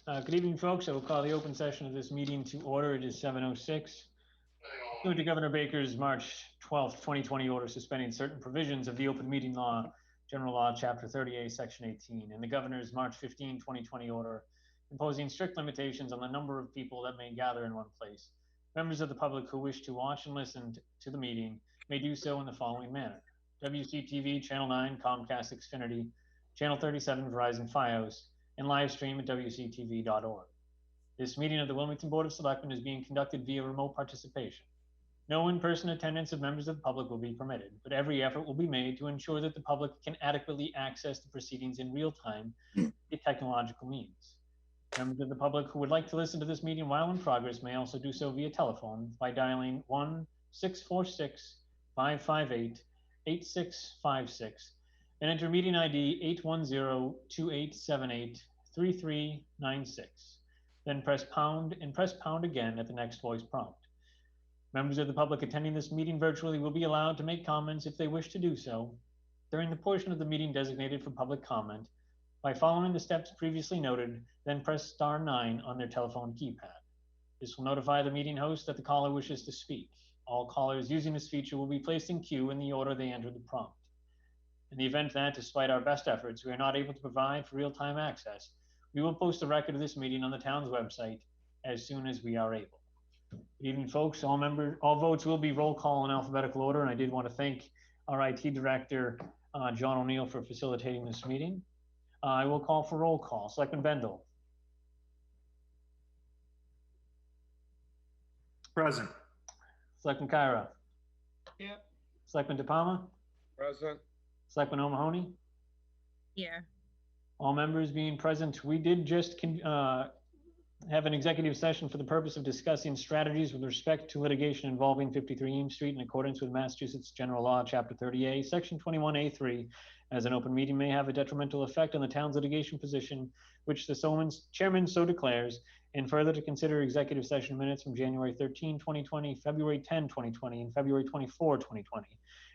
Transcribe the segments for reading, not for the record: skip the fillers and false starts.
Good evening, folks. I will call the open session of this meeting to order. It is 7:06. Due to Governor Baker's March 12th, 2020 order suspending certain provisions of the Open Meeting Law, General Law, Chapter 38, Section 18, and the Governor's March 15, 2020 order imposing strict limitations on the number of people that may gather in one place, members of the public who wish to watch and listen to the meeting may do so in the following manner. WCTV, Channel 9, Comcast Xfinity, Channel 37, Verizon Fios, and live stream at wctv.org. This meeting of the Wilmington Board of Selectmen is being conducted via remote participation. No in-person attendance of members of the public will be permitted, but every effort will be made to ensure that the public can adequately access the proceedings in real time via technological means. Members of the public who would like to listen to this meeting while in progress may also do so via telephone by dialing 1-646-558-8656 and enter meeting ID 810-2878-3396. Then press pound and press pound again at the next voice prompt. Members of the public attending this meeting virtually will be allowed to make comments if they wish to do so during the portion of the meeting designated for public comment by following the steps previously noted, then press star 9 on their telephone keypad. This will notify the meeting host that the caller wishes to speak. All callers using this feature will be placed in queue in the order they entered the prompt. In the event that, despite our best efforts, we are not able to provide for real-time access, we will post a record of this meeting on the town's website as soon as we are able. Good evening, folks. All votes will be roll call in alphabetical order, and I did want to thank our IT director, John O'Neill, for facilitating this meeting. I will call for roll call. Selectman Bendel. Present. Selectman Kyra. Yeah. Selectman DePalma. Present. Selectman O'Mahony. Here. All members being present, we did just have an executive session for the purpose of discussing strategies with respect to litigation involving 53 Eames Street in accordance with Massachusetts General Law, Chapter 30A, Section 21A3, as an open meeting may have a detrimental effect on the town's litigation position, which the chairman so declares, and further to consider executive session minutes from January 13, 2020, February 10, 2020, and February 24, 2020,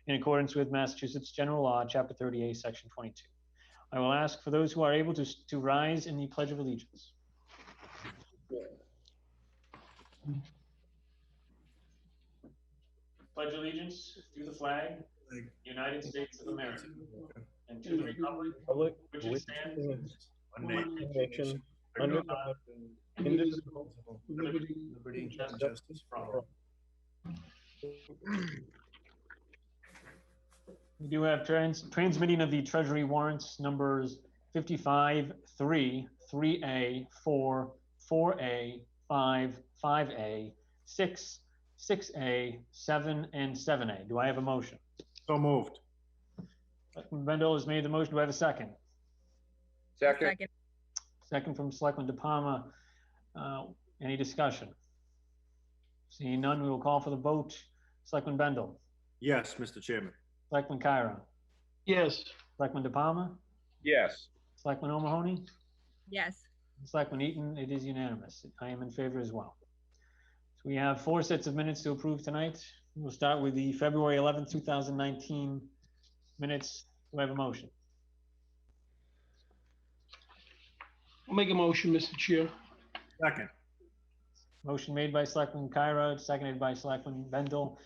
in accordance with Massachusetts General Law, Chapter 30A, Section 22. I will ask for those who are able to rise in the Pledge of Allegiance. Pledge allegiance to the flag, United States of America, and to the republic which it stands, one nation, under God, indivisible, with liberty and justice for all. We do have transmitting of the Treasury warrants numbers 55-3, 3A, 4, 4A, 5, 5A, 6, 6A, 7, and 7A. Do I have a motion? So moved. Selectman Bendel has made the motion. Do I have a second? Second. Second from Selectman DePalma. Any discussion? Seeing none, we will call for the vote. Selectman Bendel. Yes, Mr. Chairman. Selectman Kyra. Yes. Selectman DePalma. Yes. Selectman O'Mahony. Yes. Selectman Eaton. It is unanimous. I am in favor as well. So we have 4 sets of minutes to approve tonight. We'll start with the February 11th, 2019 minutes. Do I have a motion? I'll make a motion, Mr. Chair. Second. Motion made by Selectman Kyra, seconded by Selectman Bendel.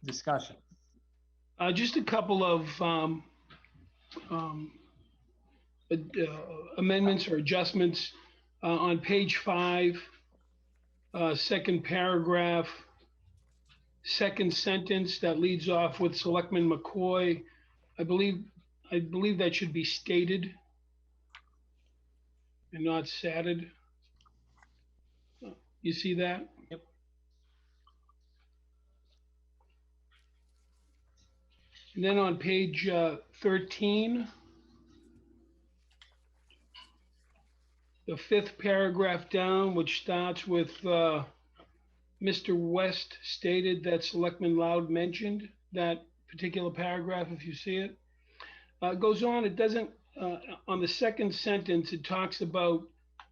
Discussion. Just a couple of amendments or adjustments on page 5, second paragraph, second sentence that leads off with Selectman McCoy. I believe that should be stated and not satted. You see that? Yep. And then on page 13, the 5th paragraph down, which starts with Mr. West stated that Selectman Loud mentioned that particular paragraph, if you see it. It goes on, it doesn't, on the second sentence, it talks about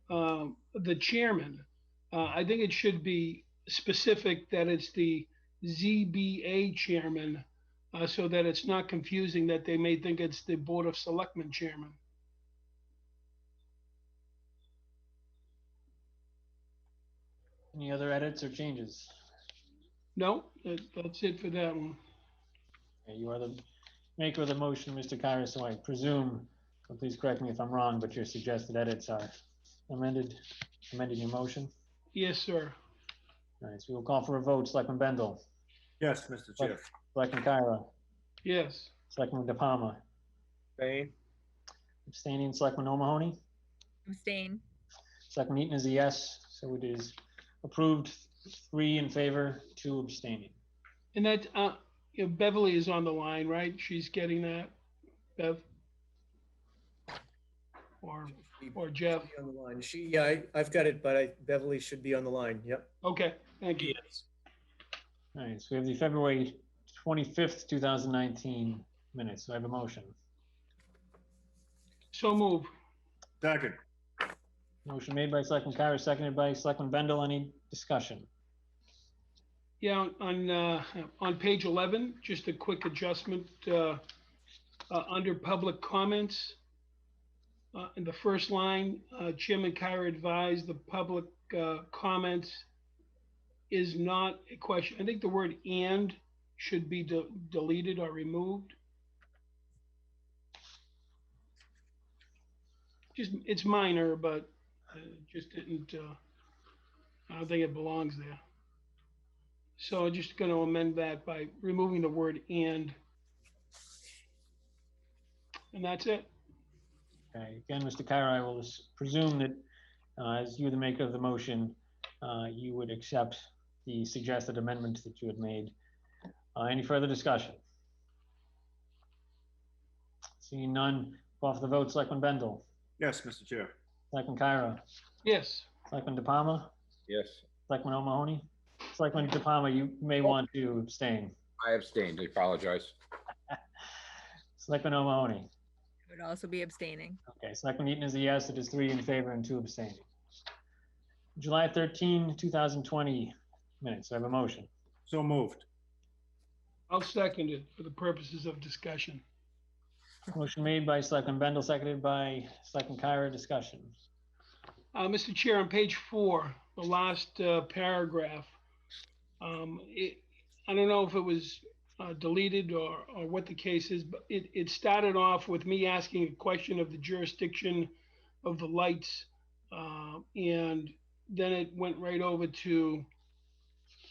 the chairman. I think it should be specific that it's the ZBA chairman, so that it's not confusing that they may think it's the Board of Selectmen chairman. Any other edits or changes? No, that's it for that one. Okay, you are the maker of the motion, Mr. Kyra, so I presume, and please correct me if I'm wrong, but your suggested edits are amending your motion. Yes, sir. All right, so we'll call for a vote. Selectman Bendel, Yes, Mr. Chair. Selectman Kyra, Yes. Selectman De Palma, Abstain? abstaining, Selectman O'Mahony, Abstain. Selectman Eaton is a yes, so it is approved, 3 in favor, 2 abstaining. And that, Beverly is on the line, right? She's getting that, Bev? Or Jeff? Should be on the line. I've got it, but Beverly should be on the line. Yep. Okay, thank you. All right, so we have the February 25th, 2019 minutes. So I have a motion. So move. Second. Motion made by Selectman Kyra, seconded by Selectman Bendel. Any discussion? Yeah, on page 11, just a quick adjustment, under public comments. In the first line, Chairman Kyra advised the public comments is not a question. I think the word "and" should be deleted or removed. It's minor, but just didn't, I don't think it belongs there. So I'm just going to amend that by removing the word "and." And that's it. Okay, again, Mr. Kyra, I will presume that as you, the maker of the motion, you would accept the suggested amendment that you had made. Any further discussion? Seeing none, call for the vote. Selectman Bendel, Yes, Mr. Chair. Selectman Kyra, Yes. Selectman De Palma, Yes. Selectman O'Mahony. Selectman De Palma, you may want to abstain. I abstained. I apologize. Selectman O'Mahony. I would also be abstaining. Okay, Selectman Eaton is a yes. It is 3 in favor and 2 abstaining. July 13, 2020 minutes. I have a motion. So moved. I'll second it for the purposes of discussion. Motion made by Selectman Bendel, seconded by Selectman Kyra. Discussion. Mr. Chair, on page 4, the last paragraph, I don't know if it was deleted or what the case is, but it started off with me asking a question of the jurisdiction of the lights, and then it went right over to,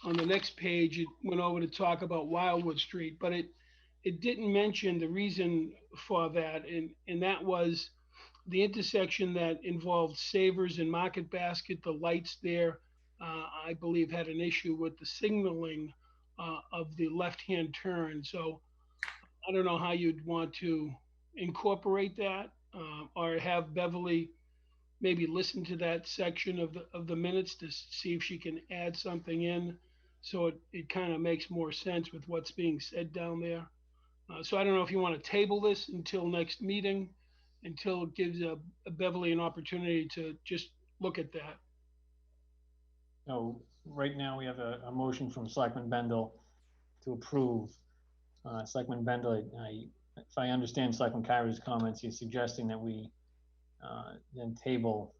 on the next page, it went over to talk about Wildwood Street, but it didn't mention the reason for that, and that was the intersection that involved Savers and Market Basket. The lights there, I believe, had an issue with the signaling of the left-hand turn. So I don't know how you'd want to incorporate that, or have Beverly maybe listen to that section of the minutes to see if she can add something in, so it kind of makes more sense with what's being said down there. So I don't know if you want to table this until next meeting, until it gives Beverly an opportunity to just look at that. So right now we have a motion from Selectman Bendel to approve. Selectman Bendel, if I understand Selectman Kyra's comments, he's suggesting that we then table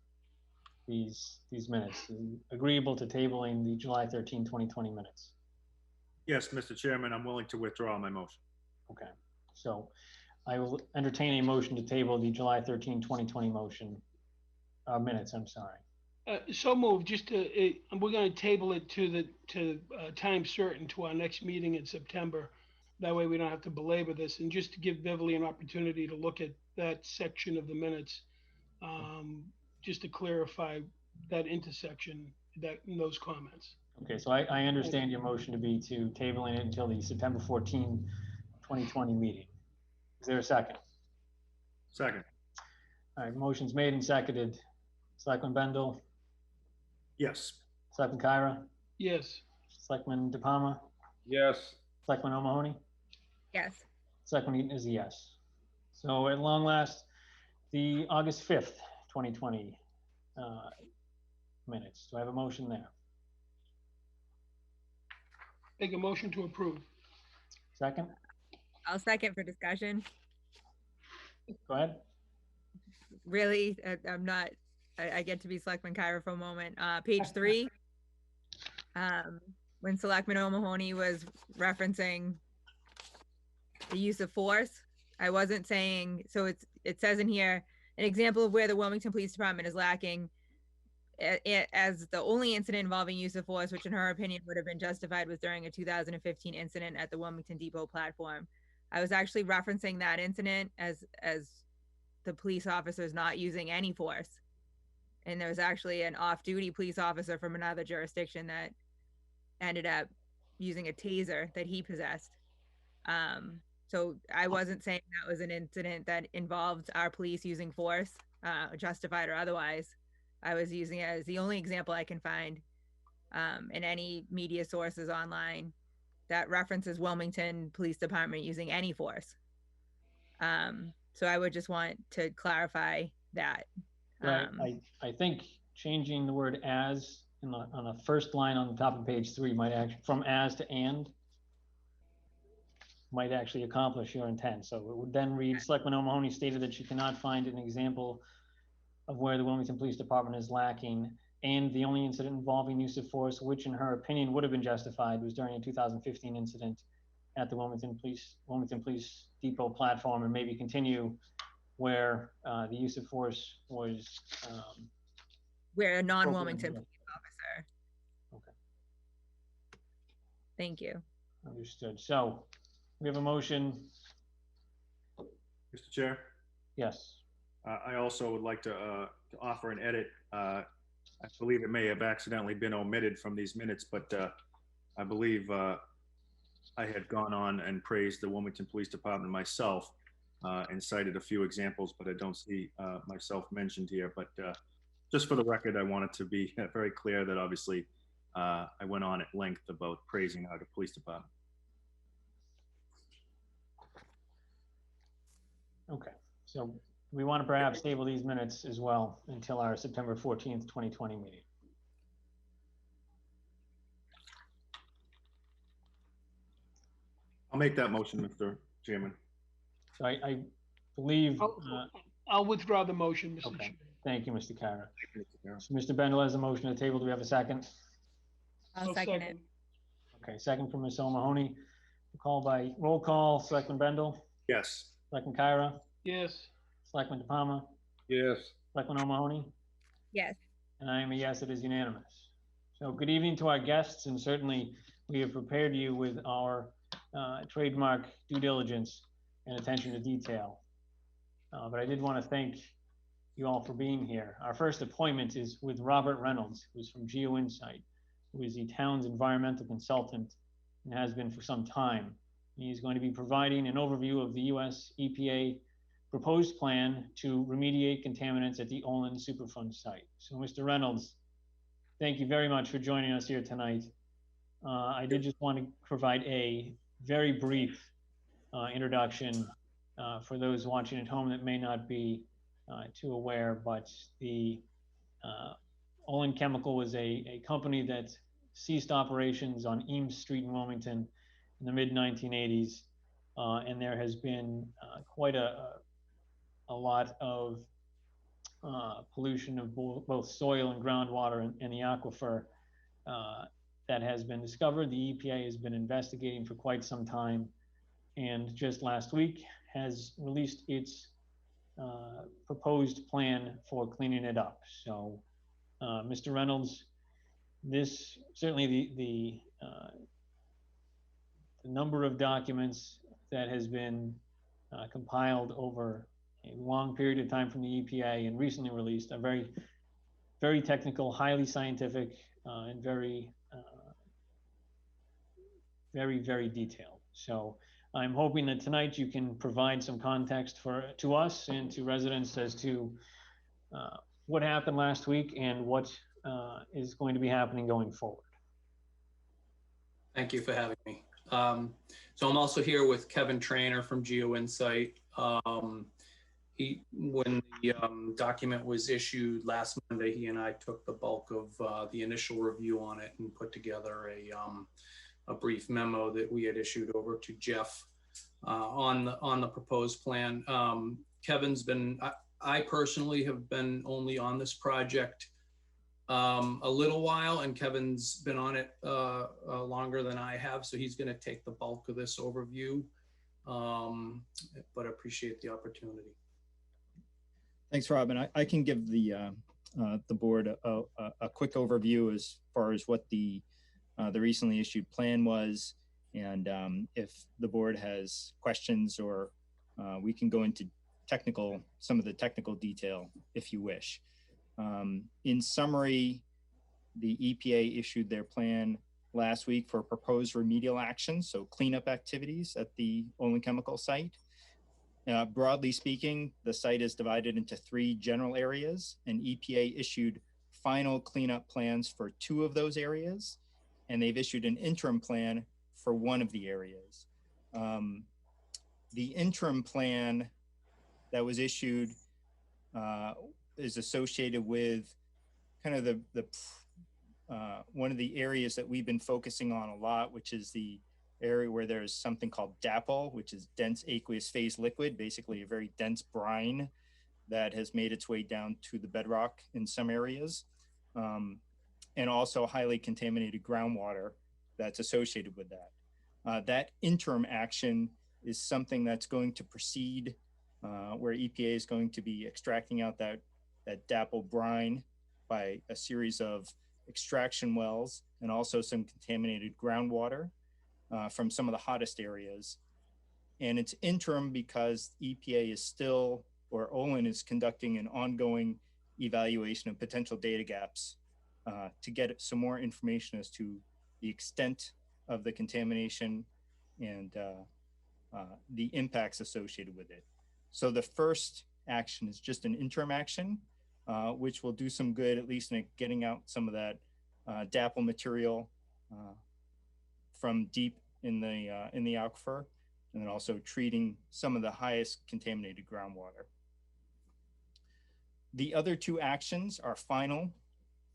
these minutes. Agreeable to tabling the July 13, 2020 minutes. Yes, Mr. Chairman, I'm willing to withdraw my motion. Okay, so I will entertain a motion to table the July 13, 2020 minutes, I'm sorry. So moved, just to, we're gonna table it to time certain to our next meeting in September. That way we don't have to belabor this, and just to give Beverly an opportunity to look at that section of the minutes, just to clarify that intersection, those comments. Okay, so I understand your motion to be to tabling it until the September 14, 2020 meeting. Is there a second? Second. All right, motion's made and seconded. Selectman Bendel, Yes. Selectman Kyra, Yes. Selectman De Palma, Yes. Selectman O'Mahony, Yes. Selectman Eaton is a yes. So at long last, the August 5th, 2020 minutes. Do I have a motion there? Make a motion to approve. Second? I'll second for discussion. Go ahead. Really, I'm not, I get to be Selectman Kyra for a moment. Page 3, When Selectman O'Mahony was referencing the use of force, I wasn't saying, so it says in here, an example of where the Wilmington Police Department is lacking as the only incident involving use of force, which in her opinion would have been justified, was during a 2015 incident at the Wilmington Depot platform. I was actually referencing that incident as the police officers not using any force. And there was actually an off-duty police officer from another jurisdiction that ended up using a taser that he possessed. So I wasn't saying that was an incident that involved our police using force, justified or otherwise. I was using it as the only example I can find in any media sources online that references Wilmington Police Department using any force. So I would just want to clarify that. Right, I think changing the word as on the first line on the top of page 3 might actually, from as to and, might actually accomplish your intent. So it would then read, Selectman O'Mahony stated that she cannot find an example of where the Wilmington Police Department is lacking, and the only incident involving use of force, which in her opinion would have been justified, was during a 2015 incident at the Wilmington Police Depot platform, and maybe continue where the use of force was where a non-Wilmington police officer. Okay. Thank you. Understood. So we have a motion. Mr. Chair, Yes. I also would like to offer an edit. I believe it may have accidentally been omitted from these minutes, but I believe I had gone on and praised the Wilmington Police Department myself and cited a few examples, but I don't see myself mentioned here. But just for the record, I wanted to be very clear that obviously I went on at length about praising our police department. Okay. So we want to perhaps table these minutes as well until our September 14th, 2020 meeting. I'll make that motion, Mr. Chairman. So I believe, I'll withdraw the motion, Mr. okay. Chairman. Thank you, Mr. Kara. So Mr. Bendel has a motion to table. Do we have a second? I'll second it. Okay, second from Ms. O'Mahony. Call by roll call. Selectman Bendel, Yes. Selectman Kyra, Yes. Selectman DePalma, Yes. Selectman O'Mahony, Yes. and I am a yes, it is unanimous. So good evening to our guests, and certainly we have prepared you with our trademark due diligence and attention to detail. But I did want to thank you all for being here. Our first appointment is with Robert Reynolds, who's from GeoInsight, who is the town's environmental consultant and has been for some time. He's going to be providing an overview of the US EPA proposed plan to remediate contaminants at the Olin Superfund site. So Mr. Reynolds, thank you very much for joining us here tonight. I did just want to provide a very brief introduction for those watching at home that may not be too aware, but the Olin Chemical was a company that ceased operations on Eames Street in Wilmington in the mid-1980s, and there has been quite a lot of pollution of both soil and groundwater and the aquifer that has been discovered. The EPA has been investigating for quite some time, and just last week has released its proposed plan for cleaning it up. So, Mr. Reynolds, this certainly the number of documents that has been compiled over a long period of time from the EPA and recently released are very, very technical, highly scientific, and very, very detailed. So I'm hoping that tonight you can provide some context to us and to residents as to what happened last week and what is going to be happening going forward. Thank you for having me. So I'm also here with Kevin Trainer from GeoInsight. When the document was issued last Monday, he and I took the bulk of the initial review on it and put together a brief memo that we had issued over to Jeff on the proposed plan. Kevin's been, I personally have been only on this project a little while, and Kevin's been on it longer than I have, so he's going to take the bulk of this overview. But I appreciate the opportunity. Thanks, Robin. I can give the board a quick overview as far as what the recently issued plan was, and if the board has questions, or we can go into some of the technical detail if you wish. In summary, the EPA issued their plan last week for proposed remedial actions, so cleanup activities at the Olin chemical site. Broadly speaking, the site is divided into 3 general areas, and EPA issued final cleanup plans for 2 of those areas, and they've issued an interim plan for 1 of the areas. The interim plan that was issued is associated with kind of one of the areas that we've been focusing on a lot, which is the area where there's something called DAPL, which is dense aqueous phase liquid, basically a very dense brine that has made its way down to the bedrock in some areas, and also highly contaminated groundwater that's associated with that. That interim action is something that's going to proceed where EPA is going to be extracting out that DAPL brine by a series of extraction wells, and also some contaminated groundwater from some of the hottest areas. And it's interim because EPA is still, or Olin is conducting an ongoing evaluation of potential data gaps to get some more information as to the extent of the contamination and the impacts associated with it. So the first action is just an interim action, which will do some good, at least in getting out some of that DAPL material from deep in the aquifer, and then also treating some of the highest contaminated groundwater. The other 2 actions are final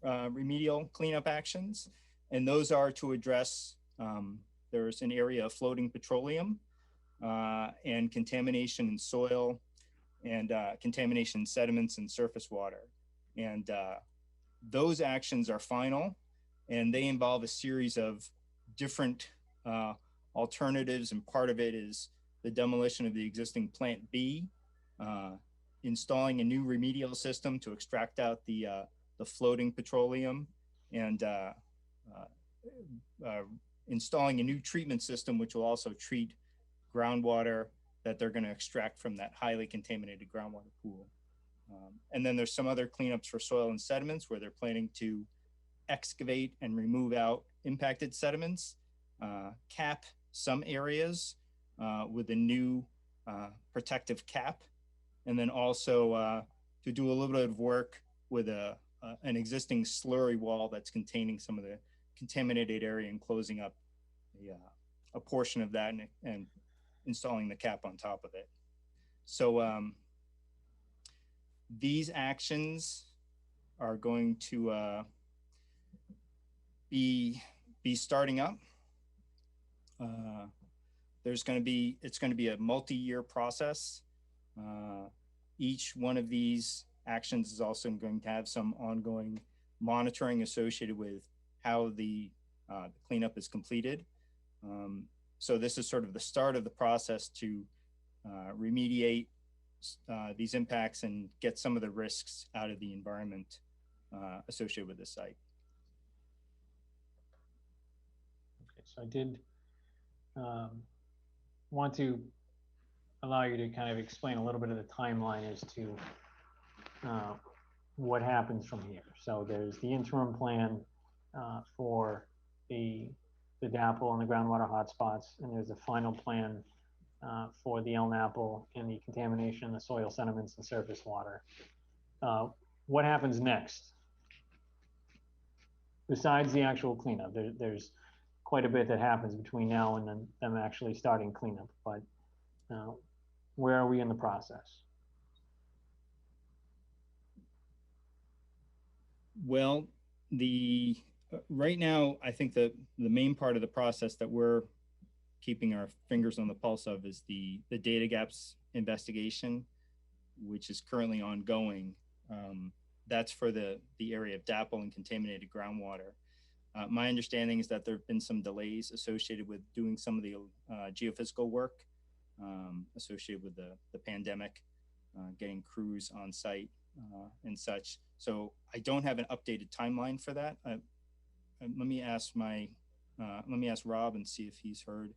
remedial cleanup actions, and those are to address, there's an area of floating petroleum and contamination in soil, and contamination in sediments and surface water. And those actions are final, and they involve a series of different alternatives, and part of it is the demolition of the existing plant B, installing a new remedial system to extract out the floating petroleum, and installing a new treatment system which will also treat groundwater that they're going to extract from that highly contaminated groundwater pool. And then there's some other cleanups for soil and sediments where they're planning to excavate and remove out impacted sediments, cap some areas with a new protective cap, and then also to do a little bit of work with an existing slurry wall that's containing some of the contaminated area and closing up a portion of that, and installing the cap on top of it. So these actions are going to be starting up. It's going to be a multi-year process. Each one of these actions is also going to have some ongoing monitoring associated with how the cleanup is completed. So this is sort of the start of the process to remediate these impacts and get some of the risks out of the environment associated with the site. Okay, so I did want to allow you to kind of explain a little bit of the timeline as to what happens from here. So there's the interim plan for the DAPL and the groundwater hotspots, and there's a final plan for the LNAPL and the contamination in the soil, sediments, and surface water. What happens next? Besides the actual cleanup, there's quite a bit that happens between now and then them actually starting cleanup, but where are we in the process? Well, right now, I think the main part of the process that we're keeping our fingers on the pulse of is the data gaps investigation, which is currently ongoing. that's for the area of DAPL and contaminated groundwater. My understanding is that there have been some delays associated with doing some of the geophysical work associated with the pandemic, getting crews on site and such. So I don't have an updated timeline for that. Let me ask Rob and see if he's heard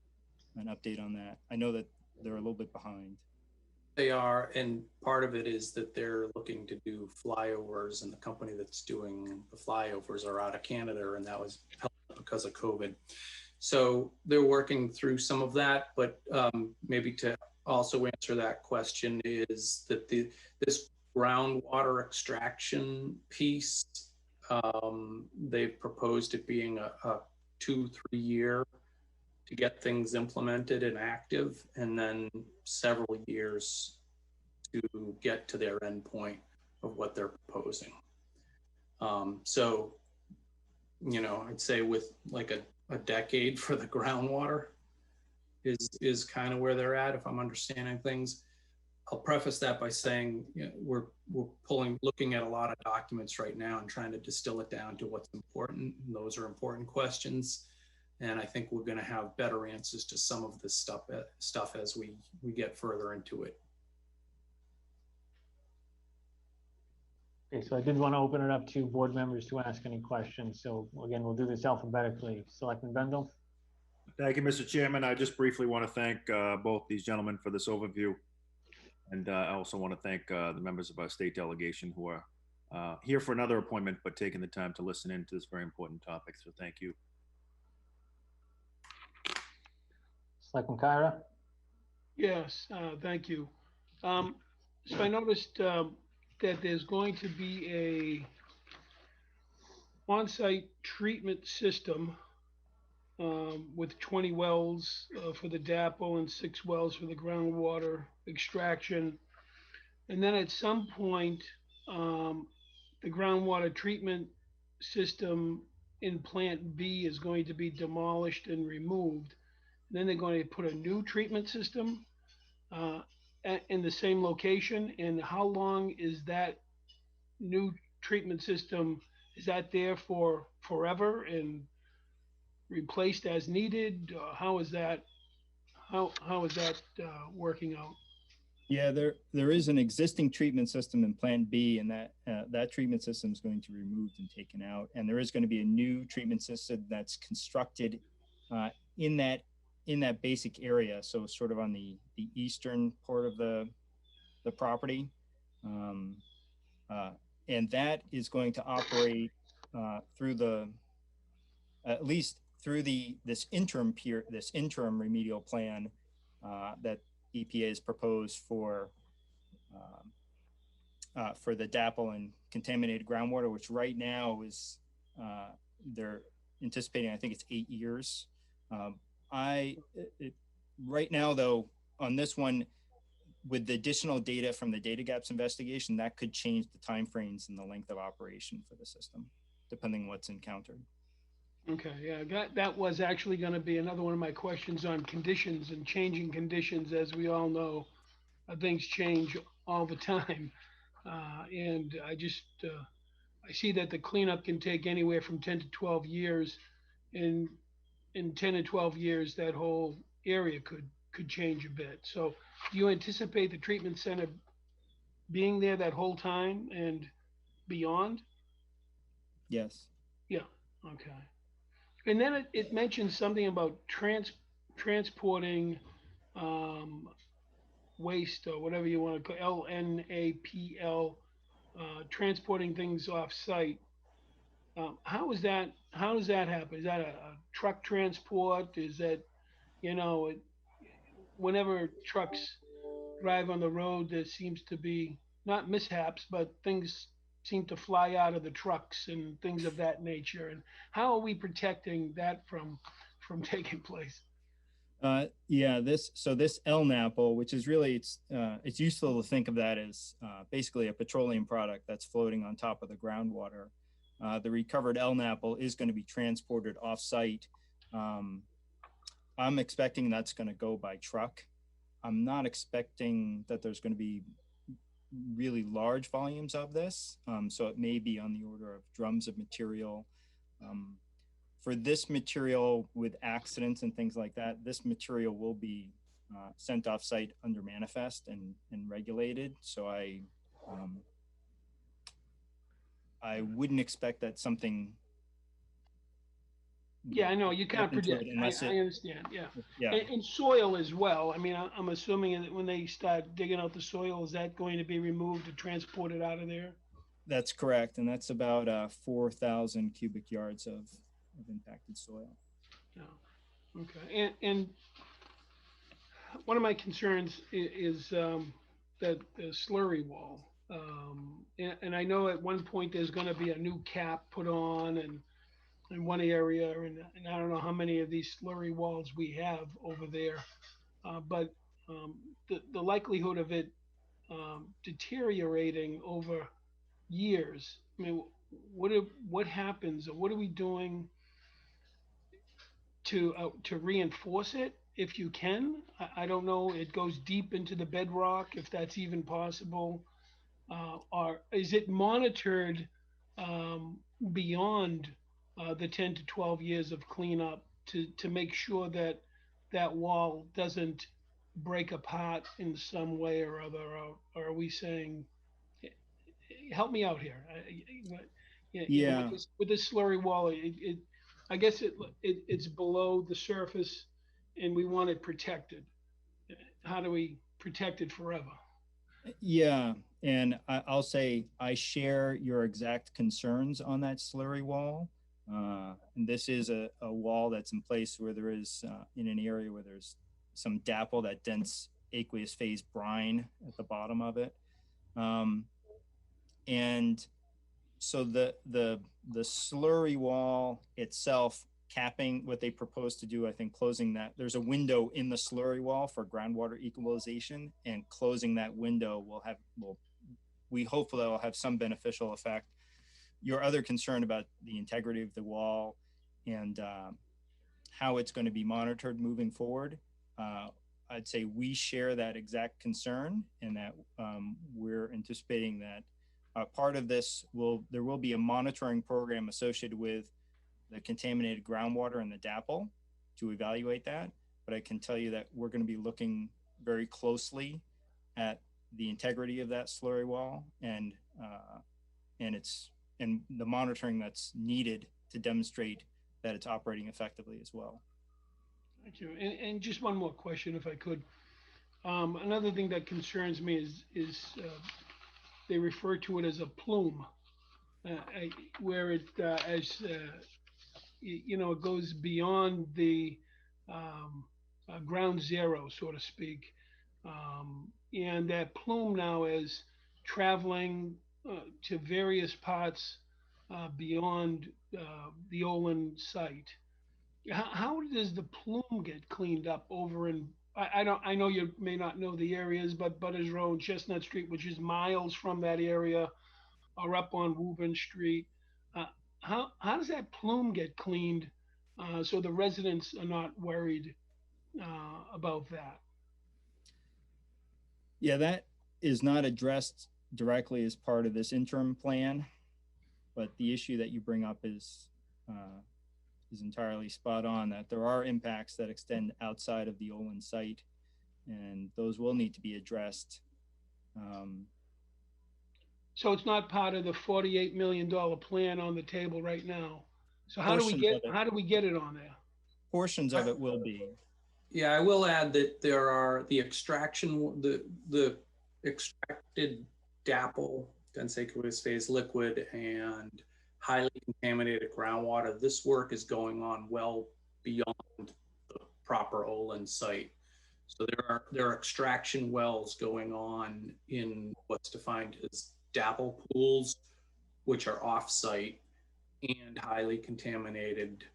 an update on that. I know that they're a little bit behind. They are, and part of it is that they're looking to do flyovers, and the company that's doing the flyovers are out of Canada, and that was held up because of COVID. So they're working through some of that, but maybe to also answer that question is that this groundwater extraction piece, they've proposed it being a 2-3 year to get things implemented and active, and then several years to get to their end point of what they're proposing. So, you know, I'd say with like a decade for the groundwater is kind of where they're at, if I'm understanding things. I'll preface that by saying, you know, we're looking at a lot of documents right now and trying to distill it down to what's important. And those are important questions. And I think we're going to have better answers to some of this stuff as we get further into it. Okay, so I did want to open it up to board members to ask any questions. So again, we'll do this alphabetically. Selectman Bendel. Thank you, Mr. Chairman. I just briefly want to thank both these gentlemen for this overview. And I also want to thank the members of our state delegation who are here for another appointment, but taking the time to listen in to this very important topic. So thank you. Selectman Kyra. Yes, thank you. So I noticed that there's going to be a on-site treatment system with 20 wells for the DAPL and 6 wells for the groundwater extraction. And then at some point, the groundwater treatment system in Plant B is going to be demolished and removed. Then they're going to put a new treatment system in the same location. And how long is that new treatment system? Is that there for forever and replaced as needed? How is that working out? Yeah, there is an existing treatment system in Plant B, and that treatment system is going to be removed and taken out. And there is going to be a new treatment system that's constructed in that basic area, so sort of on the eastern part of the property, and that is going to operate through at least through this interim remedial plan that EPA has proposed for the DAPL and contaminated groundwater, which right now is they're anticipating, I think it's 8 years. Right now, though, on this one, with the additional data from the data gaps investigation, that could change the timeframes and the length of operation for the system, depending on what's encountered. Okay, yeah, that was actually going to be another one of my questions on conditions and changing conditions. As we all know, things change all the time. And I see that the cleanup can take anywhere from 10 to 12 years. In 10 to 12 years, that whole area could change a bit. So do you anticipate the treatment center being there that whole time and beyond? Yes. Yeah, okay. And then it mentions something about transporting waste, or whatever you want to call LNAPL, transporting things off site. How does that happen? Is that a truck transport? Is that, whenever trucks drive on the road, there seems to be not mishaps, but things seem to fly out of the trucks and things of that nature. And how are we protecting that from taking place? Yeah, this LNAPL, which is really, it's useful to think of that as basically a petroleum product that's floating on top of the groundwater. The recovered LNAPL is going to be transported off-site. I'm expecting that's going to go by truck. I'm not expecting that there's going to be really large volumes of this. So it may be on the order of drums of material. For this material with accidents and things like that, this material will be sent off site under manifest and regulated. So I wouldn't expect that something. Yeah, I know, you can't happen to it predict. unless I it- understand, yeah. Yeah, And soil as well. I mean, I'm assuming that when they start digging out the soil, is that going to be removed and transported out of there? that's correct. And that's about 4,000 cubic yards of impacted soil. Yeah, okay. And one of my concerns is that the slurry wall. And I know at one point there's gonna be a new cap put on and in one area, and I don't know how many of these slurry walls we have over there. But the likelihood of it deteriorating over years, I mean, what happens, or what are we doing to reinforce it if you can? I don't know, it goes deep into the bedrock, if that's even possible. Or is it monitored beyond the 10 to 12 years of cleanup to make sure that that wall doesn't break apart in some way or other? Or are we saying, help me out here? Yeah. With this slurry wall, I guess it's below the surface and we want it protected. How do we protect it forever? Yeah, and I'll say I share your exact concerns on that slurry wall. And this is a wall that's in place where there is, in an area where there's some dapple, that dense aqueous phase brine at the bottom of it. And so the slurry wall itself, capping, what they propose to do, I think closing that, there's a window in the slurry wall for groundwater equalization, and closing that window we hopefully that will have some beneficial effect. Your other concern about the integrity of the wall and how it's going to be monitored moving forward, I'd say we share that exact concern, and that we're anticipating that part of this there will be a monitoring program associated with the contaminated groundwater and the dapple to evaluate that. But I can tell you that we're going to be looking very closely at the integrity of that slurry wall and the monitoring that's needed to demonstrate that it's operating effectively as well. Thank you. And just one more question, if I could. Another thing that concerns me is they refer to it as a plume, where it it goes beyond the ground zero, so to speak. And that plume now is traveling to various parts beyond the Olin site. How does the plume get cleaned up over in, I know you may not know the areas, but Butters Road, Chestnut Street, which is miles from that area, or up on Woburn Street. How does that plume get cleaned so the residents are not worried about that? Yeah, that is not addressed directly as part of this interim plan, but the issue that you bring up is entirely spot on, that there are impacts that extend outside of the Olin site, and those will need to be addressed. So it's not part of the $48 million plan on the table right now. So how do we get it on there? Portions of it will be. Yeah, I will add that there are the extraction, the extracted dapple, dense aqueous phase liquid, and highly contaminated groundwater. This work is going on well beyond the proper Olin site. So there are extraction wells going on in what's defined as dapple pools, which are off-site, and highly contaminated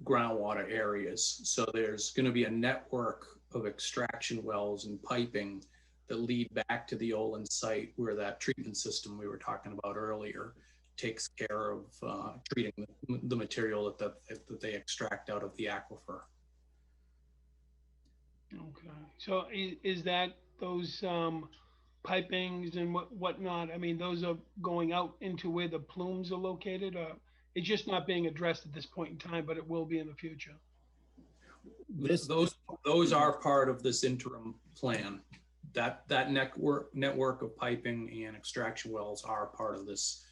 groundwater areas. So there's going to be a network of extraction wells and piping that lead back to the Olin site, where that treatment system we were talking about earlier takes care of treating the material that they extract out of the aquifer. Okay, so is that those pipings and whatnot? I mean, those are going out into where the plumes are located, or it's just not being addressed at this point in time, but it will be in the future? This, Those are part of this interim plan. That network of piping and extraction wells are part of this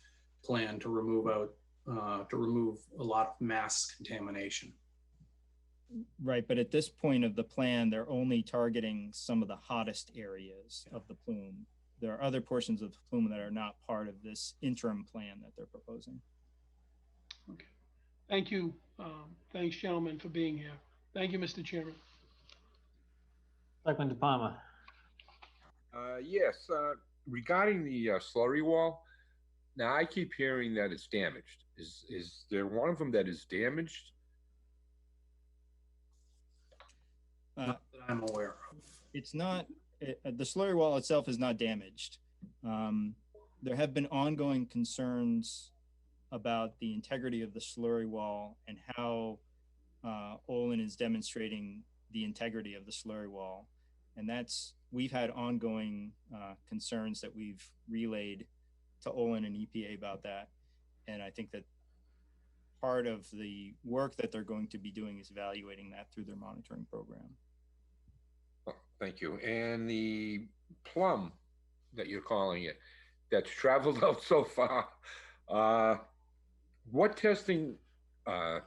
plan to remove a lot of mass contamination. right, but at this point of the plan, they're only targeting some of the hottest areas of the plume. There are other portions of the plume that are not part of this interim plan that they're proposing. Okay, thank you. Thanks, gentlemen, for being here. Thank you, Mr. Chairman. Selectman DePalma. Yes, regarding the slurry wall, now I keep hearing that it's damaged. Is there one of them that is damaged? Not that I'm aware of. It's not, the slurry wall itself is not damaged. There have been ongoing concerns about the integrity of the slurry wall and how Olin is demonstrating the integrity of the slurry wall. And we've had ongoing concerns that we've relayed to Olin and EPA about that. And I think that part of the work that they're going to be doing is evaluating that through their monitoring program. Oh, thank you. And the plum that you're calling it, that's traveled out so far, what testing has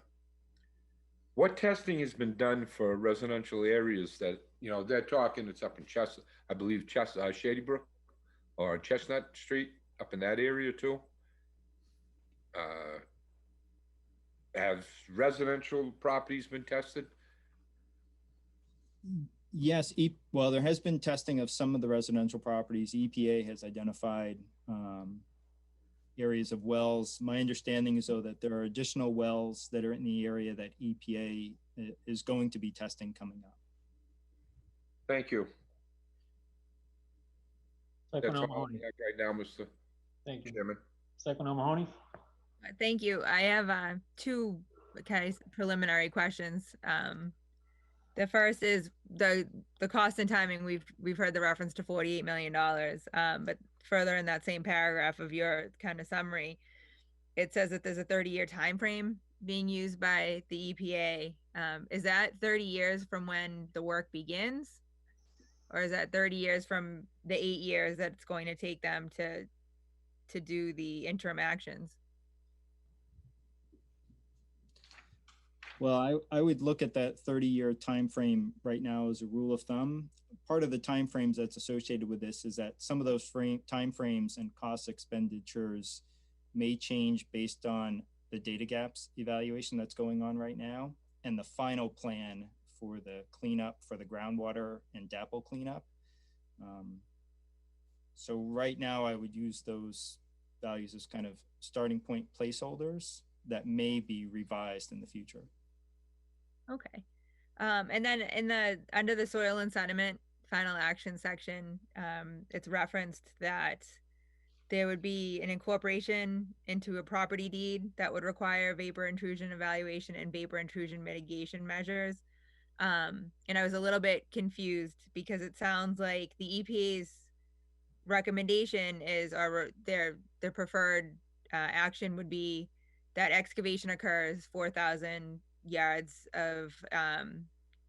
been done for residential areas that, you know, they're talking, it's up in Chestnut, I believe Shady Brook or Chestnut Street, up in that area too? Have residential properties been tested? Yes, well, there has been testing of some of the residential properties. EPA has identified areas of wells. My understanding is, though, that there are additional wells that are in the area that EPA is going to be testing coming up. Thank you. Selectman That's all I O'Mahony. have right now, Mr. Thank you. Chairman. Selectman O'Mahony. Thank you. I have two kind of preliminary questions. The first is the cost and timing. We've heard the reference to $48 million, but further in that same paragraph of your kind of summary, it says that there's a 30-year time frame being used by the EPA. Is that 30 years from when the work begins, or is that 30 years from the 8 years that it's going to take them to do the interim actions? Well, I would look at that 30-year time frame right now as a rule of thumb. Part of the time frames that's associated with this is that some of those time frames and cost expenditures may change based on the data gaps evaluation that's going on right now and the final plan for the cleanup for the groundwater and DAPL cleanup. So right now I would use those values as kind of starting point placeholders that may be revised in the future. Okay. And then under the soil and sediment final action section, it's referenced that there would be an incorporation into a property deed that would require vapor intrusion evaluation and vapor intrusion mitigation measures. And I was a little bit confused because it sounds like the EPA's recommendation is, or their preferred action would be that excavation occurs 4,000 yards of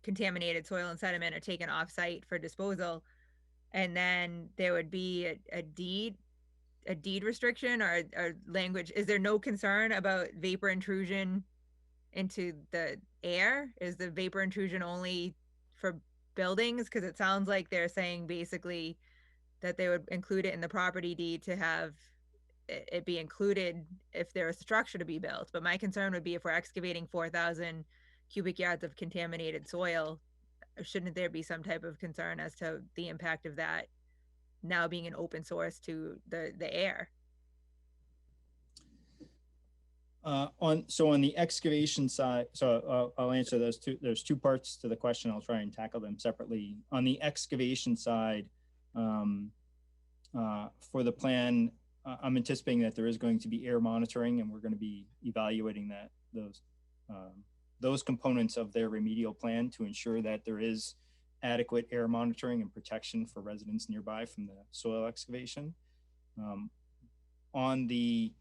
contaminated soil and sediment are taken off-site for disposal, and then there would be a deed restriction or language. Is there no concern about vapor intrusion into the air? Is the vapor intrusion only for buildings? Because it sounds like they're saying basically that they would include it in the property deed to have it be included if there is a structure to be built. But my concern would be if we're excavating 4,000 cubic yards of contaminated soil, shouldn't there be some type of concern as to the impact of that now being an open source to the air? On the excavation side, so I'll answer those two. There's two parts to the question. I'll try and tackle them separately. On the excavation side, for the plan, I'm anticipating that there is going to be air monitoring, and we're going to be evaluating those components of their remedial plan to ensure that there is adequate air monitoring and protection for residents nearby from the soil excavation. On the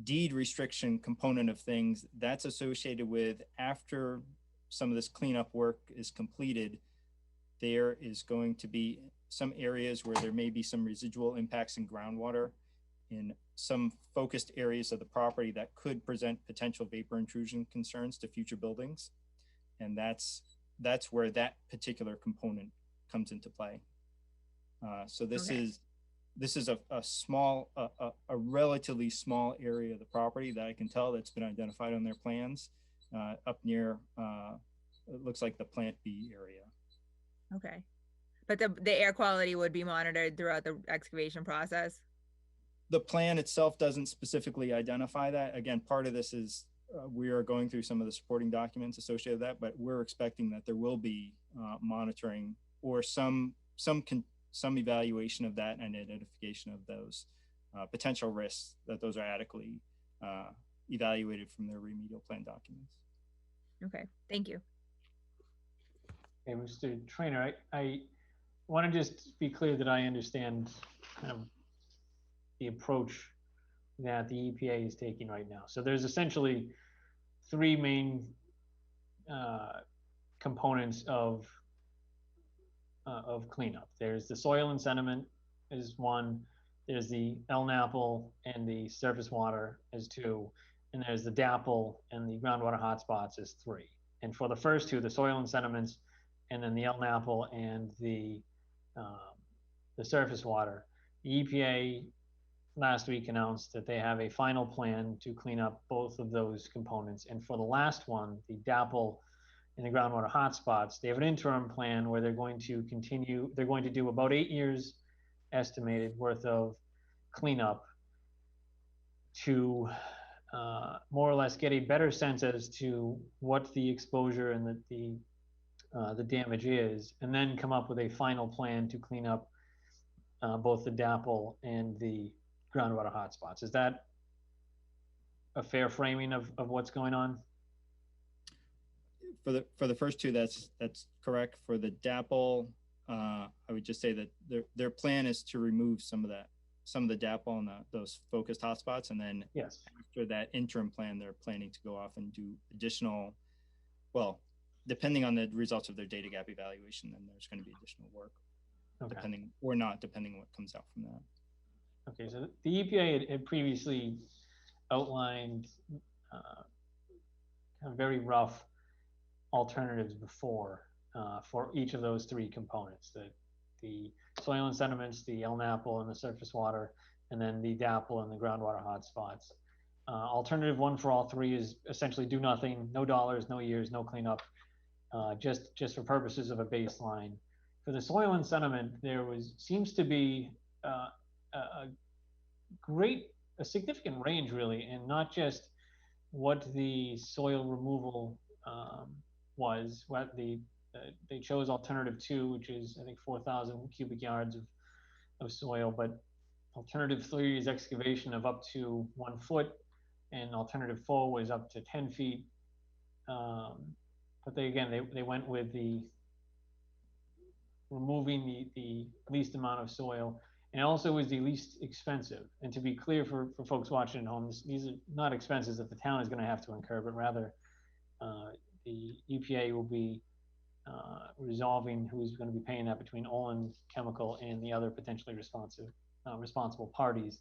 deed restriction component of things, that's associated with after some of this cleanup work is completed, there is going to be some areas where there may be some residual impacts in groundwater in some focused areas of the property that could present potential vapor intrusion concerns to future buildings. And that's where that particular component comes into play. So this is a small, a relatively small area of the property that I can tell that's been identified on their plans up near, it looks like the Plant B area. Okay. But the air quality would be monitored throughout the excavation process? The plan itself doesn't specifically identify that. Again, part of this is we are going through some of the supporting documents associated with that, but we're expecting that there will be monitoring or some evaluation of that and identification of those potential risks, that those are adequately evaluated from their remedial plan documents. Okay, thank you. Okay, Mr. Trainer, I want to just be clear that I understand kind of the approach that the EPA is taking right now. So there's essentially three main components of cleanup. There's the soil and sediment is one, there's the LNAPL and the surface water is two, and there's the DAPL and the groundwater hotspots is three. And for the first two, the soil and sediments, and then the LNAPL and the surface water, the EPA last week announced that they have a final plan to clean up both of those components. And for the last one, the DAPL and the groundwater hotspots, they have an interim plan where they're going to continue, they're going to do about 8 years estimated worth of cleanup to more or less get a better sense as to what the exposure and the damage is, and then come up with a final plan to clean up both the DAPL and the groundwater hotspots. Is that a fair framing of what's going on? For the first two, that's correct. For the DAPL, I would just say that their plan is to remove some of the DAPL and those focused hotspots, and then yes, after that interim plan, they're planning to go off and do additional, well, depending on the results of their data gap evaluation, then there's going to be additional work, okay, depending or not, depending on what comes out from that. Okay, so the EPA had previously outlined kind of very rough alternatives before for each of those three components: the soil and sediments, the LNAPL and the surface water, and then the DAPL and the groundwater hotspots. Alternative one for all three is essentially do nothing, no dollars, no years, no cleanup, just for purposes of a baseline. For the soil and sediment, there seems to be a significant range really, and not just what the soil removal was. What they chose alternative 2, which is I think 4,000 cubic yards of soil, but alternative 3 is excavation of up to 1 foot, and alternative 4 was up to 10 feet. But they went with the removing the least amount of soil, and also was the least expensive. And to be clear for folks watching at home, these are not expenses that the town is going to have to incur, but rather the EPA will be resolving who's going to be paying that between Olin Chemical and the other potentially responsible parties.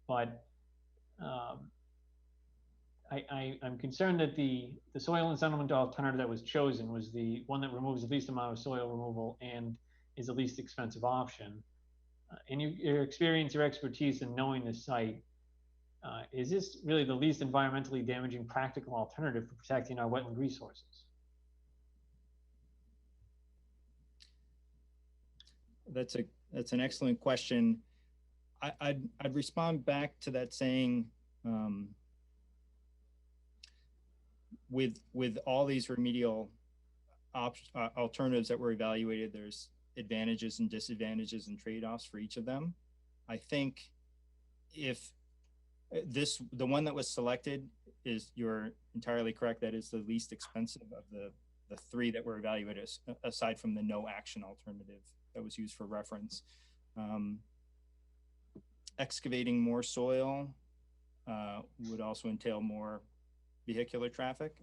But I'm concerned that the soil and sediment alternative that was chosen was the one that removes the least amount of soil removal and is the least expensive option. In your experience, your expertise in knowing the site, is this really the least environmentally damaging practical alternative for protecting our wetland resources? That's an excellent question. I'd respond back to that saying, with all these remedial alternatives that were evaluated, there's advantages and disadvantages and trade-offs for each of them. I think if the one that was selected is, you're entirely correct, that is the least expensive the three that were evaluated aside from the no action alternative that was used for reference. Excavating more soil would also entail more vehicular traffic.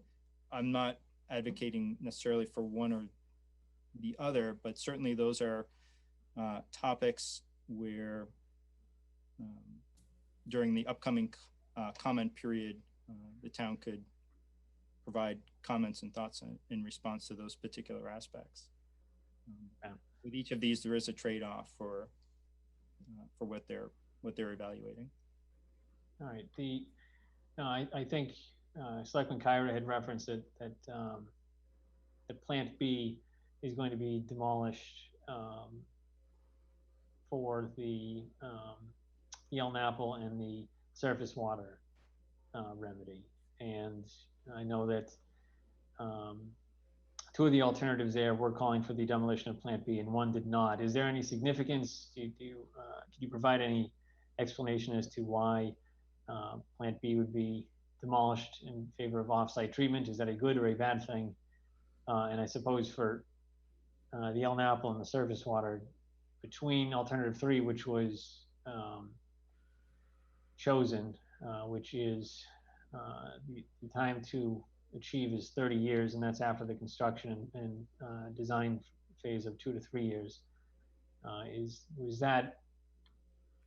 I'm not advocating necessarily for one or the other, but certainly those are topics where during the upcoming comment period, the town could provide comments and thoughts in response to those particular aspects. With each of these, there is a trade-off for what they're evaluating. All right. I think Selectman Kyra had referenced that Plant B is going to be demolished for the Elm Apple and the surface water remedy. And I know that two of the alternatives there were calling for the demolition of Plant B and one did not. Is there any significance? Can you provide any explanation as to why Plant B would be demolished in favor of off-site treatment? Is that a good or a bad thing? And I suppose for the Elm Apple and the surface water, between alternative 3, which was chosen, which is the time to achieve is 30 years, and that's after the construction and design phase of 2 to 3 years. Was that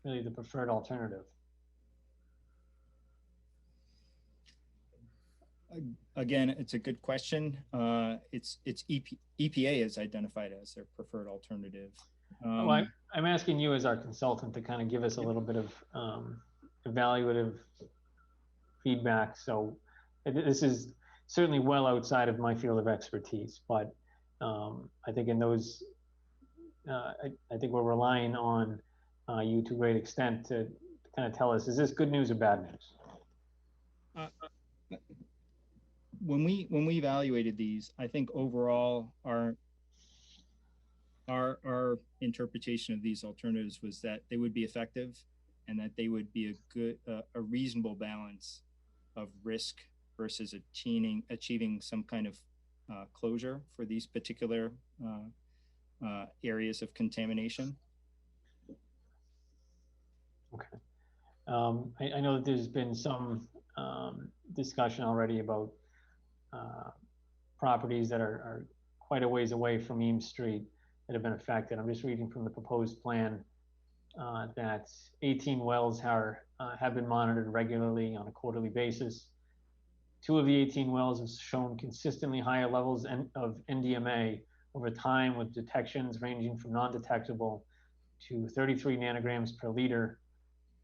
really the preferred alternative? Again, it's a good question. It's EPA is identified as their preferred alternative. Well, I'm asking you as our consultant to kind of give us a little bit of evaluative feedback. So this is certainly well outside of my field of expertise, but I think in those, I think we're relying on you to a great extent to kind of tell us, is this good news or bad news? When we evaluated these, I think overall our interpretation of these alternatives was that they would be effective and that they would be a reasonable balance of risk versus achieving some kind of closure for these particular areas of contamination. Okay. I know that there's been some discussion already about properties that are quite a ways away from Eames Street that have been affected. I'm just reading from the proposed plan that 18 wells have been monitored regularly on a quarterly basis. 2 of the 18 wells have shown consistently higher levels of NDMA over time, with detections ranging from non-detectable to 33 nanograms per liter.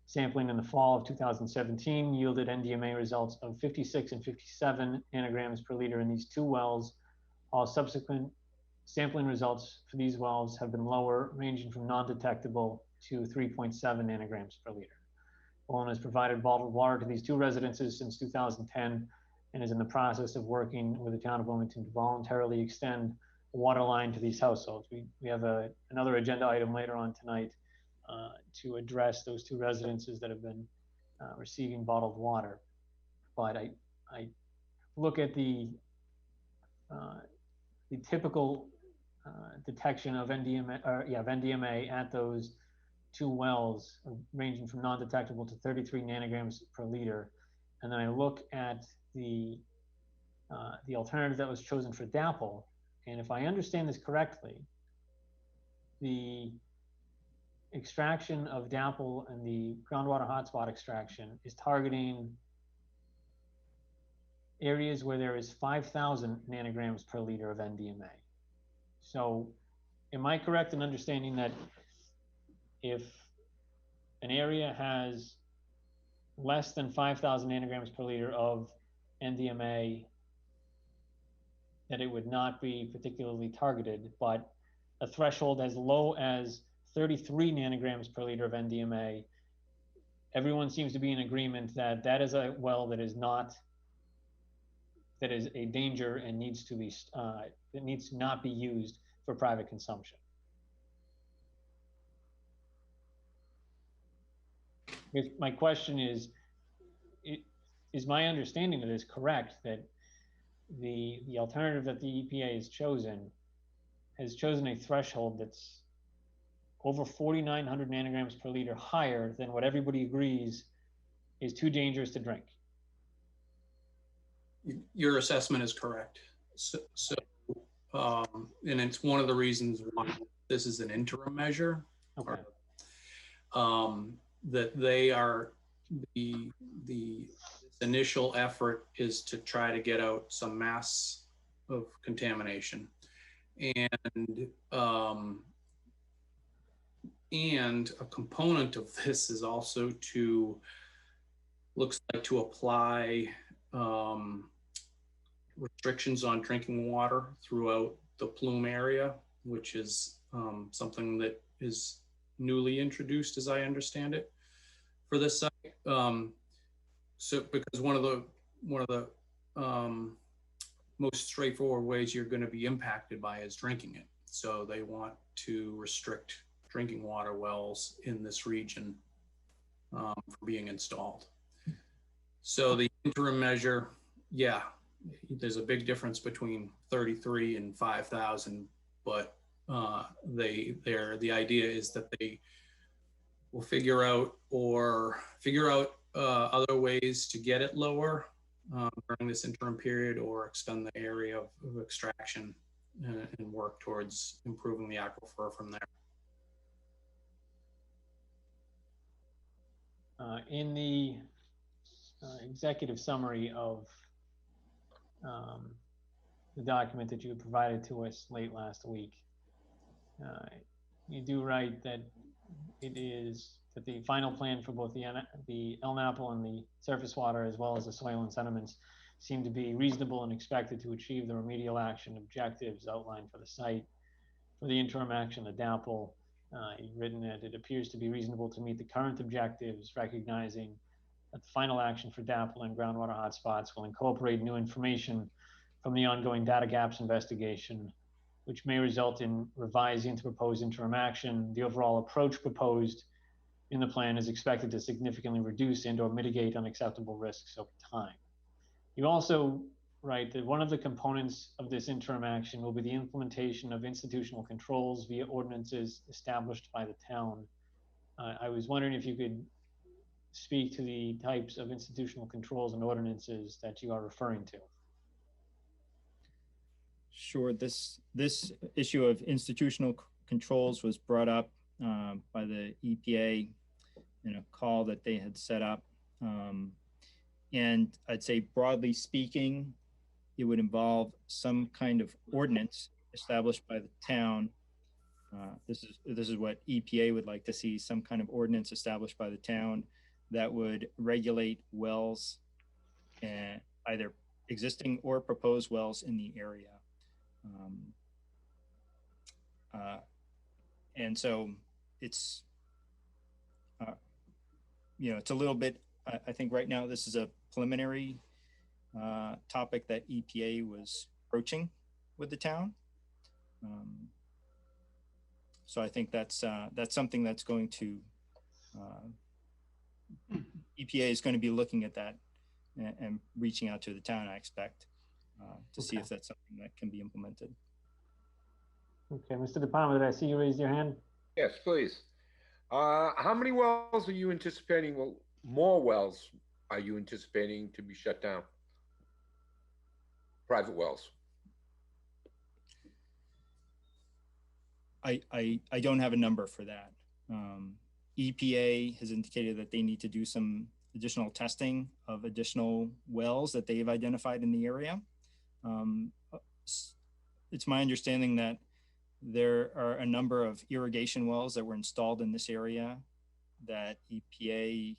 Sampling in the fall of 2017 yielded NDMA results of 56 and 57 nanograms per liter in these 2 wells. All subsequent sampling results for these wells have been lower, ranging from non-detectable to 3.7 nanograms per liter. Olin has provided bottled water to these 2 residences since 2010 and is in the process of working with the town of Wilmington to voluntarily extend a water line to these households. We have another agenda item later on tonight to address those 2 residences that have been receiving bottled water. But I look at the typical detection of NDMA at those 2 wells, ranging from non-detectable to 33 nanograms per liter, and then I look at the alternative that was chosen for DAPL, and if I understand this correctly, the extraction of DAPL and the groundwater hotspot extraction is targeting areas where there is 5,000 nanograms per liter of NDMA. So am I correct in understanding that if an area has less than 5,000 nanograms per liter of NDMA, that it would not be particularly targeted, but a threshold as low as 33 nanograms per liter of NDMA, everyone seems to be in agreement that that is a well that is a danger and needs to not be used for private consumption. My question is my understanding of this correct, that the alternative that the EPA has chosen a threshold that's over 4,900 nanograms per liter higher than what everybody agrees is too dangerous to drink. Your assessment is correct. And it's one of the reasons why this is an interim measure. Okay. That they are, the initial effort is to try to get out some mass of contamination. And a component of this is also looks like to apply restrictions on drinking water throughout the plume area, which is something that is newly introduced, as I understand it, for this site. So because one of the most straightforward ways you're going to be impacted by is drinking it. So they want to restrict drinking water wells in this region for being installed. So the interim measure, yeah, there's a big difference between 33 and 5,000, but the idea is that they will figure out other ways to get it lower during this interim period, or extend the area of extraction and work towards improving the aquifer from there. In the executive summary of the document that you provided to us late last week, you do write that it is that the final plan for both the LNAPL and the surface water, as well as the soil and sediments, seem to be reasonable and expected to achieve the remedial action objectives outlined for the site. For the interim action, the DAPL, you've written that it appears to be reasonable to meet the current objectives, recognizing that the final action for DAPL and groundwater hotspots will incorporate new information from the ongoing data gaps investigation, which may result in revising the proposed interim action. The overall approach proposed in the plan is expected to significantly reduce and/or mitigate unacceptable risks over time. You also write that one of the components of this interim action will be the implementation of institutional controls via ordinances established by the town. I was wondering if you could speak to the types of institutional controls and ordinances that you are referring to. Sure. This issue of institutional controls was brought up by the EPA in a call that they had set up. And I'd say, broadly speaking, it would involve some kind of ordinance established by the town. This is what EPA would like to see: some kind of ordinance established by the town that would regulate wells, and either existing or proposed wells in the area. And so it's, it's a little bit, I think right now this is a preliminary topic that EPA was approaching with the town. So I think that's something that's going to, EPA is going to be looking at that and reaching out to the town, I expect, to see if that's something that can be implemented. Okay, Mr. DePalma, did I see you raise your hand? Yes, please. How many wells are you anticipating? Well, more wells are you anticipating to be shut down? Private wells. I don't have a number for that. EPA has indicated that they need to do some additional testing of additional wells that they've identified in the area. It's my understanding that there are a number of irrigation wells that were installed in this area that EPA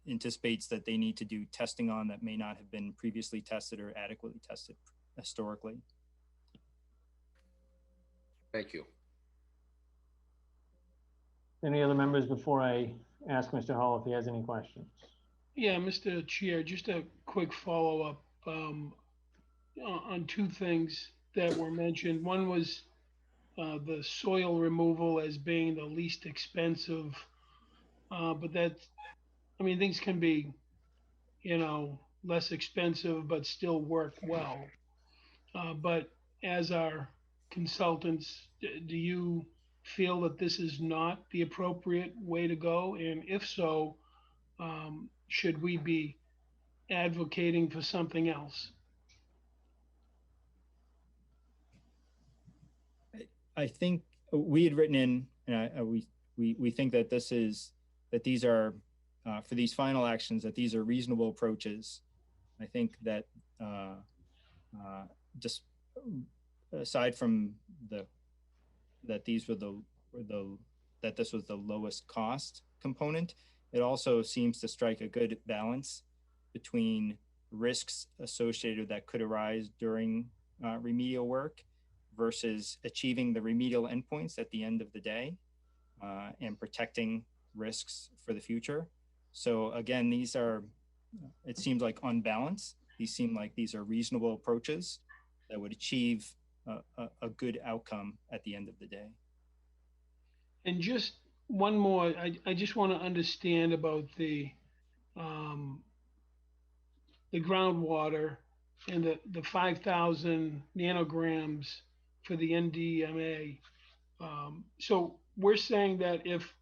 anticipates that they need to do testing on that may not have been previously tested or adequately tested historically. Thank you. Any other members before I ask Mr. Hall if he has any questions? Yeah, Mr. Chair, just a quick follow-up on two things that were mentioned. One was the soil removal as being the least expensive, but that's, I mean, things can be, less expensive, but still work well. But as our consultants, do you feel that this is not the appropriate way to go? And if so, should we be advocating for something else? I think we had written in, and we think that these are, for these final actions, that these are reasonable approaches. I think that just aside from that these were that this was the lowest cost component, it also seems to strike a good balance between risks associated that could arise during remedial work versus achieving the remedial endpoints at the end of the day and protecting risks for the future. So again, these are, it seems like on balance, these seem like these are reasonable approaches that would achieve a good outcome at the end of the day. And just one more, I just want to understand about the groundwater and the 5,000 nanograms for the NDMA. So we're saying that if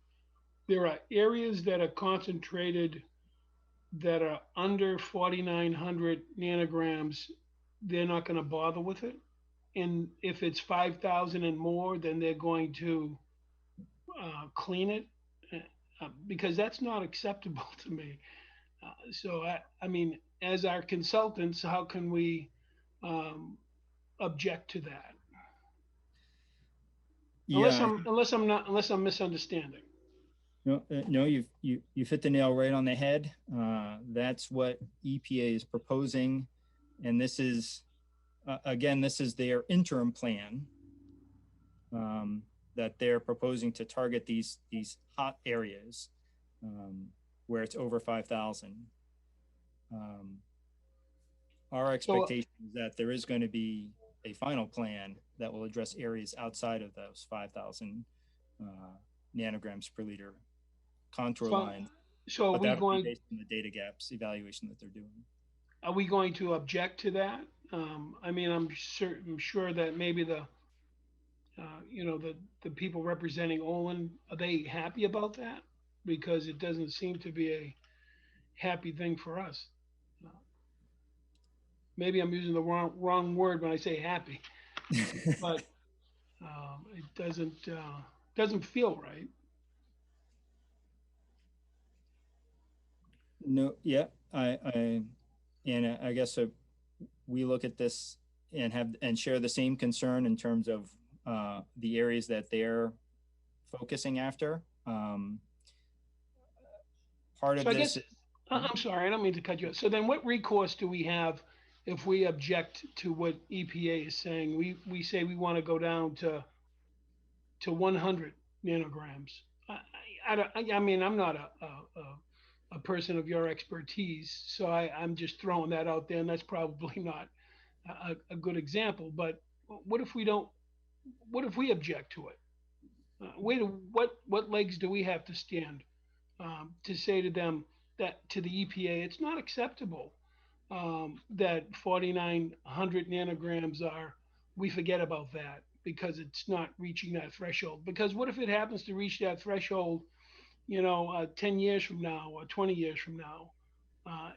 there are areas that are concentrated that are under 4,900 nanograms, they're not going to bother with it. And if it's 5,000 and more, then they're going to clean it, because that's not acceptable to me. So I mean, as our consultants, how can we object to that? Yeah, Unless I'm misunderstanding. no, you've hit the nail right on the head. That's what EPA is proposing, and this is again, this is their interim plan that they're proposing to target these hot areas where it's over 5,000. Our expectation is that there is going to be a final plan that will address areas outside of those 5,000 nanograms per liter contour lines. So are we going, based on the data gaps evaluation that they're doing? Are we going to object to that? I mean, I'm sure that maybe the people representing Olin, are they happy about that? Because it doesn't seem to be a happy thing for us. Maybe I'm using the wrong word when I say happy, but it doesn't feel right. No, yeah, I guess we look at this and share the same concern in terms of the areas that they're focusing after. Part of this. I'm sorry, I don't mean to cut you off. So then, what recourse do we have if we object to what EPA is saying? We say we want to go down to 100 nanograms. I mean, I'm not a person of your expertise, so I'm just throwing that out there, and that's probably not a good example. But what if we don't? What if we object to it? What legs do we have to stand to say to them that to the EPA it's not acceptable that 4,900 nanograms are? We forget about that because it's not reaching that threshold. Because what if it happens to reach that threshold, 10 years from now or 20 years from now,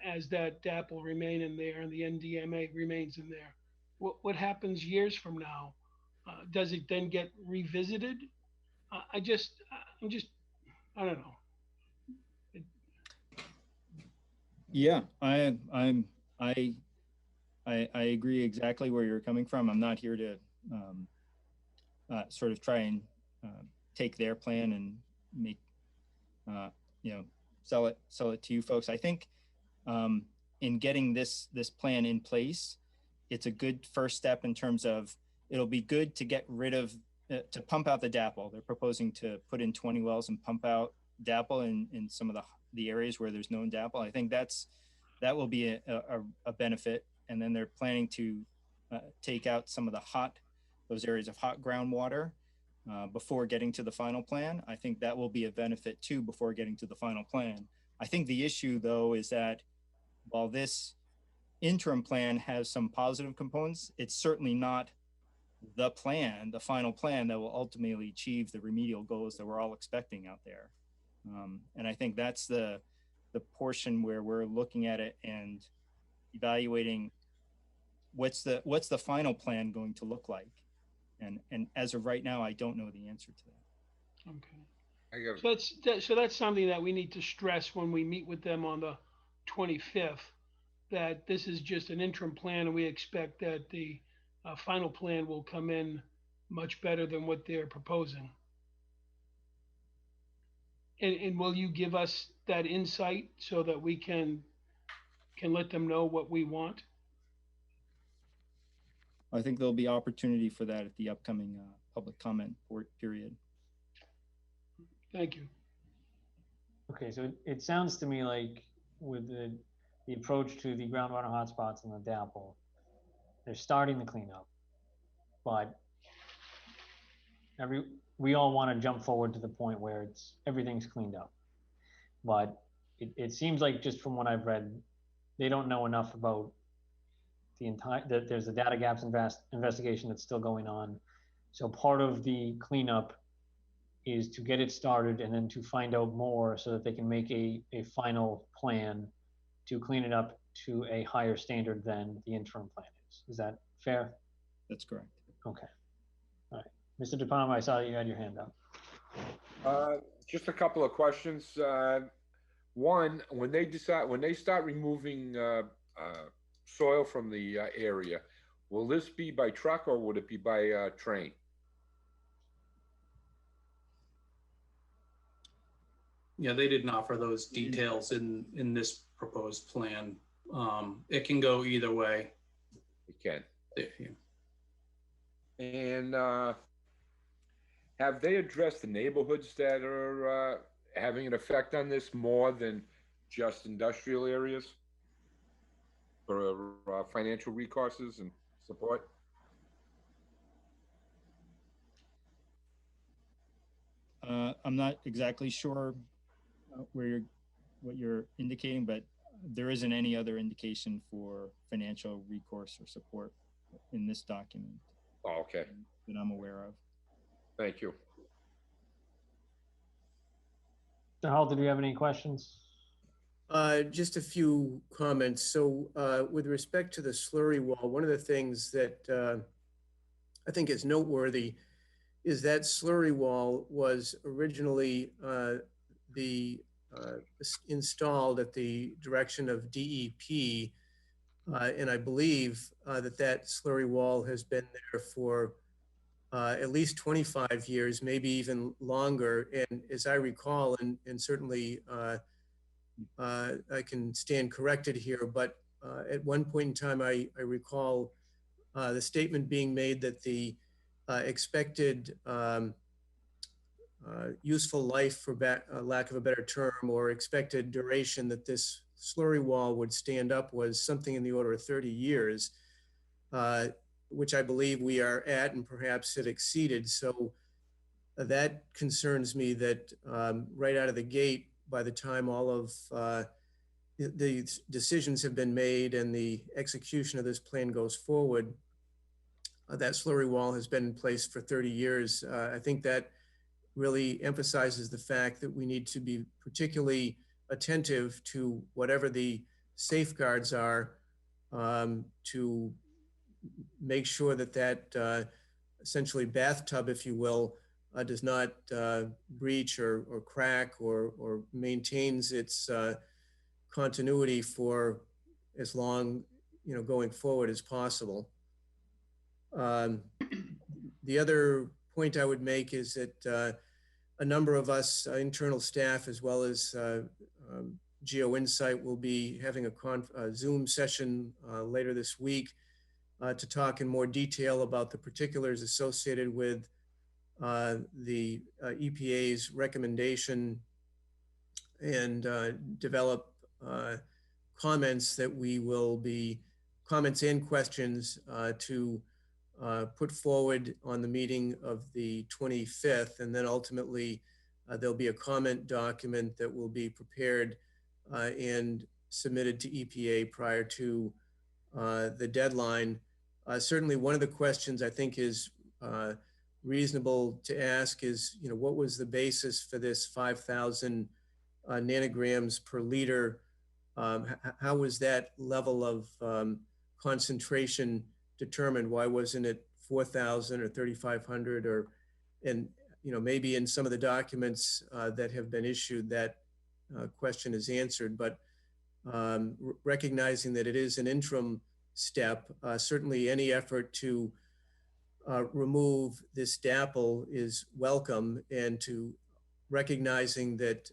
as that DAP will remain in there and the NDMA remains in there? What happens years from now? Does it then get revisited? I don't know. Yeah, I agree exactly where you're coming from. I'm not here to sort of try and take their plan and make sell it to you folks. I think in getting this plan in place, it's a good first step in terms of it'll be good to get rid of to pump out the DAPL. They're proposing to put in 20 wells and pump out DAPL in some of the areas where there's known DAPL. I think that will be a benefit. And then they're planning to take out some of those areas of hot groundwater before getting to the final plan. I think that will be a benefit too before getting to the final plan. I think the issue though is that while this interim plan has some positive components. It's certainly not the plan, the final plan that will ultimately achieve the remedial goals that we're all expecting out there. And I think that's the portion where we're looking at it and evaluating what's the final plan going to look like. And as of right now, I don't know the answer to that. Okay. I got So that's something that we need to stress when we meet with them on the 25th, that this is just an interim plan and we expect that the final plan will come in much better than what they're proposing. And will you give us that insight so that we can let them know what we want? I think there'll be opportunity for that at the upcoming public comment period. Thank you. Okay, so it sounds to me like with the approach to the groundwater hotspots and the DAPL, they're starting the cleanup, but we all want to jump forward to the point where everything's cleaned up. But it seems like, just from what I've read, they don't know enough about that there's a data gaps investigation that's still going on. So part of the cleanup is to get it started and then to find out more so that they can make a final plan to clean it up to a higher standard than the interim plan is. Is that fair? That's correct. Okay. All right. Mr. DePalma, I saw that you had your hand up. just a couple of questions. One, when they start removing soil from the area, will this be by truck or would it be by train? Yeah, they didn't offer those details in this proposed plan. It can go either way. It can. Yeah. And have they addressed the neighborhoods that are having an effect on this more than just industrial areas for financial recourses and support? I'm not exactly sure what you're indicating, but there isn't any other indication for financial recourse or support in this document. Oh, okay. That I'm aware of. Thank you. Mr. Hall, did you have any questions? Just a few comments. So with respect to the slurry wall, one of the things that I think is noteworthy is that slurry wall was originally installed at the direction of DEP. And I believe that slurry wall has been there for at least 25 years, maybe even longer. And as I recall, and certainly I can stand corrected here, but at one point in time, I recall the statement being made that the expected useful life, for lack of a better term, or expected duration that this slurry wall would stand up was something in the order of 30 years, which I believe we are at, and perhaps have exceeded. So that concerns me that right out of the gate, by the time all of the decisions have been made and the execution of this plan goes forward, that slurry wall has been in place for 30 years. I think that really emphasizes the fact that we need to be particularly attentive to whatever the safeguards are to make sure that essentially bathtub, if you will, does not breach or crack or maintains its continuity for as long, going forward as possible. The other point I would make is that a number of us, internal staff, as well as GeoInsight, will be having a Zoom session later this week to talk in more detail about the particulars associated with the EPA's recommendation and develop comments that we will be, comments and questions to put forward on the meeting of the 25th. And then ultimately there'll be a comment document that will be prepared and submitted to EPA prior to the deadline. Certainly one of the questions I think is reasonable to ask is, what was the basis for this 5,000 nanograms per liter? How was that level of concentration determined? Why wasn't it 4,000 or 3,500 and maybe in some of the documents that have been issued, that question is answered, but recognizing that it is an interim step, certainly any effort to remove this DAPL is welcome, and to recognizing that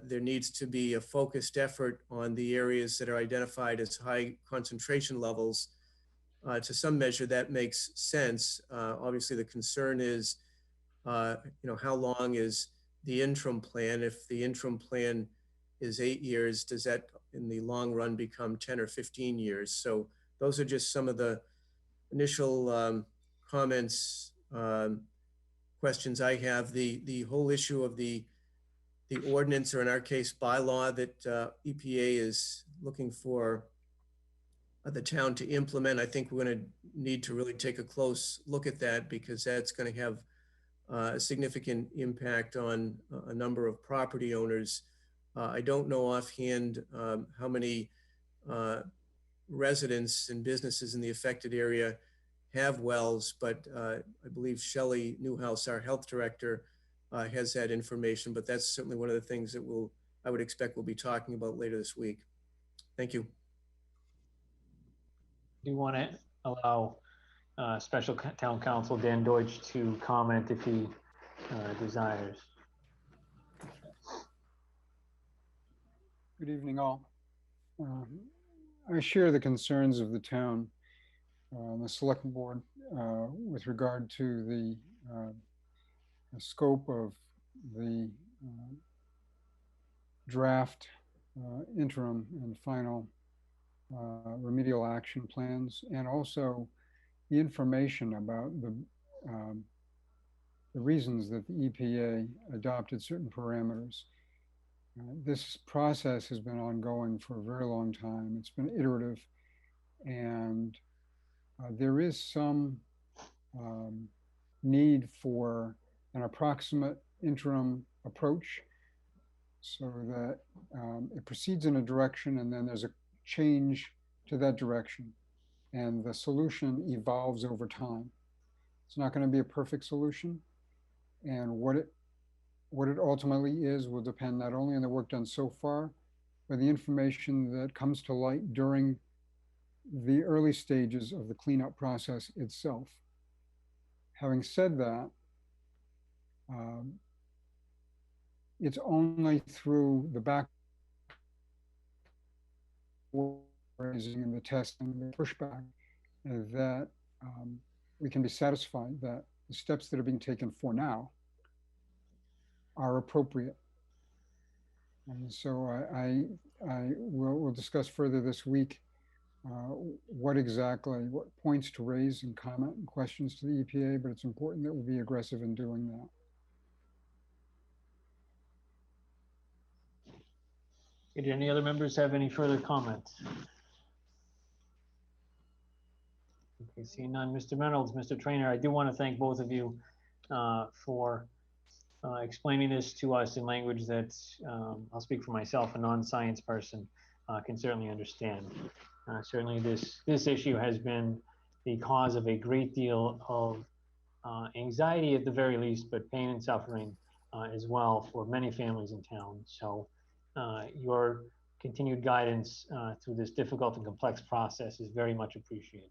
there needs to be a focused effort on the areas that are identified as high concentration levels. To some measure, that makes sense. Obviously, the concern is, how long is the interim plan? If the interim plan is 8 years, does that in the long run become 10 or 15 years? So those are just some of the initial comments, questions I have. The whole issue of the ordinance, or in our case, bylaw, that EPA is looking for the town to implement. I think we're going to need to really take a close look at that, because that's going to have a significant impact on a number of property owners. I don't know offhand how many residents and businesses in the affected area have wells, but I believe Shelley Newhouse, our health director, has that information, but that's certainly one of the things that I would expect we'll be talking about later this week. Thank you. Do you want to allow Special Town Council Dan Deutsch to comment if he desires? Good evening, all. I share the concerns of the town, the select board, with regard to the scope of the draft interim and final remedial action plans, and also the information about the reasons that the EPA adopted certain parameters. This process has been ongoing for a very long time. It's been iterative, and there is some need for an approximate interim approach, so that it proceeds in a direction and then there's a change to that direction, and the solution evolves over time. It's not going to be a perfect solution, and what it ultimately is will depend not only on the work done so far, but the information that comes to light during the early stages of the cleanup process itself. Having said that, it's only through the back raising and the testing, the pushback, that we can be satisfied that the steps that are being taken for now are appropriate. And so we'll discuss further this week what points to raise and comment and questions to the EPA, but it's important that we be aggressive in doing that. Do any other members have any further comments? Okay, seeing none. Mr. Reynolds, Mr. Trainer, I do want to thank both of you for explaining this to us in language that I'll speak for myself, a non-science person, can certainly understand. Certainly this issue has been the cause of a great deal of anxiety at the very least, but pain and suffering as well for many families in town. So your continued guidance through this difficult and complex process is very much appreciated.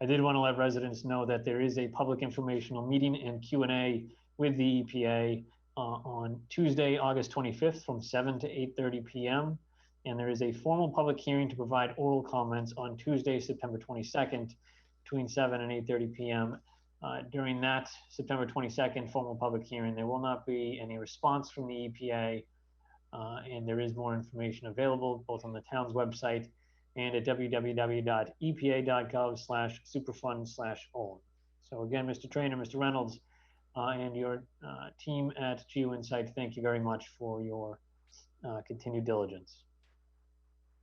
I did want to let residents know that there is a public informational meeting and Q&A with the EPA on Tuesday, August 25th from 7 to 8:30 p.m. And there is a formal public hearing to provide oral comments on Tuesday, September 22nd between 7 and 8:30 p.m. During that September 22nd formal public hearing, there will not be any response from the EPA, and there is more information available both on the town's website and at www.epa.gov/superfund/Olin. So again, Mr. Trainer, Mr. Reynolds, and your team at Geo Insight, thank you very much for your continued diligence.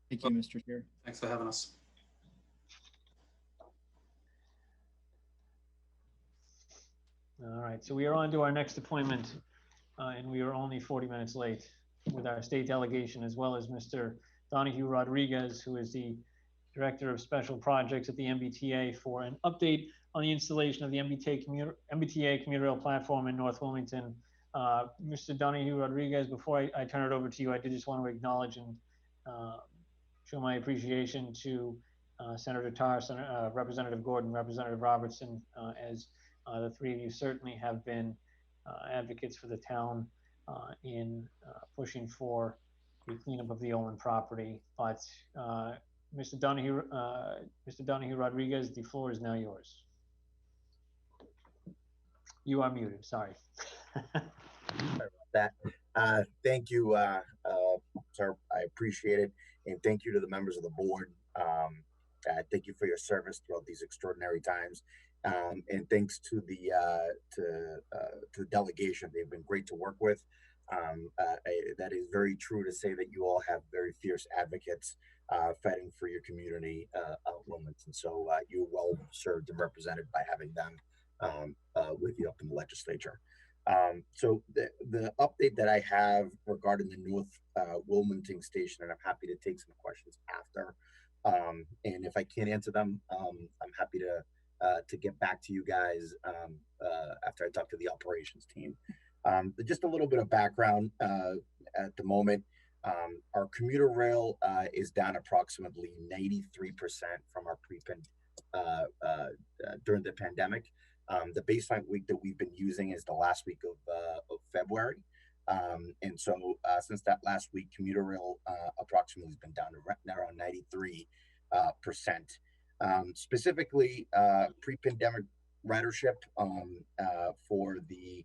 Thank you, Mr. Chair. Thanks for having us. All right, so we are on to our next appointment, and we are only 40 minutes late with our state delegation, as well as Mr. Donahue Rodriguez, who is the Director of Special Projects at the MBTA, for an update on the installation of the MBTA commuter rail platform in North Wilmington. Mr. Donahue Rodriguez, before I turn it over to you, I did just want to acknowledge and show my appreciation to Senator Tarr, Representative Gordon, Representative Robertson, as the three of you certainly have been advocates for the town in pushing for the cleanup of the Olin property. But Mr. Donahue Rodriguez, the floor is now yours. You are muted, sorry. That. Thank you, sir. I appreciate it. And thank you to the members of the board. Thank you for your service throughout these extraordinary times. And thanks to the delegation. They've been great to work with. That is very true to say that you all have very fierce advocates fighting for your community out in Wilmington. So you're well served and represented by having them with you up in the legislature. So the update that I have regarding the North Wilmington station, and I'm happy to take some questions after. And if I can't answer them, I'm happy to get back to you guys after I talk to the operations team. But just a little bit of background at the moment. Our commuter rail is down approximately 93% from our during the pandemic. The baseline week that we've been using is the last week of February. And so since that last week, commuter rail approximately has been down to around 93%. Specifically, pre-pandemic ridership for the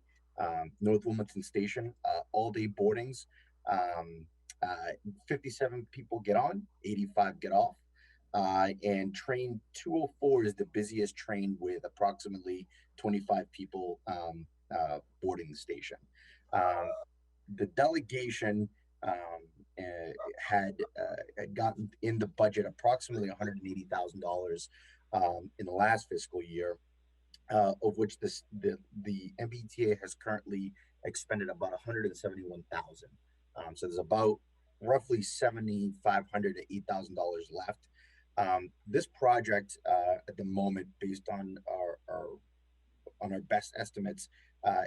North Wilmington station, all-day boardings, 57 people get on, 85 get off. And train 204 is the busiest train with approximately 25 people boarding the station. The delegation had gotten in the budget approximately $180,000 in the last fiscal year, of which the MBTA has currently expended about $171,000. So there's about roughly $7,500 to $8,000 left. This project at the moment, based on our best estimates,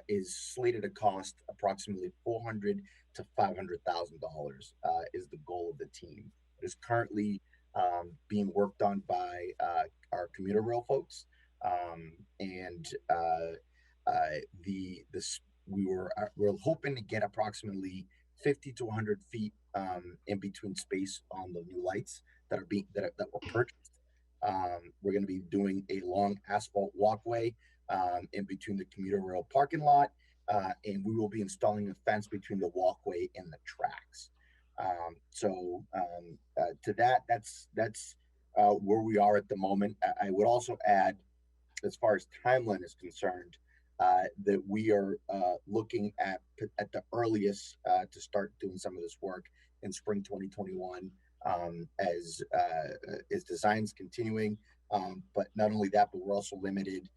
is slated to cost approximately $400,000 to $500,000 is the goal of the team. It is currently being worked on by our commuter rail folks, and we're hoping to get approximately 50 to 100 feet in between space on the new lights that were purchased. We're going to be doing a long asphalt walkway in between the commuter rail parking lot, and we will be installing a fence between the walkway and the tracks. To that's where we are at the moment. I would also add, as far as timeline is concerned, that we are looking at the earliest to start doing some of this work in spring 2021, as designs continuing. But not only that, but we're also limited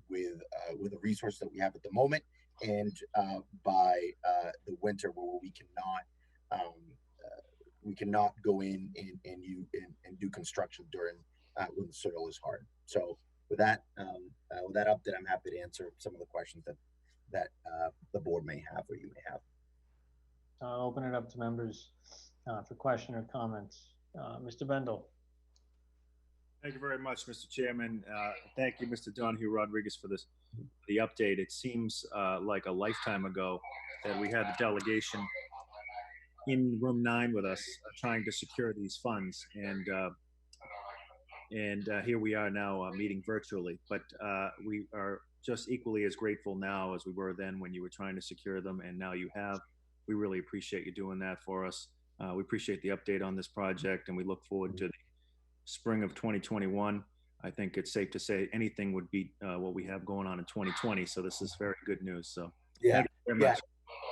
with the resource that we have at the moment, and by the winter, where we cannot go in and do construction during when the soil is hard. So with that update, I'm happy to answer some of the questions that the board may have or you may have. I'll open it up to members for question or comments. Mr. Bendel. Thank you very much, Mr. Chairman. Thank you, Mr. Donahue Rodriguez, for the update. It seems like a lifetime ago that we had the delegation in room 9 with us trying to secure these funds, and here we are now meeting virtually. But we are just equally as grateful now as we were then when you were trying to secure them, and now you have. We really appreciate you doing that for us. We appreciate the update on this project, and we look forward to the spring of 2021. I think it's safe to say anything would beat what we have going on in 2020. So this is very good news. So yeah, thank you very much.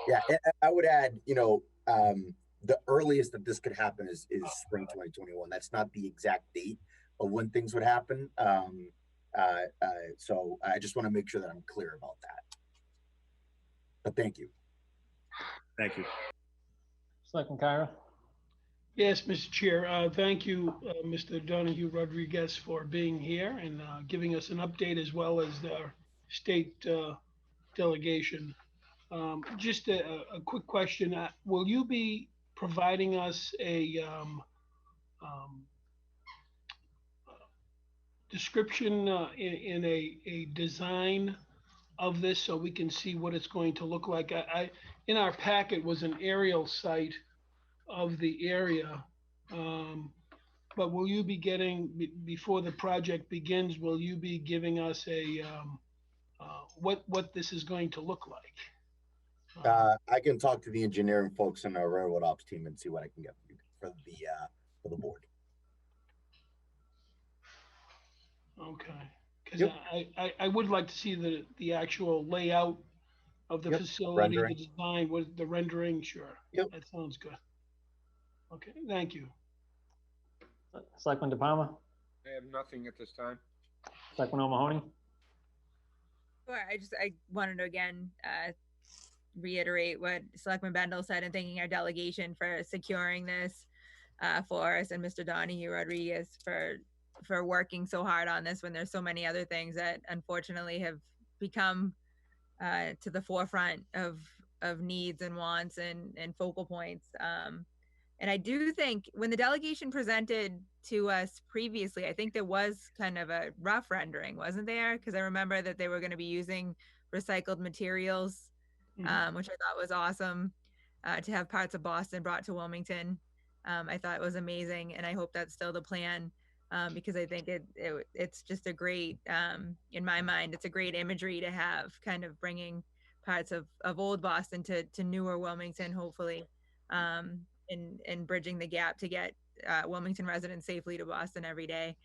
Yeah. I would add, the earliest that this could happen is spring 2021. That's not the exact date of when things would happen. So I just want to make sure that I'm clear about that. But thank you. Thank you. Selectman Kyra? Yes, Mr. Chair. Thank you, Mr. Donahue Rodriguez, for being here and giving us an update, as well as the state delegation. Just a quick question. Will you be providing us a description in a design of this so we can see what it's going to look like? In our packet was an aerial site of the area. But will you be getting, before the project begins, will you be giving us a what this is going to look like? I can talk to the engineering folks in our railroad ops team and see what I can get for the board. Okay, because Yep. I would like to see the actual layout of the Yep, facility, rendering. the design, with the rendering. Sure. Yep. That sounds good. Okay, thank you. Selectman De Palma? I have nothing at this time. Selectman O'Mahony? Sure, I wanted to again reiterate what Selectman Bendel said, and thanking our delegation for securing this for us, and Mr. Donahue Rodriguez for working so hard on this when there's so many other things that unfortunately have become to the forefront of needs and wants and focal points. And I do think when the delegation presented to us previously, I think there was kind of a rough rendering, wasn't there? Because I remember that they were going to be using recycled materials, which I thought was awesome, to have parts of Boston brought to Wilmington. I thought it was amazing, and I hope that's still the plan, because I think it's just a great, in my mind, it's a great imagery to have, kind of bringing parts of old Boston to newer Wilmington, hopefully. And bridging the gap to get Wilmington residents safely to Boston every day.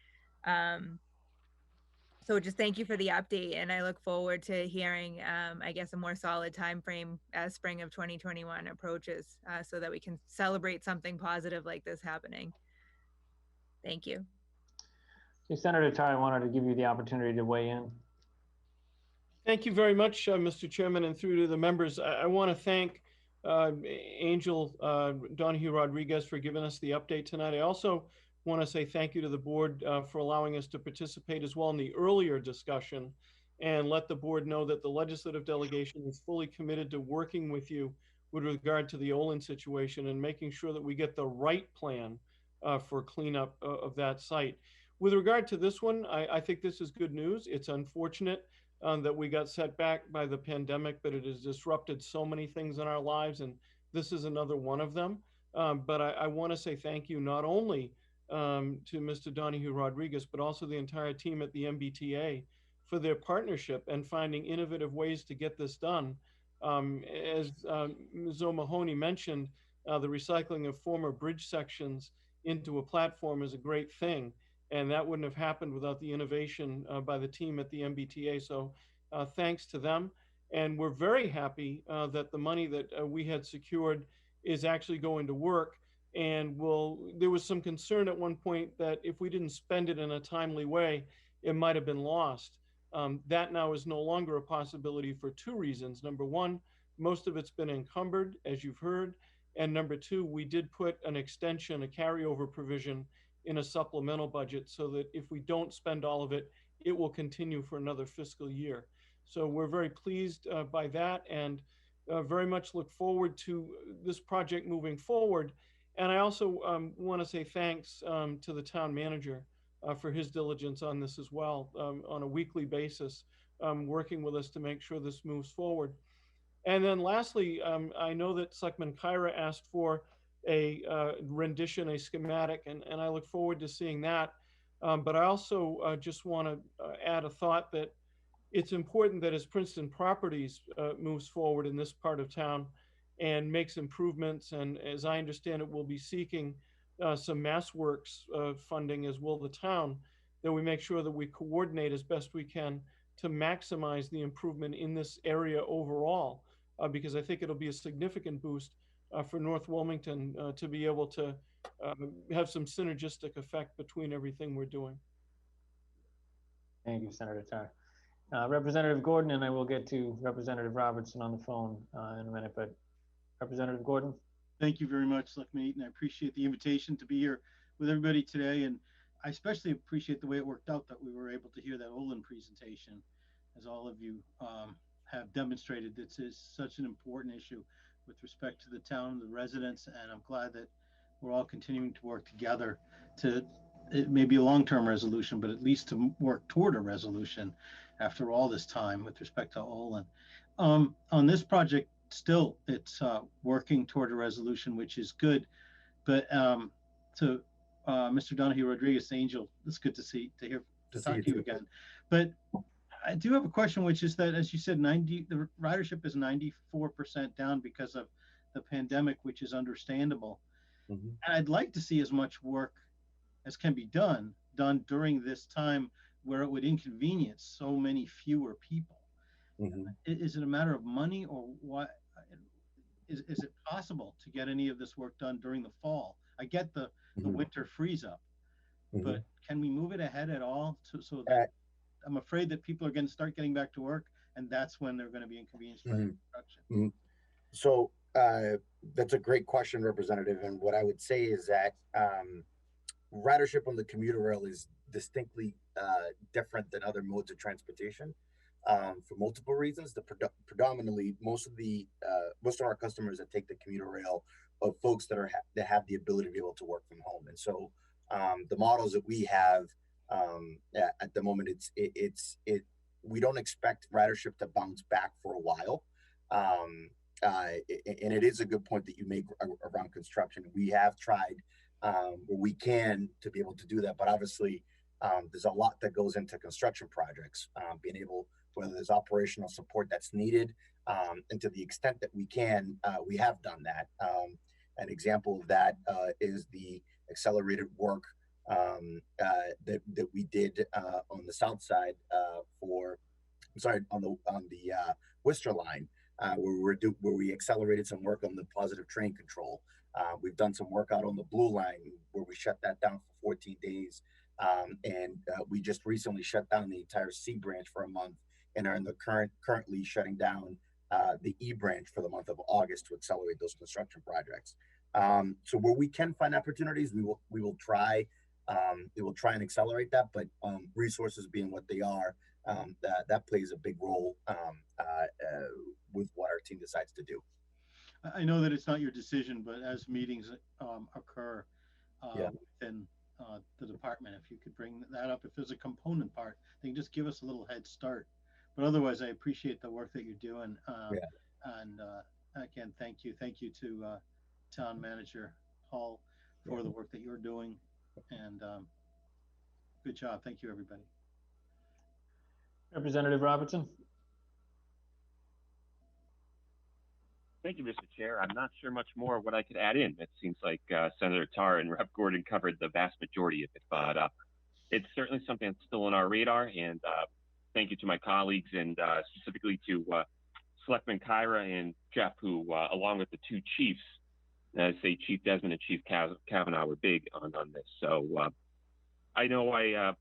So just thank you for the update, and I look forward to hearing, I guess, a more solid time frame as spring of 2021 approaches, so that we can celebrate something positive like this happening. Thank you. Okay, Senator Tar, I wanted to give you the opportunity to weigh in. Thank you very much, Mr. Chairman, and through to the members. I want to thank Angel Donahue Rodriguez for giving us the update tonight. I also want to say thank you to the board for allowing us to participate as well in the earlier discussion, and let the board know that the legislative delegation is fully committed to working with you with regard to the Olin situation and making sure that we get the right plan for cleanup of that site. With regard to this one, I think this is good news. It's unfortunate that we got set back by the pandemic, but it has disrupted so many things in our lives, and this is another one of them. But I want to say thank you not only to Mr. Donahue Rodriguez, but also the entire team at the MBTA for their partnership and finding innovative ways to get this done. As Ms. O'Mahony mentioned, the recycling of former bridge sections into a platform is a great thing. And that wouldn't have happened without the innovation by the team at the MBTA. So thanks to them. And we're very happy that the money that we had secured is actually going to work. And there was some concern at one point that if we didn't spend it in a timely way, it might have been lost. That now is no longer a possibility for two reasons. Number one, most of it's been encumbered, as you've heard. And number two, we did put an extension, a carryover provision in a supplemental budget so that if we don't spend all of it, it will continue for another fiscal year. So we're very pleased by that, and very much look forward to this project moving forward. And I also want to say thanks to the town manager for his diligence on this as well, on a weekly basis, working with us to make sure this moves forward. And then lastly, I know that Selectman Kyra asked for a rendition, a schematic, and I look forward to seeing that. But I also just want to add a thought that it's important that as Princeton Properties moves forward in this part of town and makes improvements, and as I understand it, we'll be seeking some mass works funding, as will the town, that we make sure that we coordinate as best we can to maximize the improvement in this area overall, because I think it'll be a significant boost for North Wilmington to be able to have some synergistic effect between everything we're doing. Thank you, Senator Tar. Representative Gordon, and I will get to Representative Robertson on the phone in a minute, but Representative Gordon? Thank you very much, Selectman Eaton. I appreciate the invitation to be here with everybody today. And I especially appreciate the way it worked out that we were able to hear that Olin presentation. As all of you have demonstrated, this is such an important issue with respect to the town, the residents, and I'm glad that we're all continuing to work together to, it may be a long-term resolution, but at least to work toward a resolution after all this time with respect to Olin. On this project, still, it's working toward a resolution, which is good. But to Mr. Donahue Rodriguez, Angel, it's good to talk to you again. But I do have a question, which is that, as you said, the ridership is 94% down because of the pandemic, which is understandable. Mm-hmm. And I'd like to see as much work as can be done during this time where it would inconvenience so many fewer people. Mm-hmm. Is it a matter of money, or what? Is it possible to get any of this work done during the fall? I get the winter freeze up, but can we move it ahead at all so that I'm afraid that people are going to start getting back to work, and that's when they're going to be inconvenienced by construction. So that's a great question, Representative. And what I would say is that ridership on the commuter rail is distinctly different than other modes of transportation. For multiple reasons. Predominantly, most of our customers that take the commuter rail are folks that have the ability to be able to work from home. And so the models that we have at the moment, we don't expect ridership to bounce back for a while. And it is a good point that you make around construction. We have tried where we can to be able to do that, but obviously there's a lot that goes into construction projects, being able, whether there's operational support that's needed, and to the extent that we can, we have done that. An example of that is the accelerated work that we did on the south side on the Worcester line, where we accelerated some work on the positive train control. We've done some work out on the blue line where we shut that down for 14 days. And we just recently shut down the entire C branch for a month, and are in the currently shutting down the E branch for the month of August to accelerate those construction projects. So where we can find opportunities, we will try and accelerate that. But resources being what they are, that plays a big role with what our team decides to do. I know that it's not your decision, but as meetings occur within the department, if you could bring that up, if there's a component part, then just give us a little head start. But otherwise, I appreciate the work that you're doing. And again, thank you to Town Manager Hall for the work that you're doing. And good job. Thank you, everybody. Representative Robertson. Thank you, Mr. Chair. I'm not sure much more what I could add in. It seems like Senator Tar and Rep. Gordon covered the vast majority of it, but it's certainly something that's still on our radar. And thank you to my colleagues, and specifically to Selectman Kyra and Jeff, who, along with the two chiefs, say Chief Desmond and Chief Kavanaugh, were big on this. So I know I,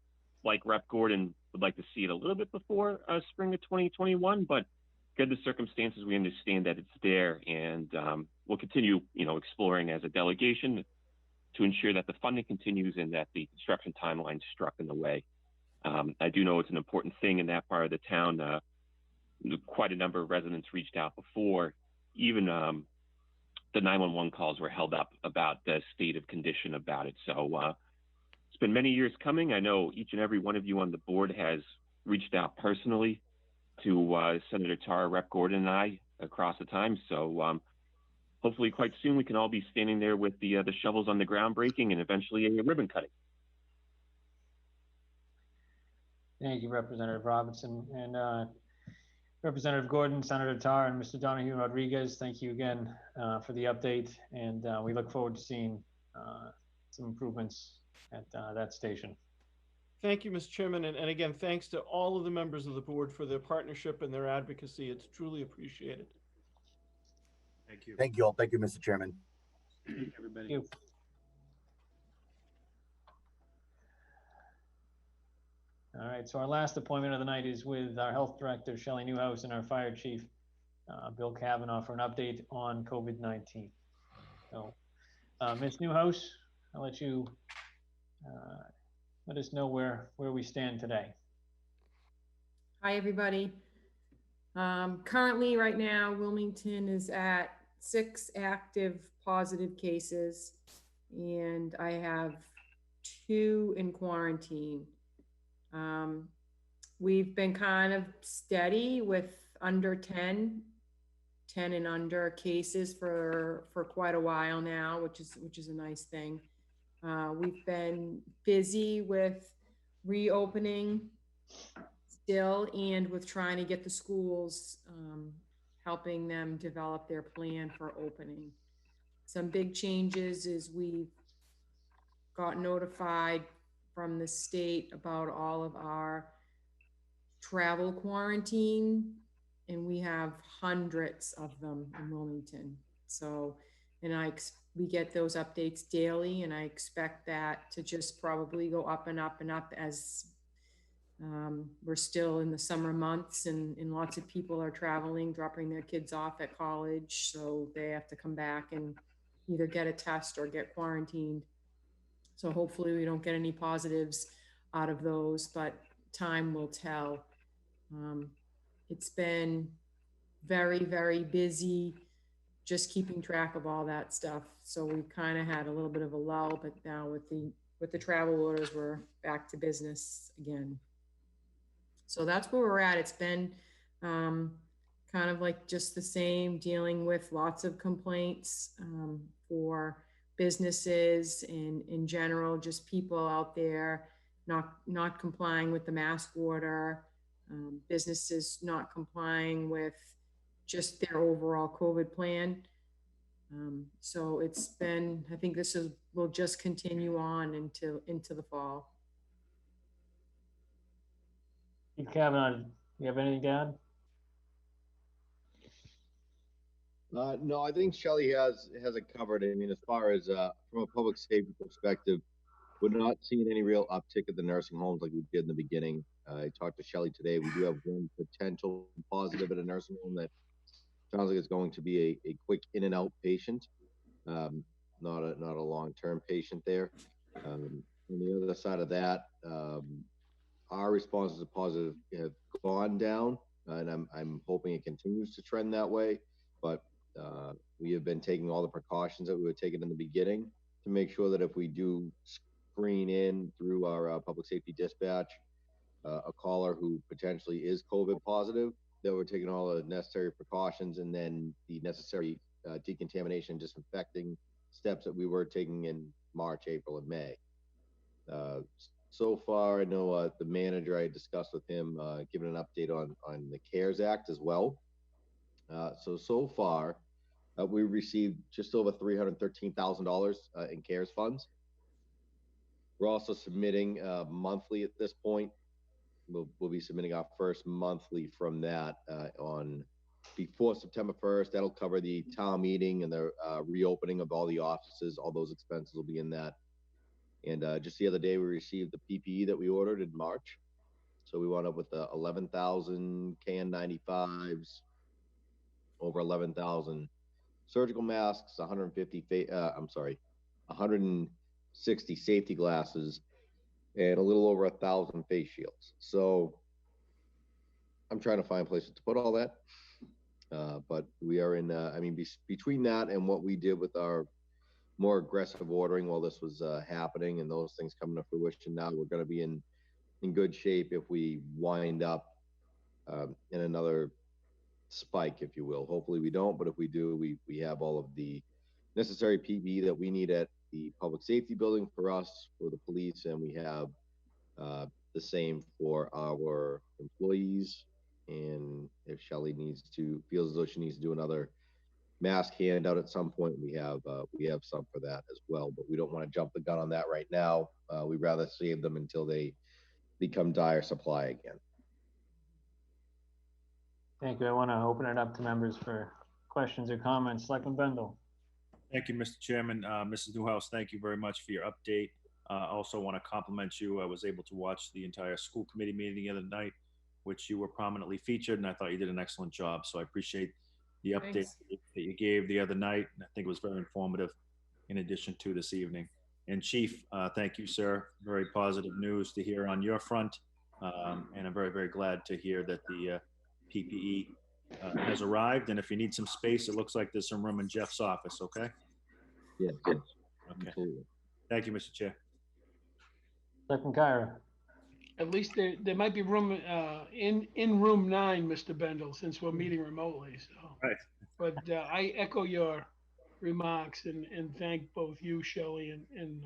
like Rep. Gordon, would like to see it a little bit before spring of 2021, but given the circumstances, we understand that it's there, and we'll continue, exploring as a delegation to ensure that the funding continues and that the construction timeline is struck in the way. I do know it's an important thing in that part of the town. Quite a number of residents reached out before, even the 911 calls were held up about the state of condition about it. So it's been many years coming. I know each and every one of you on the board has reached out personally to Senator Tar, Rep. Gordon, and I across the time. So hopefully quite soon we can all be standing there with the shovels on the groundbreaking and eventually a ribbon cutting. Thank you, Representative Robinson. And Representative Gordon, Senator Tar, and Mr. Donahue Rodriguez, thank you again for the update. And we look forward to seeing some improvements at that station. Thank you, Mr. Chairman. And again, thanks to all of the members of the board for their partnership and their advocacy. It's truly appreciated. Thank you. Thank you all. Thank you, Mr. Chairman. Thank you, everybody. Thank you. All right, so our last appointment of the night is with our health director, Shelley Newhouse, and our fire chief, Bill Kavanaugh, for an update on COVID-19. So, Ms. Newhouse, I'll let you let us know where we stand today. Hi, everybody. Currently, right now, Wilmington is at 6 active positive cases, and I have 2 in quarantine. We've been kind of steady with under 10 and under cases for quite a while now, which is a nice thing. We've been busy with reopening still, and with trying to get the schools, helping them develop their plan for opening. Some big changes is we've got notified from the state about all of our travel quarantine, and we have hundreds of them in Wilmington. So, and we get those updates daily, and I expect that to just probably go up and up and up as we're still in the summer months, and lots of people are traveling, dropping their kids off at college, so they have to come back and either get a test or get quarantined. So hopefully we don't get any positives out of those, but time will tell. It's been very, very busy just keeping track of all that stuff. So we kind of had a little bit of a lull, but now with the travel orders, we're back to business again. So that's where we're at. It's been kind of like just the same, dealing with lots of complaints for businesses and in general, just people out there not complying with the mask order, businesses not complying with just their overall COVID plan. So it's been, I think will just continue on into the fall. Kavanaugh, do you have anything to add? No, I think Shelley has it covered. I mean, as far as from a public safety perspective, we're not seeing any real uptick at the nursing homes like we did in the beginning. I talked to Shelley today. We do have one potential positive at a nursing home that sounds like it's going to be a quick in and out patient, not a long-term patient there. On the other side of that, our responses to positive have gone down, and I'm hoping it continues to trend that way. But we have been taking all the precautions that we were taking in the beginning to make sure that if we do screen in through our public safety dispatch a caller who potentially is COVID positive, that we're taking all the necessary precautions and then the necessary decontamination, disinfecting steps that we were taking in March, April, and May. So far, I know the manager, I discussed with him, giving an update on the CARES Act as well. So far, we received just over $313,000 in CARES funds. We're also submitting monthly at this point. We'll be submitting our first monthly from that before September 1st. That'll cover the town meeting and the reopening of all the offices. All those expenses will be in that. And just the other day, we received the PPE that we ordered in March. So we wound up with 11,000 KN95s, over 11,000 surgical masks, 160 safety glasses, and a little over 1,000 face shields. So I'm trying to find places to put all that. But we are in, between that and what we did with our more aggressive ordering while this was happening and those things coming to fruition, now we're going to be in good shape if we wind up in another spike, if you will. Hopefully we don't, but if we do, we have all of the necessary PPE that we need at the public safety building for us, for the police, and we have the same for our employees. And if Shelley feels as though she needs to do another mask handout at some point, we have some for that as well, but we don't want to jump the gun on that right now. We'd rather save them until they become dire supply again. Thank you. I want to open it up to members for questions or comments. Selectman Bendel. Thank you, Mr. Chairman. Mrs. Newhouse, thank you very much for your update. Also want to compliment you. I was able to watch the entire school committee meeting the other night, which you were prominently featured, and I thought you did an excellent job. So I appreciate the update Thanks. that you gave the other night. And I think it was very informative in addition to this evening. And Chief, thank you, sir. Very positive news to hear on your front. And I'm very, very glad to hear that the PPE has arrived. And if you need some space, it looks like there's some room in Jeff's office, okay? Yes, yes, Okay. absolutely. Thank you, Mr. Chair. Selectman Kyra. At least there might be room in room 9, Mr. Bendel, since we're meeting remotely, so. Right. But I echo your remarks and thank both you, Shelley, and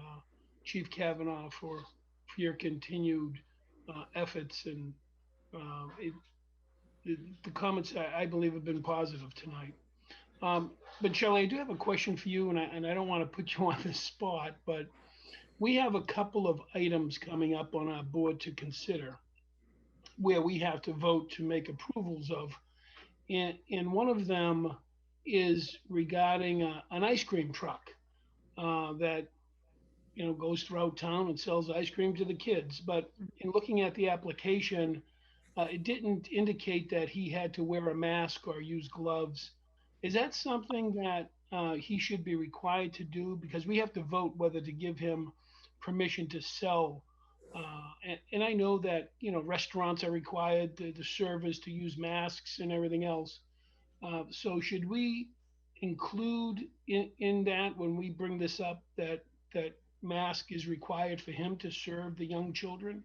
Chief Kavanaugh for your continued efforts. And the comments, I believe, have been positive tonight. But Shelley, I do have a question for you, and I don't want to put you on the spot, but we have a couple of items coming up on our board to consider where we have to vote to make approvals of. And one of them is regarding an ice cream truck that, you know, goes throughout town and sells ice cream to the kids. But in looking at the application, it didn't indicate that he had to wear a mask or use gloves. Is that something that he should be required to do? Because we have to vote whether to give him permission to sell. And I know that, you know, restaurants are required, the servers to use masks and everything else. So should we include in that when we bring this up that mask is required for him to serve the young children?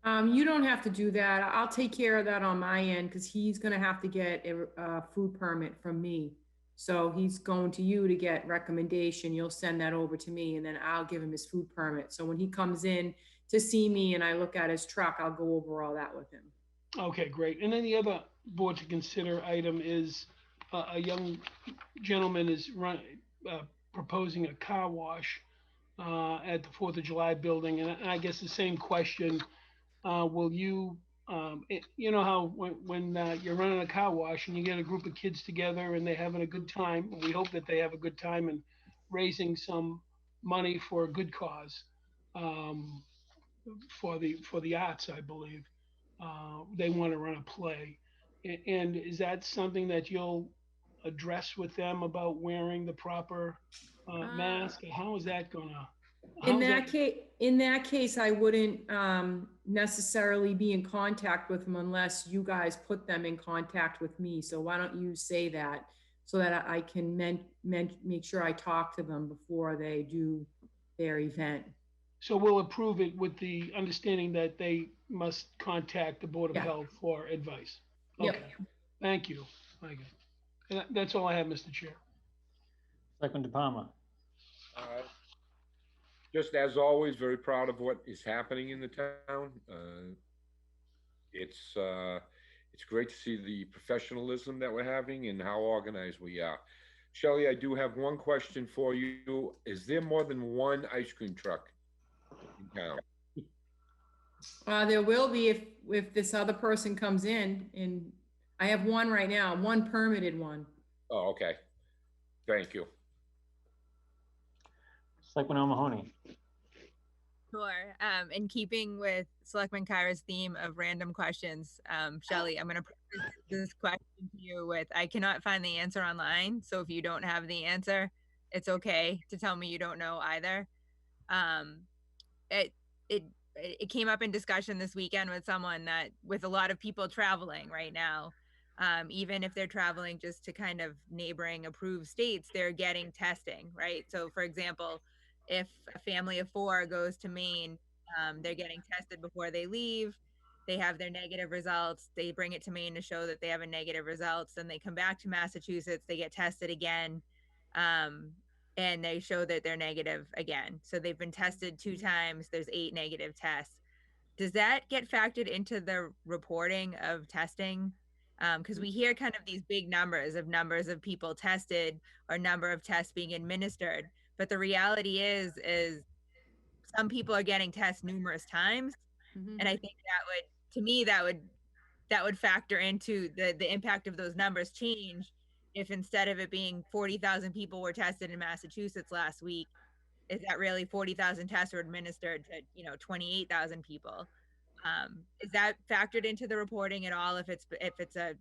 You don't have to do that. I'll take care of that on my end because he's going to have to get a food permit from me. So he's going to you to get recommendation. You'll send that over to me and then I'll give him his food permit. So when he comes in to see me and I look at his truck, I'll go over all that with him. Okay, great. And then the other board to consider item is a young gentleman is proposing a car wash at the 4th of July building. And I guess the same question, will you, you know how when you're running a car wash and you get a group of kids together and they're having a good time, we hope that they have a good time and raising some money for a good cause, for the arts, I believe. They want to run a play. And is that something that you'll address with them about wearing the proper mask? How is that gonna? In that case, I wouldn't necessarily be in contact with them unless you guys put them in contact with me. So why don't you say that so that I can make sure I talk to them before they do their event. So we'll approve it with the understanding that they must contact the Board of Yeah. Health for advice. Yep. Okay, thank you. Thank you. And that's all I have, Mr. Chair. Selectman De Palma. Just as always, very proud of what is happening in the town. It's great to see the professionalism that we're having and how organized we are. Shelley, I do have one question for you. Is there more than one ice cream truck in town? There will be if this other person comes in, and I have one right now, one permitted one. Oh, okay. Thank you. Selectman O'Mahony. Sure. In keeping with Selectman Kyra's theme of random questions, Shelley, I'm going to put this question to you with, I cannot find the answer online. So if you don't have the answer, it's okay to tell me you don't know either. It came up in discussion this weekend with someone that with a lot of people traveling right now, even if they're traveling just to kind of neighboring approved states, they're getting testing, right? So for example, if a family of 4 goes to Maine, they're getting tested before they leave. They have their negative results. They bring it to Maine to show that they have a negative results. Then they come back to Massachusetts, they get tested again, and they show that they're negative again. So they've been tested 2 times. There's 8 negative tests. Does that get factored into the reporting of testing? Because we hear kind of these big numbers of people tested or number of tests being administered. But the reality is some people are getting tests numerous times. Mm-hmm. And I think that would factor into the impact of those numbers change if instead of it being 40,000 people were tested in Massachusetts last week, is that really 40,000 tests were administered to, you know, 28,000 people? Is that factored into the reporting at all? If it's a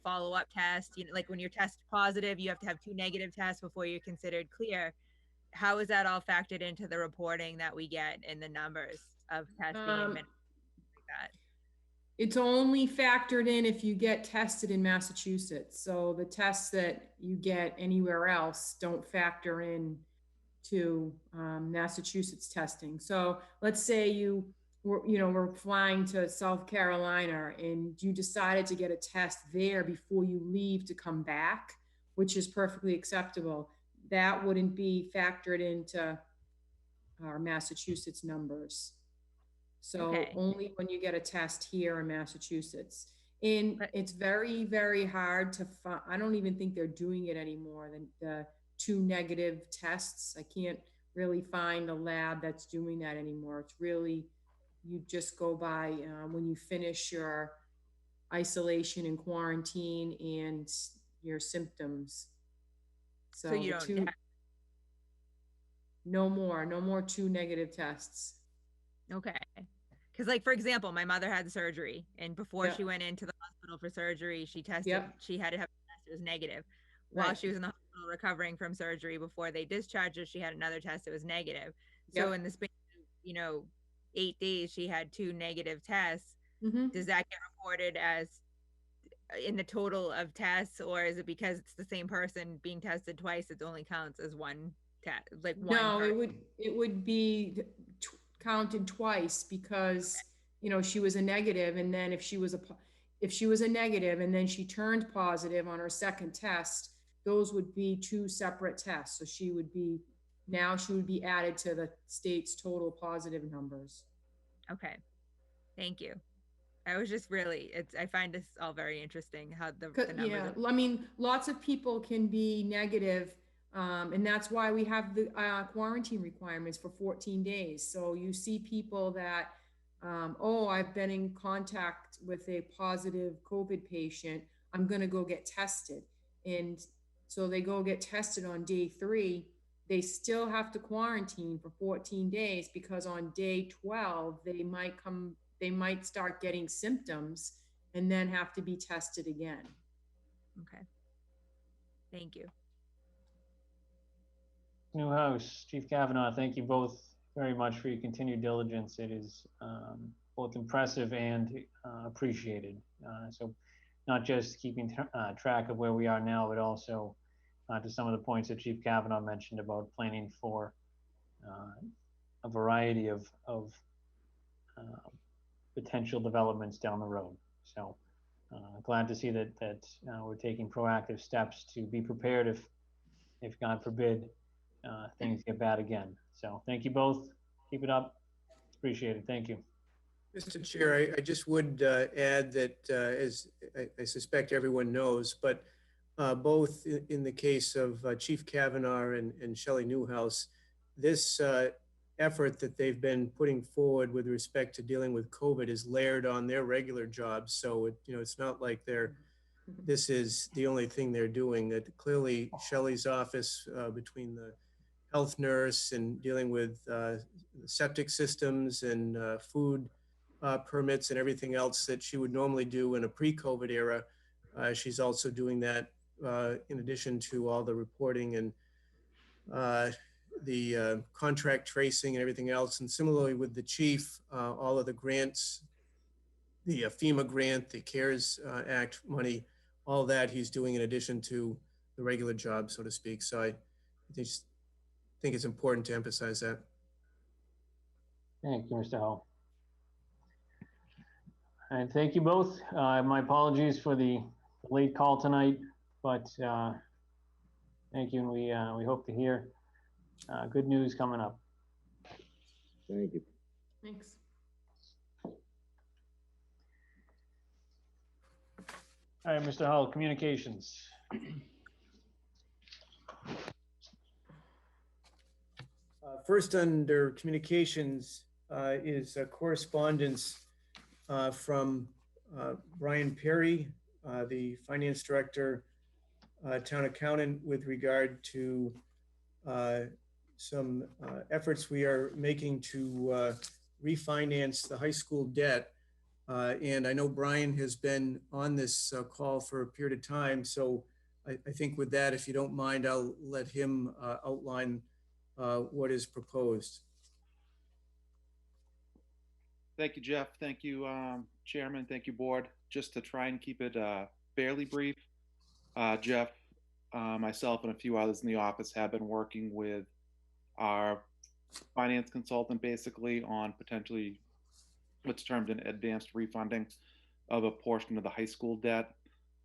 follow-up test, you know, like when you're test positive, you have to have 2 negative tests before you're considered clear. How is that all factored into the reporting that we get in the numbers of tests being administered like that? It's only factored in if you get tested in Massachusetts. So the tests that you get anywhere else don't factor in to Massachusetts testing. So let's say we're flying to South Carolina and you decided to get a test there before you leave to come back, which is perfectly acceptable. That wouldn't be factored into our Massachusetts numbers. So Okay. only when you get a test here in Massachusetts. And it's very, very hard to find. I don't even think they're doing it anymore, the 2 negative tests. I can't really find a lab that's doing that anymore. It's really, you just go by when you finish your isolation and quarantine and your symptoms. So you don't have... No more 2 negative tests. Okay. Because, like, for example, my mother had surgery, and before she went into the hospital for surgery, she tested, she had to have a test, it was negative. While she was in the hospital recovering from surgery, before they discharged her, she had another test that was negative. So in the span of, you know, 8 days, she had 2 negative tests. Does that get reported as in the total of tests, or is it because it's the same person being tested twice, it only counts as one test? Like one No, person? it would be counted twice because, you know, she was a negative, and then if she was a negative and then she turned positive on her second test, those would be 2 separate tests. So she would be added to the state's total positive numbers. Okay, thank you. I was just really, I find this all very interesting, how the numbers. I mean, lots of people can be negative, and that's why we have the quarantine requirements for 14 days. So you see people that, I've been in contact with a positive COVID patient, I'm gonna go get tested. And so they go get tested on day 3, they still have to quarantine for 14 days because on day 12, they might start getting symptoms and then have to be tested again. Okay. Thank you. Newhouse, Chief Kavanaugh, thank you both very much for your continued diligence. It is both impressive and appreciated. So not just keeping track of where we are now, but also to some of the points that Chief Kavanaugh mentioned about planning for a variety of potential developments down the road. So glad to see that we're taking proactive steps to be prepared if God forbid things get bad again. So thank you both. Keep it up. Appreciate it. Thank you. Mr. Chair, I just would add that, as I suspect everyone knows, but both in the case of Chief Kavanaugh and Shelley Newhouse, this effort that they've been putting forward with respect to dealing with COVID is layered on their regular jobs. So it's not like this is the only thing they're doing. That clearly Shelley's office, between the health nurse and dealing with septic systems and food permits and everything else that she would normally do in a pre-COVID era, she's also doing that in addition to all the reporting and the contract tracing and everything else. And similarly with the chief, all of the grants, the FEMA grant, the CARES Act money, all that he's doing in addition to the regular job, so to speak. So I just think it's important to emphasize that. Thank you, Mr. Hull. And thank you both. My apologies for the late call tonight, but thank you, and we hope to hear good news coming up. Thank you. Thanks. All right, Mr. Hull, communications. First under communications is a correspondence from Brian Perry, the finance director, town accountant, with regard to some efforts we are making to refinance the high school debt. And I know Brian has been on this call for a period of time. So I think with that, if you don't mind, I'll let him outline what is proposed. Thank you, Jeff. Thank you, Chairman. Thank you, Board. Just to try and keep it fairly brief, Jeff, myself, and a few others in the office have been working with our finance consultant basically on potentially what's termed an advanced refunding of a portion of the high school debt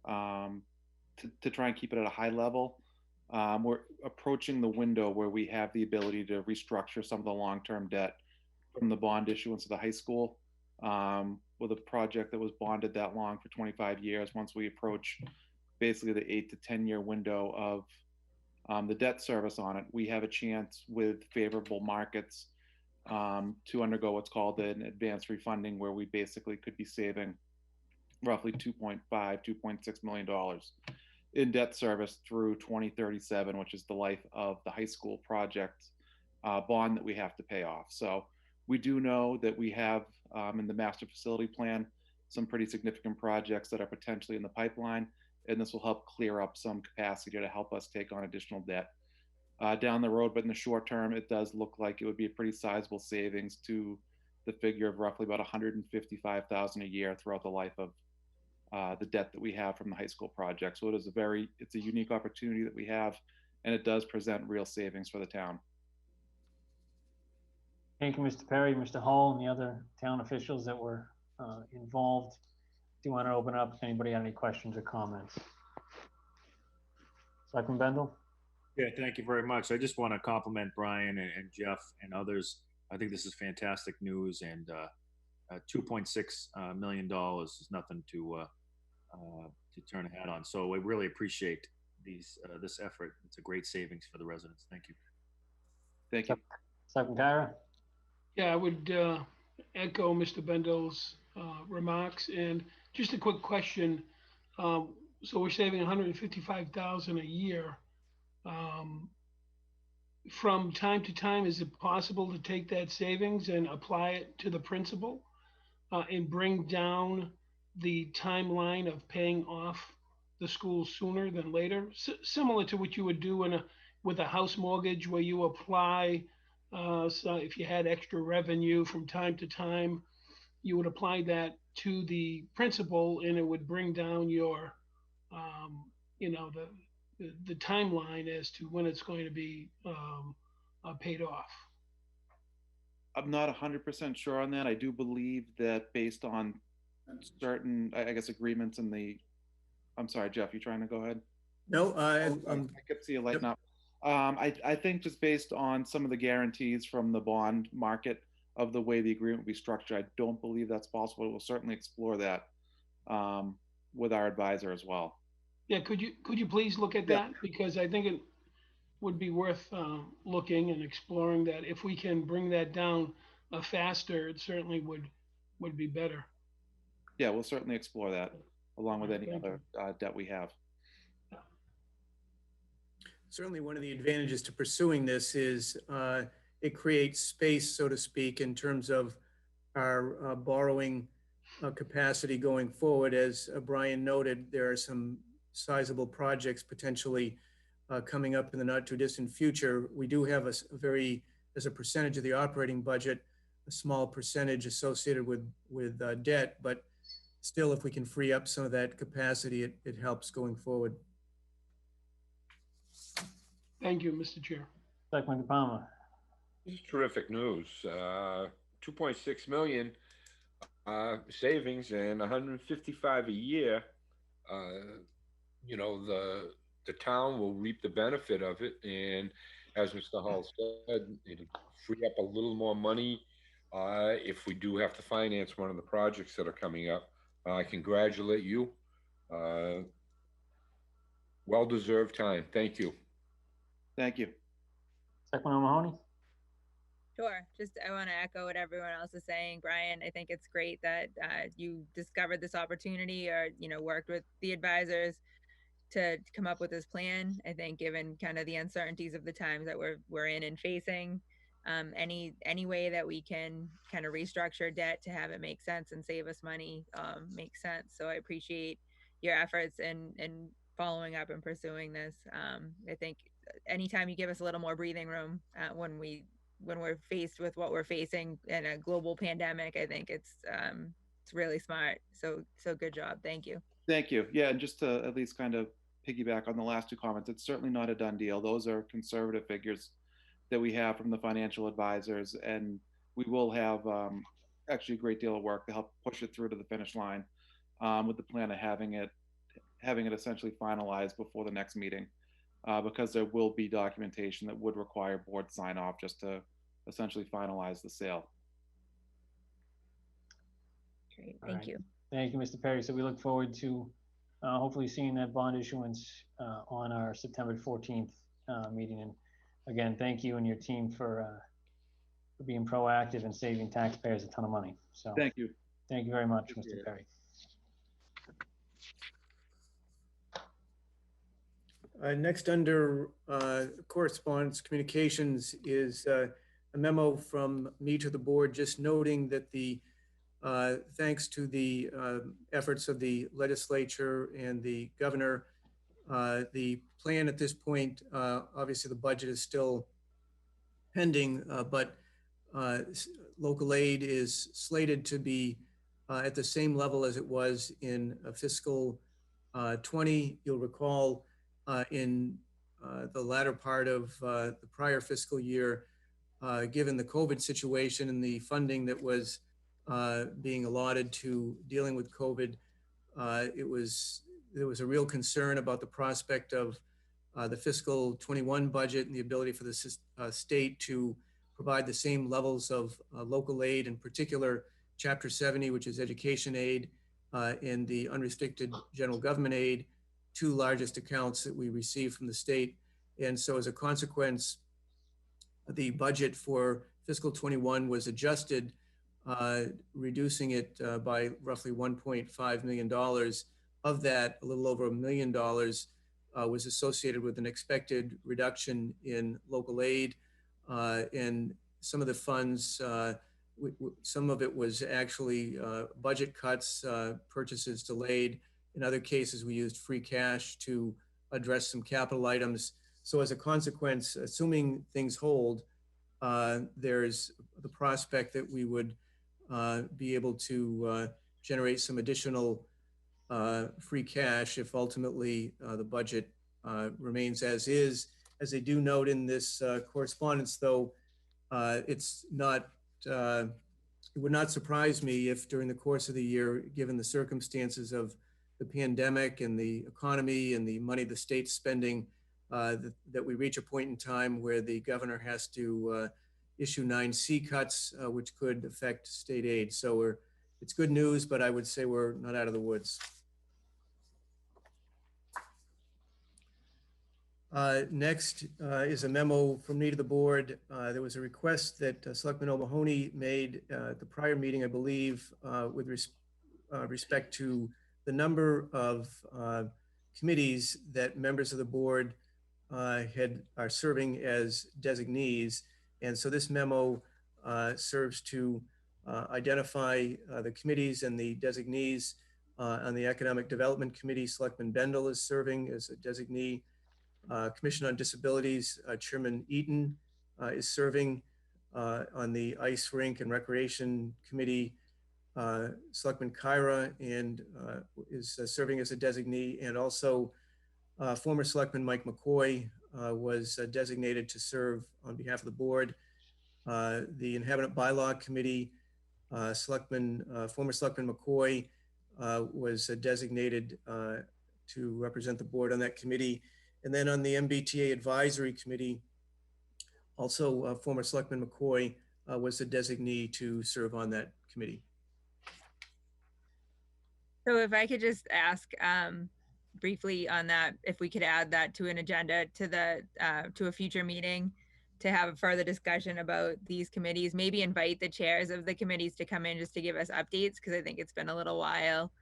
to try and keep it at a high level. We're approaching the window where we have the ability to restructure some of the long-term debt from the bond issuance of the high school with a project that was bonded that long for 25 years. Once we approach basically the 8 to 10 year window of the debt service on it, we have a chance with favorable markets to undergo what's called an advanced refunding, where we basically could be saving roughly $2.6 million in debt service through 2037, which is the life of the high school project bond that we have to pay off. So we do know that we have in the master facility plan some pretty significant projects that are potentially in the pipeline, and this will help clear up some capacity to help us take on additional debt down the road. But in the short term, it does look like it would be a pretty sizable savings to the figure of roughly about $155,000 a year throughout the life of the debt that we have from the high school project. So it's a unique opportunity that we have, and it does present real savings for the town. Thank you, Mr. Perry, Mr. Hall, and the other town officials that were involved. Do you want to open up if anybody had any questions or comments? Selectman Bendel? Yeah, thank you very much. I just want to compliment Brian and Jeff and others. I think this is fantastic news, and $2.6 million is nothing to turn a hat on. So I really appreciate this effort. It's a great savings for the residents. Thank you. Thank you. Selectman Kyra? Yeah, I would echo Mr. Bendel's remarks, and just a quick question. So we're saving $155,000 a year. From time to time, is it possible to take that savings and apply it to the principal and bring down the timeline of paying off the school sooner than later? Similar to what you would do with a house mortgage, where you apply, so if you had extra revenue from time to time, you would apply that to the principal, and it would bring down your, the timeline as to when it's going to be paid off. I'm not 100% sure on that. I do believe that based on certain, I guess, agreements in the, I'm sorry, Jeff, you trying to go ahead? No, I could see a light now. I think just based on some of the guarantees from the bond market of the way the agreement will be structured, I don't believe that's possible. We'll certainly explore that with our advisor as well. Yeah, could you please look at that? Because I think it would be worth looking and exploring that. If we can bring that down faster, it certainly would be better. Yeah, we'll certainly explore that along with any other debt we have. Certainly one of the advantages to pursuing this is it creates space, so to speak, in terms of our borrowing capacity going forward. As Brian noted, there are some sizable projects potentially coming up in the not too distant future. We do have a very, as a percentage of the operating budget, a small percentage associated with debt, but still, if we can free up some of that capacity, it helps going forward. Thank you, Mr. Chair. Selectman Palmer? This is terrific news. 2.6 million savings and 155 a year. The town will reap the benefit of it, and as Mr. Hall said, it'll free up a little more money if we do have to finance one of the projects that are coming up. I congratulate you. Well-deserved time. Thank you. Thank you. Selectman O'Mahony? Sure. Just I want to echo what everyone else is saying. Brian, I think it's great that you discovered this opportunity or, worked with the advisors to come up with this plan. I think given kind of the uncertainties of the times that we're in and facing, any way that we can kind of restructure debt to have it make sense and save us money makes sense. So I appreciate your efforts and following up and pursuing this. I think anytime you give us a little more breathing room when we're faced with what we're facing in a global pandemic, I think it's really smart. So good job. Thank you. Thank you. Yeah, and just to at least kind of piggyback on the last two comments, it's certainly not a done deal. Those are conservative figures that we have from the financial advisors, and we will have actually a great deal of work to help push it through to the finish line with the plan of having it essentially finalized before the next meeting, because there will be documentation that would require board sign off just to essentially finalize the sale. Great, thank you. Thank you, Mr. Perry. So we look forward to hopefully seeing that bond issuance on our September 14th meeting. And again, thank you and your team for being proactive and saving taxpayers a ton of money. So thank you. Thank you very much, Mr. Perry. Next under Correspondence Communications is a memo from me to the board just noting that thanks to the efforts of the legislature and the governor, the plan at this point, obviously the budget is still pending, but local aid is slated to be at the same level as it was in fiscal 20. You'll recall in the latter part of the prior fiscal year, given the COVID situation and the funding that was being allotted to dealing with COVID, there was a real concern about the prospect of the fiscal 21 budget and the ability for the state to provide the same levels of local aid, in particular Chapter 70, which is education aid, and the unrestricted general government aid, two largest accounts that we receive from the state. And so as a consequence, the budget for fiscal 21 was adjusted, reducing it by roughly $1.5 million. Of that, a little over $1 million was associated with an expected reduction in local aid. And some of the funds, some of it was actually budget cuts, purchases delayed. In other cases, we used free cash to address some capital items. So as a consequence, assuming things hold, there's the prospect that we would be able to generate some additional free cash if ultimately the budget remains as is. As they do note in this correspondence, though, it's not, it would not surprise me if during the course of the year, given the circumstances of the pandemic and the economy and the money the state's spending, that we reach a point in time where the governor has to issue 9C cuts, which could affect state aid. So it's good news, but I would say we're not out of the woods. Next is a memo from me to the board. There was a request that Selectman O'Mahony made at the prior meeting, I believe, with respect to the number of committees that members of the board are serving as designees. And so this memo serves to identify the committees and the designees. On the Economic Development Committee, Selectman Bendel is serving as a designee. Commission on Disabilities, Chairman Eaton is serving. On the Ice Rink and Recreation Committee, Selectman Kyra is serving as a designee, and also former Selectman Mike McCoy was designated to serve on behalf of the board. The Inhabitant Bylaw Committee, former Selectman McCoy was designated to represent the board on that committee. And then on the MBTA Advisory Committee, also former Selectman McCoy was a designee to serve on that committee. So if I could just ask briefly on that, if we could add that to an agenda to a future meeting to have a further discussion about these committees, maybe invite the chairs of the committees to come in just to give us updates, because I think it's been a little while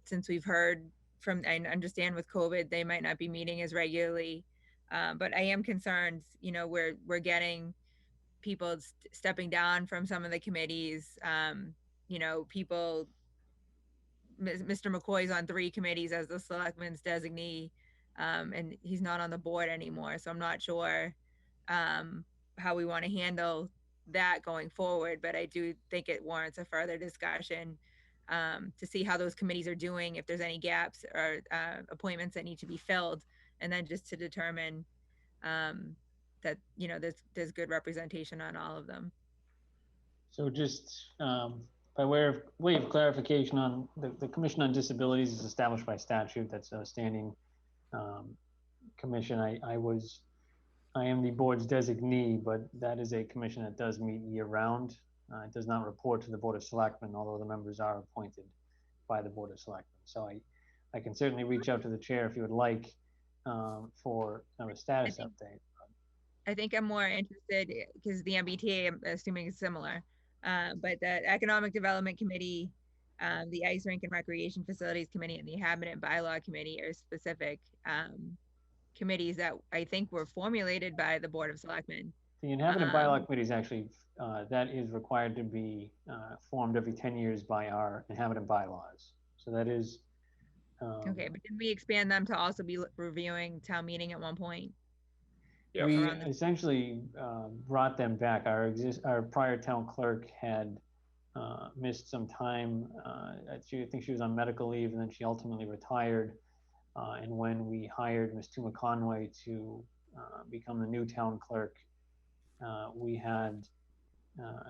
since we've heard I understand with COVID, they might not be meeting as regularly. But I am concerned, we're getting people stepping down from some of the committees. People, Mr. McCoy's on 3 committees as the selectman's designee, and he's not on the board anymore. So I'm not sure how we want to handle that going forward, but I do think it warrants a further discussion to see how those committees are doing, if there's any gaps or appointments that need to be filled, and then just to determine that there's good representation on all of them. So just by way of clarification, on the Commission on Disabilities is established by statute. That's a standing commission. I am the board's designee, but that is a commission that does meet year round. It does not report to the Board of Selectmen, although the members are appointed by the Board of Selectmen. So I can certainly reach out to the chair if you would like for a status update. I think I'm more interested because the MBTA, I'm assuming, is similar. But the Economic Development Committee, the Ice Rink and Recreation Facilities Committee, and the Inhabitant Bylaw Committee are specific committees that I think were formulated by the Board of Selectmen. The Inhabitant Bylaw Committee is actually, that is required to be formed every 10 years by our inhabitant bylaws. So that is. Okay, but did we expand them to also be reviewing town meeting at one point? Yeah. We essentially brought them back. Our prior town clerk had missed some time. I think she was on medical leave, and then she ultimately retired. And when we hired Ms. Tuma Conway to become the new town clerk, we had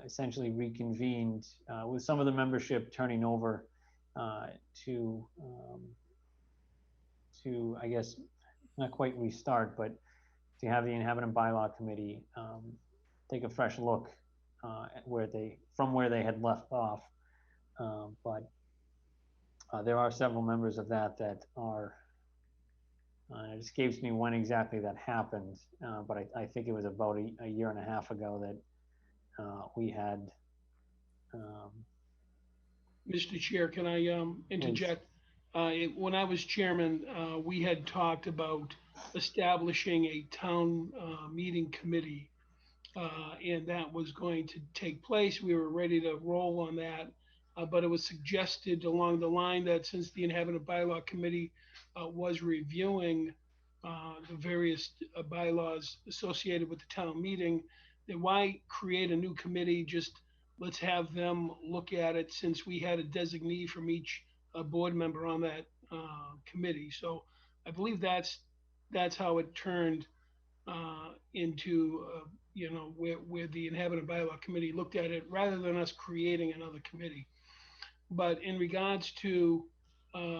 essentially reconvened with some of the membership turning over to I guess not quite restart, but to have the Inhabitant Bylaw Committee take a fresh look at where they had left off. But there are several members of that are, it escapes me when exactly that happened, but I think it was about a year and a half ago that we had. Mr. Chair, can I interject? When I was chairman, we had talked about establishing a town meeting committee, and that was going to take place. We were ready to roll on that, but it was suggested along the line that since the Inhabitant Bylaw Committee was reviewing the various bylaws associated with the town meeting, then why create a new committee? Just let's have them look at it, since we had a designee from each board member on that committee. So I believe that's how it turned into where the Inhabitant Bylaw Committee looked at it, rather than us creating another committee. But in regards to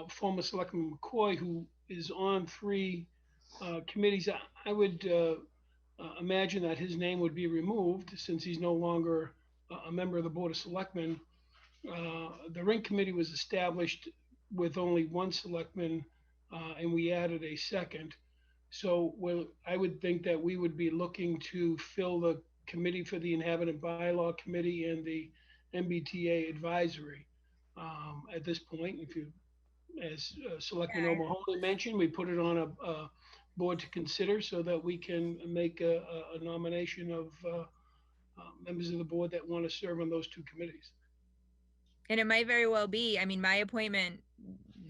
former Selectman McCoy, who is on 3 committees, I would imagine that his name would be removed since he's no longer a member of the Board of Selectmen. The Rink Committee was established with only 1 selectman, and we added a second. So I would think that we would be looking to fill the committee for the Inhabitant Bylaw Committee and the MBTA Advisory. At this point, as Selectman O'Mahony mentioned, we put it on a board to consider so that we can make a nomination of members of the board that want to serve on those 2 committees. And it might very well be, I mean, my appointment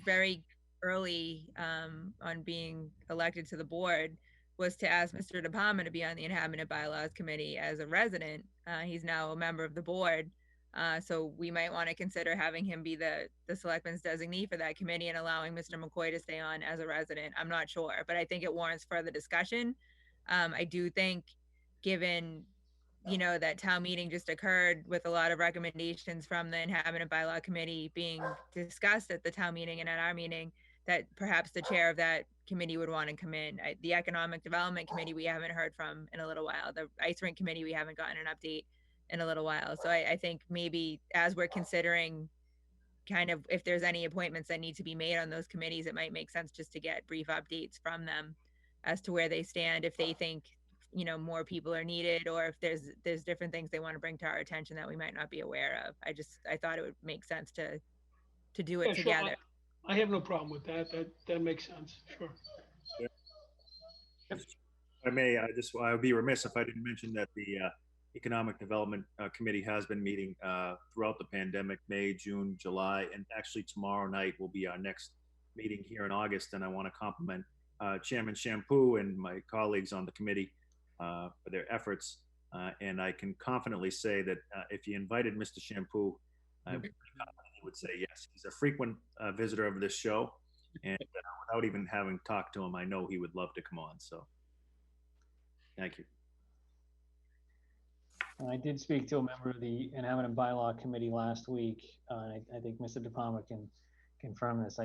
very early on being elected to the board was to ask Mr. De Palma to be on the Inhabitant Bylaws Committee as a resident. He's now a member of the board. So we might want to consider having him be the selectman's designee for that committee and allowing Mr. McCoy to stay on as a resident. I'm not sure, but I think it warrants further discussion. I do think, given that town meeting just occurred with a lot of recommendations from the Inhabitant Bylaw Committee being discussed at the town meeting and at our meeting, that perhaps the chair of that committee would want to come in. The Economic Development Committee, we haven't heard from in a little while. The Ice Rink Committee, we haven't gotten an update in a little while. So I think maybe as we're considering kind of if there's any appointments that need to be made on those committees, it might make sense just to get brief updates from them as to where they stand, if they think more people are needed, or if there's different things they want to bring to our attention that we might not be aware of. I thought it would make sense to do it together. I have no problem with that. That makes sense, sure. If I may, I would be remiss if I didn't mention that the Economic Development Committee has been meeting throughout the pandemic, May, June, July, and actually tomorrow night will be our next meeting here in August. And I want to compliment Chairman Shampoo and my colleagues on the committee for their efforts. And I can confidently say that if you invited Mr. Shampoo, I would say yes. He's a frequent visitor of this show, and without even having talked to him, I know he would love to come on. So, thank you. I did speak to a member of the Inhabitant Bylaw Committee last week. I think Mr. De Palma can confirm this.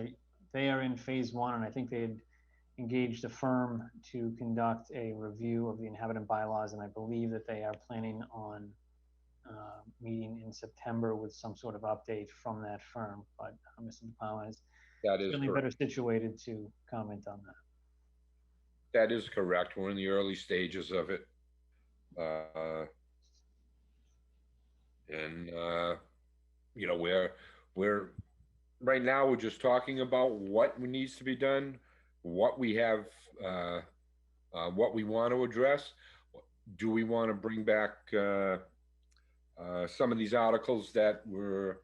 They are in phase 1, and I think they had engaged a firm to conduct a review of the inhabitant bylaws, and I believe that they are planning on meeting in September with some sort of update from that firm. But Mr. De Palma is certainly better situated to comment on that. That is correct. We're in the early stages of it. You know, we're right now, we're just talking about what needs to be done, what we have, what we want to address. Do we want to bring back some of these articles that were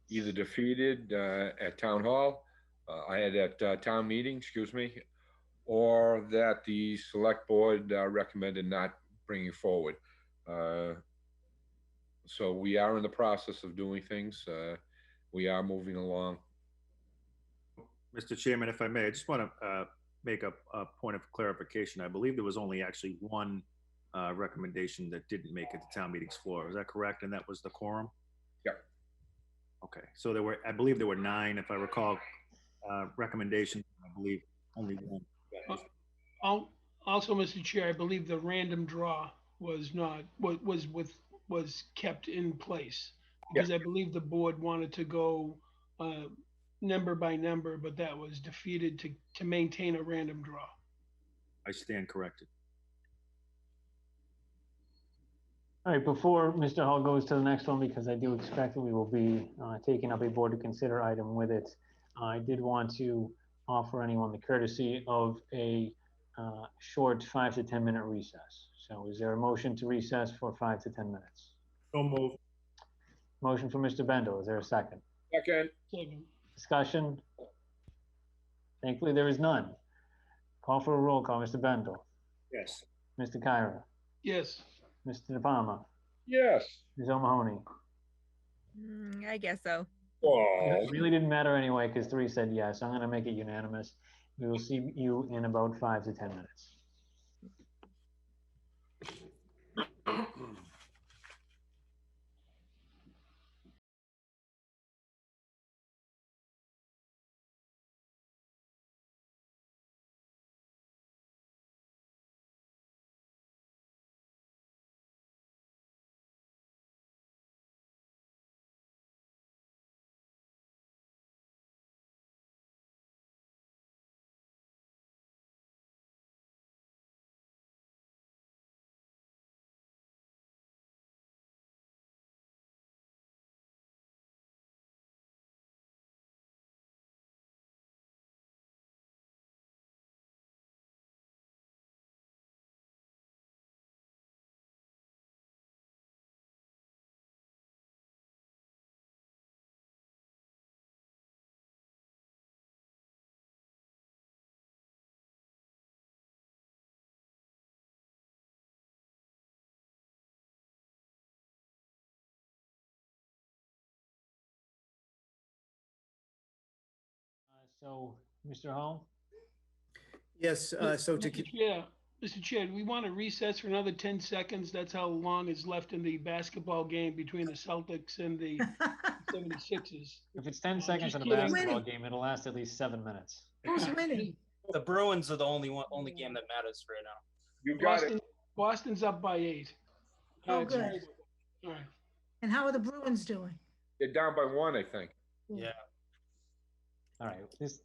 either defeated at town hall, I had at town meeting, excuse me, or that the select board recommended not bringing forward. So we are in the process of doing things. We are moving along. Mr. Chairman, if I may, I just want to make a point of clarification. I believe there was only actually one recommendation that didn't make it to town meeting's floor. Is that correct? And that was the quorum? Yeah. Okay. So there were, I believe there were 9, if I recall, recommendations. I believe only one. Also, Mr. Chair, I believe the random draw was kept in place because I believe the board wanted to go number by number, but that was defeated to maintain a random draw. I stand corrected. All right, before Mr. Hall goes to the next one, because I do expect that we will be taking up a board to consider item with it, I did want to offer anyone the courtesy of a short 5 to 10 minute recess. So is there a motion to recess for 5 to 10 minutes? So moved. Motion for Mr. Bendel. Is there a second? Second. Discussion? Thankfully, there is none. Call for a roll call. Mr. Bendel. Yes. Mr. Kyra. Yes. Mr. De Palma. Yes. Ms. O'Mahony. I guess so. It really didn't matter anyway because 3 said yes. I'm going to make it unanimous. We will see you in about 5 to 10 minutes. So, Mr. Hall? Yes, so to keep. Mr. Chair, do we want to recess for another 10 seconds? That's how long is left in the basketball game between the Celtics and the 76ers. If it's 10 seconds in a basketball game, it'll last at least 7 minutes. Who's winning? The Bruins are the only game that matters right now. You got it. Boston's up by 8. Oh, good. All right. And how are the Bruins doing? They're down by 1, I think. Yeah. All right. This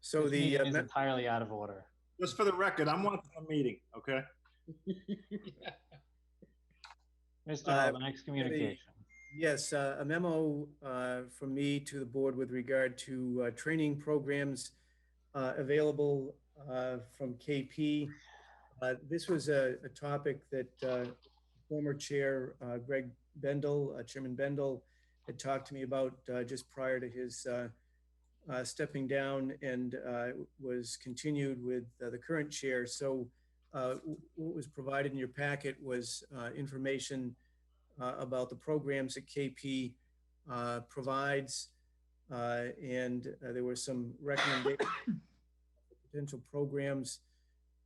So the meeting is entirely out of order. Just for the record, I'm watching the meeting, okay? Mr. Hall, the next communication. Yes, a memo from me to the board with regard to training programs available from KP. This was a topic that former chair Greg Bendel, Chairman Bendel, had talked to me about just prior to his stepping down, and was continued with the current chair. So what was provided in your packet was information about the programs that KP provides, and there were some recommendations for potential programs.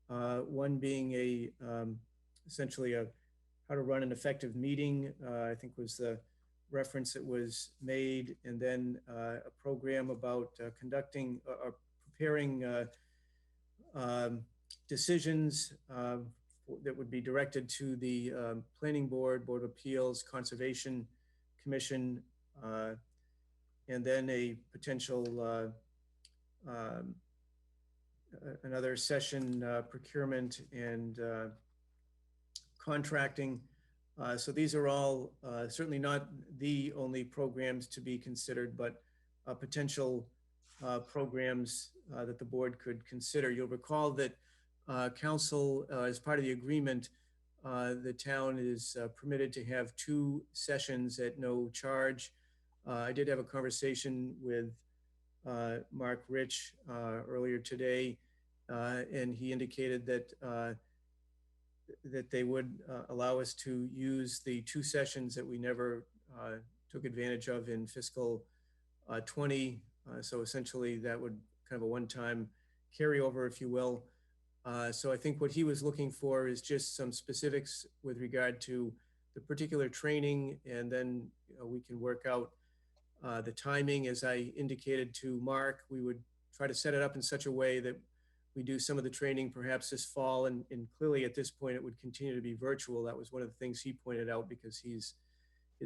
One being essentially how to run an effective meeting, I think was the reference that was made, and then a program about conducting or preparing decisions that would be directed to the Planning Board, Board of Appeals, Conservation Commission, and then a potential another session procurement and contracting. So these are all certainly not the only programs to be considered, but potential programs that the board could consider. You'll recall that council, as part of the agreement, the town is permitted to have 2 sessions at no charge. I did have a conversation with Mark Rich earlier today, and he indicated that that they would allow us to use the 2 sessions that we never took advantage of in fiscal 20. So essentially that would kind of a one-time carryover, if you will. So I think what he was looking for is just some specifics with regard to the particular training, and then we can work out the timing. As I indicated to Mark, we would try to set it up in such a way that we do some of the training perhaps this fall, and clearly at this point it would continue to be virtual. That was one of the things he pointed out, because his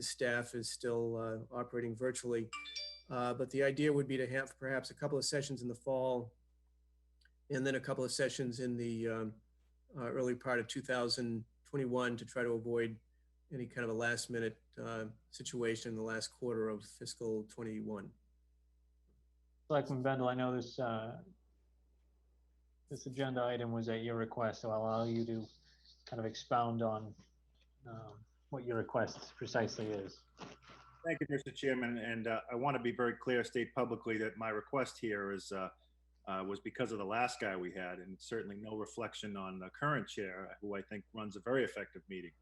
staff is still operating virtually. But the idea would be to have perhaps a couple of sessions in the fall, and then a couple of sessions in the early part of 2021 to try to avoid any kind of a last minute situation in the last quarter of fiscal 21. Selectman Bendel, I know this this agenda item was at your request, so I'll allow you to kind of expound on what your request precisely is. Thank you, Mr. Chairman, and I want to be very clear, state publicly that my request here is was because of the last guy we had, and certainly no reflection on the current chair, who I think runs a very effective meeting.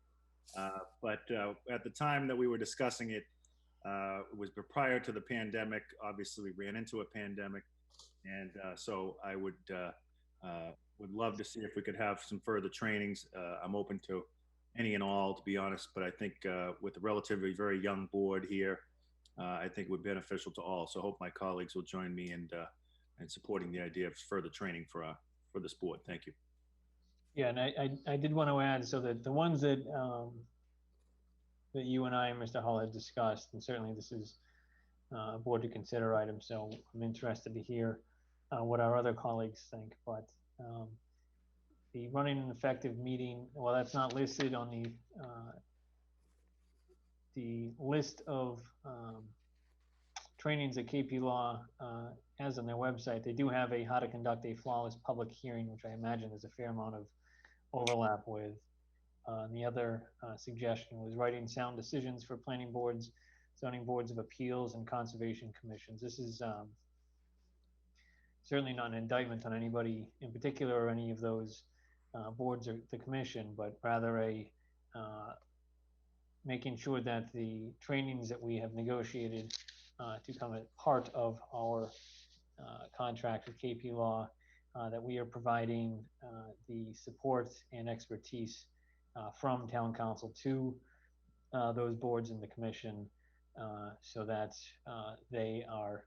But at the time that we were discussing it, it was prior to the pandemic. Obviously, we ran into a pandemic, and so I would love to see if we could have some further trainings. I'm open to any and all, to be honest, but I think with a relatively very young board here, I think it would be beneficial to all. So I hope my colleagues will join me in supporting the idea of further training for this board. Thank you. Yeah, and I did want to add, so that the ones that that you and I and Mr. Hull had discussed, and certainly this is a board to consider item, so I'm interested to hear what our other colleagues think. But the running an effective meeting, well, that's not listed on the list of trainings that KP Law has on their website. They do have a how to conduct a flawless public hearing, which I imagine there's a fair amount of overlap with. And the other suggestion was writing sound decisions for planning boards, zoning boards of appeals, and conservation commissions. This is certainly not an indictment on anybody in particular or any of those boards or the commission, but rather a making sure that the trainings that we have negotiated to become a part of our contract with KP Law, that we are providing the support and expertise from town council to those boards in the commission, so that they are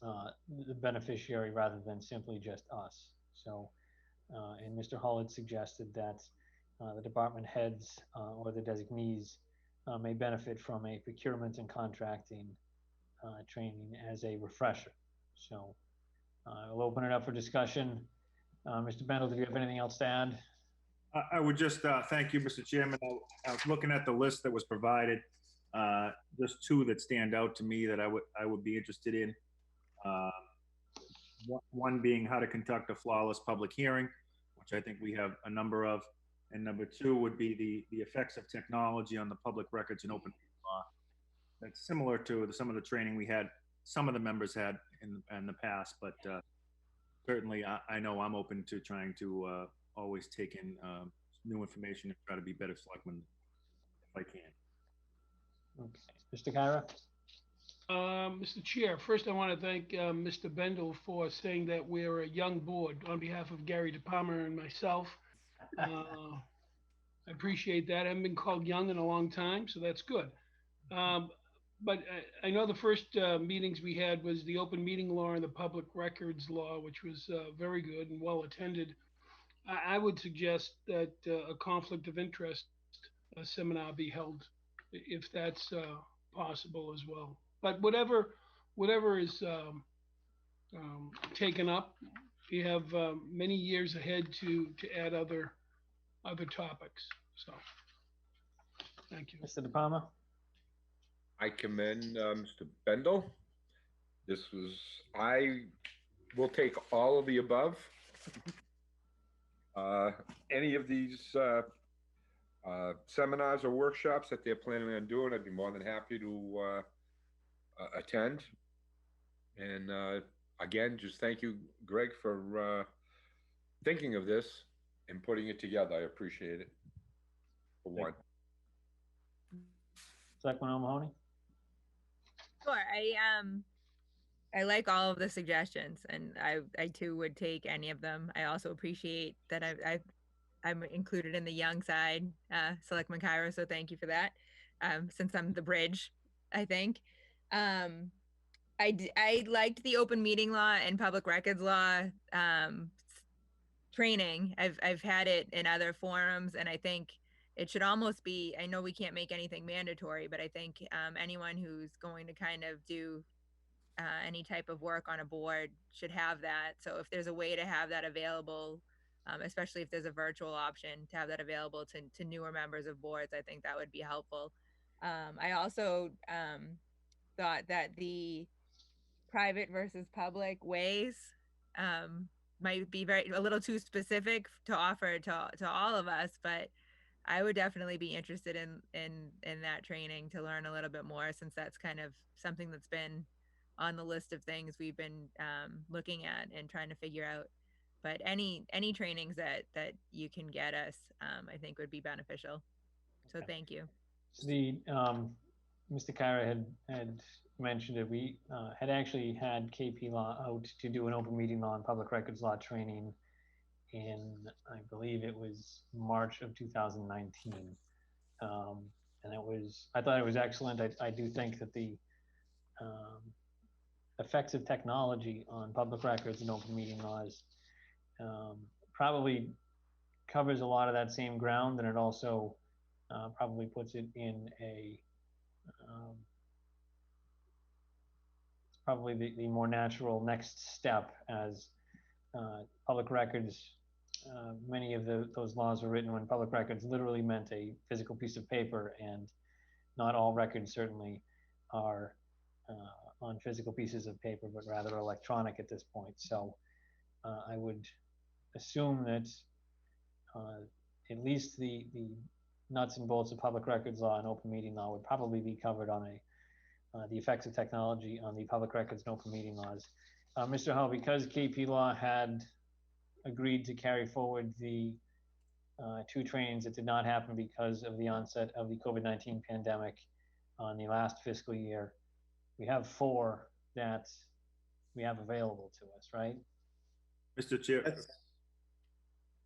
the beneficiary rather than simply just us. So, and Mr. Hull had suggested that the department heads or the designees may benefit from a procurement and contracting training as a refresher. So I'll open it up for discussion. Mr. Bendel, do you have anything else to add? I would just thank you, Mr. Chairman. I was looking at the list that was provided. Just two that stand out to me that I would be interested in. One being how to conduct a flawless public hearing, which I think we have a number of. And number two would be the effects of technology on the public records and open law. That's similar to some of the training we had, some of the members had in the past, but certainly I know I'm open to trying to always take in new information and try to be better selectmen if I can. Okay, Mr. Kyra? Mr. Chair, first I want to thank Mr. Bendel for saying that we're a young board on behalf of Gary DePalmer and myself. I appreciate that. I haven't been called young in a long time, so that's good. But I know the first meetings we had was the open meeting law and the public records law, which was very good and well attended. I would suggest that a conflict of interest seminar be held if that's possible as well. But whatever is taken up, you have many years ahead to add other topics. So, thank you. Mr. DePalma? I commend Mr. Bendel. I will take all of the above. Any of these seminars or workshops that they're planning on doing, I'd be more than happy to attend. And again, just thank you, Greg, for thinking of this and putting it together. I appreciate it, for one. Selectman O'Mahony? Sure. I like all of the suggestions, and I too would take any of them. I also appreciate that I'm included in the young side, Selectman Kyra, so thank you for that. Since I'm the bridge, I think. I liked the open meeting law and public records law training. I've had it in other forums, and I think it should almost be, I know we can't make anything mandatory, but I think anyone who's going to kind of do any type of work on a board should have that. So if there's a way to have that available, especially if there's a virtual option to have that available to newer members of boards, I think that would be helpful. I also thought that the private versus public ways might be a little too specific to offer to all of us, but I would definitely be interested in that training to learn a little bit more, since that's kind of something that's been on the list of things we've been looking at and trying to figure out. But any trainings that you can get us, I think would be beneficial. So thank you. Mr. Kyra had mentioned it. We had actually had KP Law out to do an open meeting law and public records law training in, I believe it was March of 2019. And I thought it was excellent. I do think that the effects of technology on public records and open meeting laws probably covers a lot of that same ground, and it also probably puts it in a it's probably the more natural next step, as public records, many of those laws were written when public records literally meant a physical piece of paper, and not all records certainly are on physical pieces of paper, but rather electronic at this point. So I would assume that at least the nuts and bolts of public records law and open meeting law would probably be covered on the effects of technology on the public records and open meeting laws. Mr. Hull, because KP Law had agreed to carry forward the two trainings that did not happen because of the onset of the COVID-19 pandemic on the last fiscal year, we have 4 that we have available to us, right? Mr. Chair,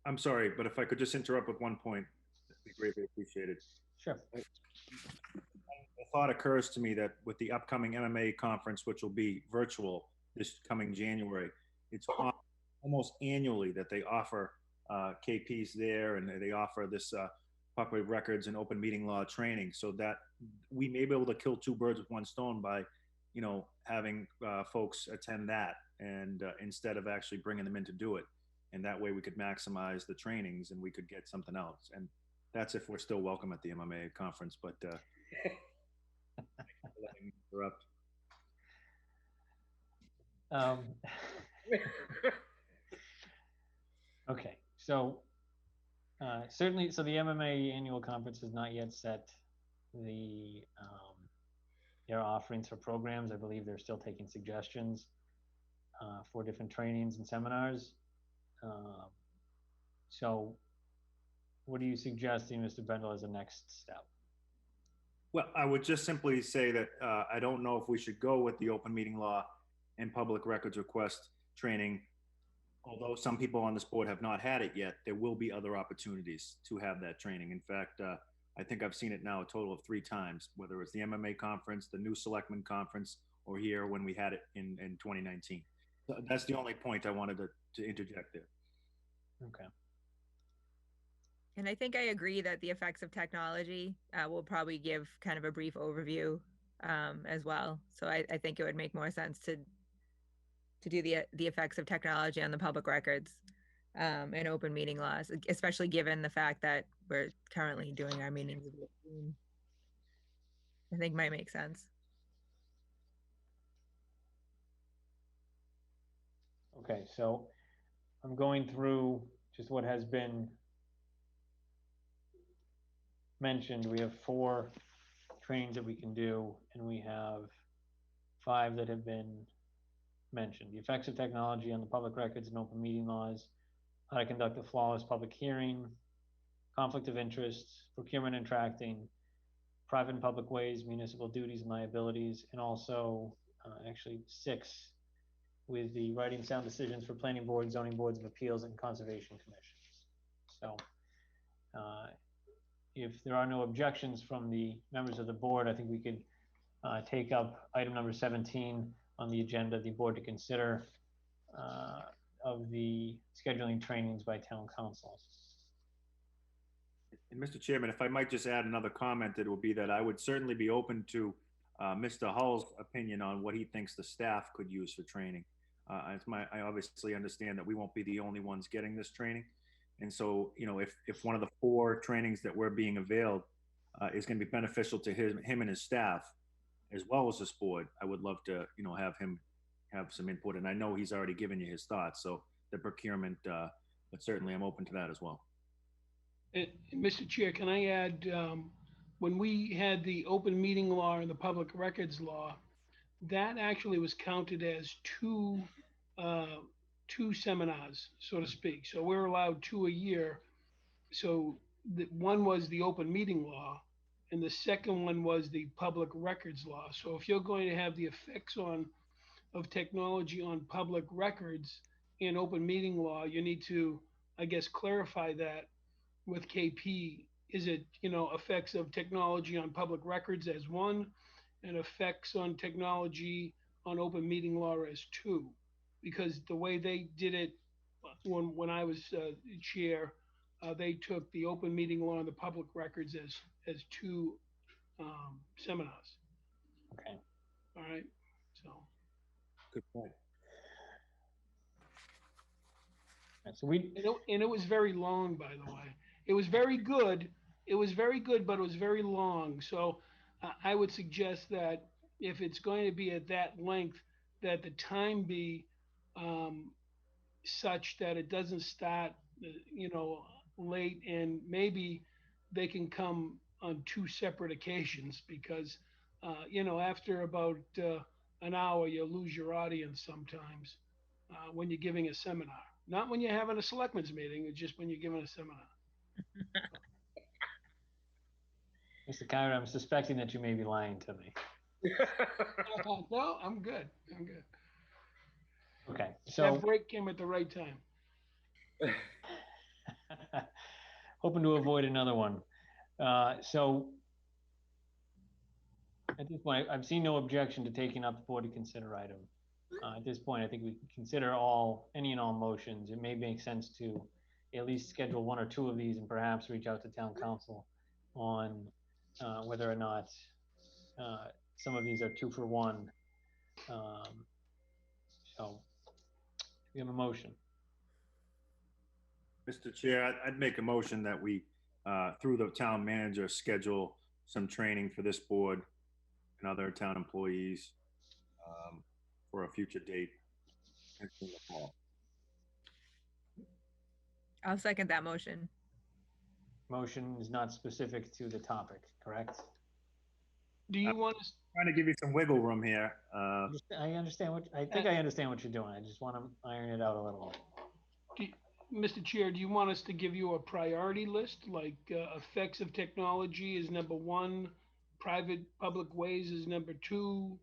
I'm sorry, but if I could just interrupt with one point, that'd be greatly appreciated. Sure. A thought occurs to me that with the upcoming MMA conference, which will be virtual this coming January, it's almost annually that they offer KPs there, and they offer this public records and open meeting law training, so that we may be able to kill 2 birds with one stone by, having folks attend that, and instead of actually bringing them in to do it. And that way we could maximize the trainings and we could get something else. And that's if we're still welcome at the MMA conference. But Corrupt. Okay, so certainly, so the MMA annual conference has not yet set the their offerings for programs. I believe they're still taking suggestions for different trainings and seminars. So what are you suggesting, Mr. Bendel, as a next step? Well, I would just simply say that I don't know if we should go with the open meeting law and public records request training. Although some people on this board have not had it yet, there will be other opportunities to have that training. In fact, I think I've seen it now a total of 3 times, whether it's the MMA conference, the new Selectmen conference, or here when we had it in 2019. So that's the only point I wanted to interject there. Okay. And I think I agree that the effects of technology will probably give kind of a brief overview as well. So I think it would make more sense to do the effects of technology on the public records and open meeting laws, especially given the fact that we're currently doing our meetings. I think might make sense. Okay, so I'm going through just what has been mentioned. We have 4 trainings that we can do, and we have 5 that have been mentioned. The effects of technology on the public records and open meeting laws, how to conduct a flawless public hearing, conflict of interest, procurement and tracting, private and public ways, municipal duties and liabilities, and also actually 6 with the writing sound decisions for planning boards, zoning boards of appeals, and conservation commissions. So if there are no objections from the members of the board, I think we could take up item number 17 on the agenda, the board to consider of the scheduling trainings by town council. And Mr. Chairman, if I might just add another comment, it would be that I would certainly be open to Mr. Hull's opinion on what he thinks the staff could use for training. I obviously understand that we won't be the only ones getting this training. And so, you know, if one of the 4 trainings that we're being availed is going to be beneficial to him and his staff, as well as this board, I would love to, you know, have him have some input. And I know he's already given you his thoughts. So the procurement, but certainly I'm open to that as well. And Mr. Chair, can I add, when we had the open meeting law and the public records law, that actually was counted as two seminars, so to speak. So we're allowed 2 a year. So one was the open meeting law, and the second one was the public records law. So if you're going to have the effects of technology on public records and open meeting law, you need to, I guess, clarify that with KP. Is it, you know, effects of technology on public records as 1, and effects on technology on open meeting law as 2? Because the way they did it when I was chair, they took the open meeting law and the public records as 2 seminars. Okay. All right. So. Good point. So and it was very long, by the way. It was very good. It was very good, but it was very long. So I would suggest that if it's going to be at that length, that the time be such that it doesn't start, you know, late, and maybe they can come on 2 separate occasions, because, you know, after about an hour, you lose your audience sometimes when you're giving a seminar. Not when you're having a selectmen's meeting, it's just when you're giving a seminar. Mr. Kyra, I'm suspecting that you may be lying to me. No, I'm good. I'm good. Okay, so that break came at the right time. Hoping to avoid another one. So at this point, I've seen no objection to taking up the board to consider item. At this point, I think we can consider any and all motions. It may make sense to at least schedule 1 or 2 of these, and perhaps reach out to town council on whether or not some of these are 2 for 1. So we have a motion. Mr. Chair, I'd make a motion that we, through the town manager, schedule some training for this board and other town employees for a future date in the fall. I'll second that motion. Motion is not specific to the topic, correct? Do you want us, Trying to give you some wiggle room here. I understand I think I understand what you're doing. I just want to iron it out a little. Mr. Chair, do you want us to give you a priority list, like effects of technology is number 1, private public ways is number 2,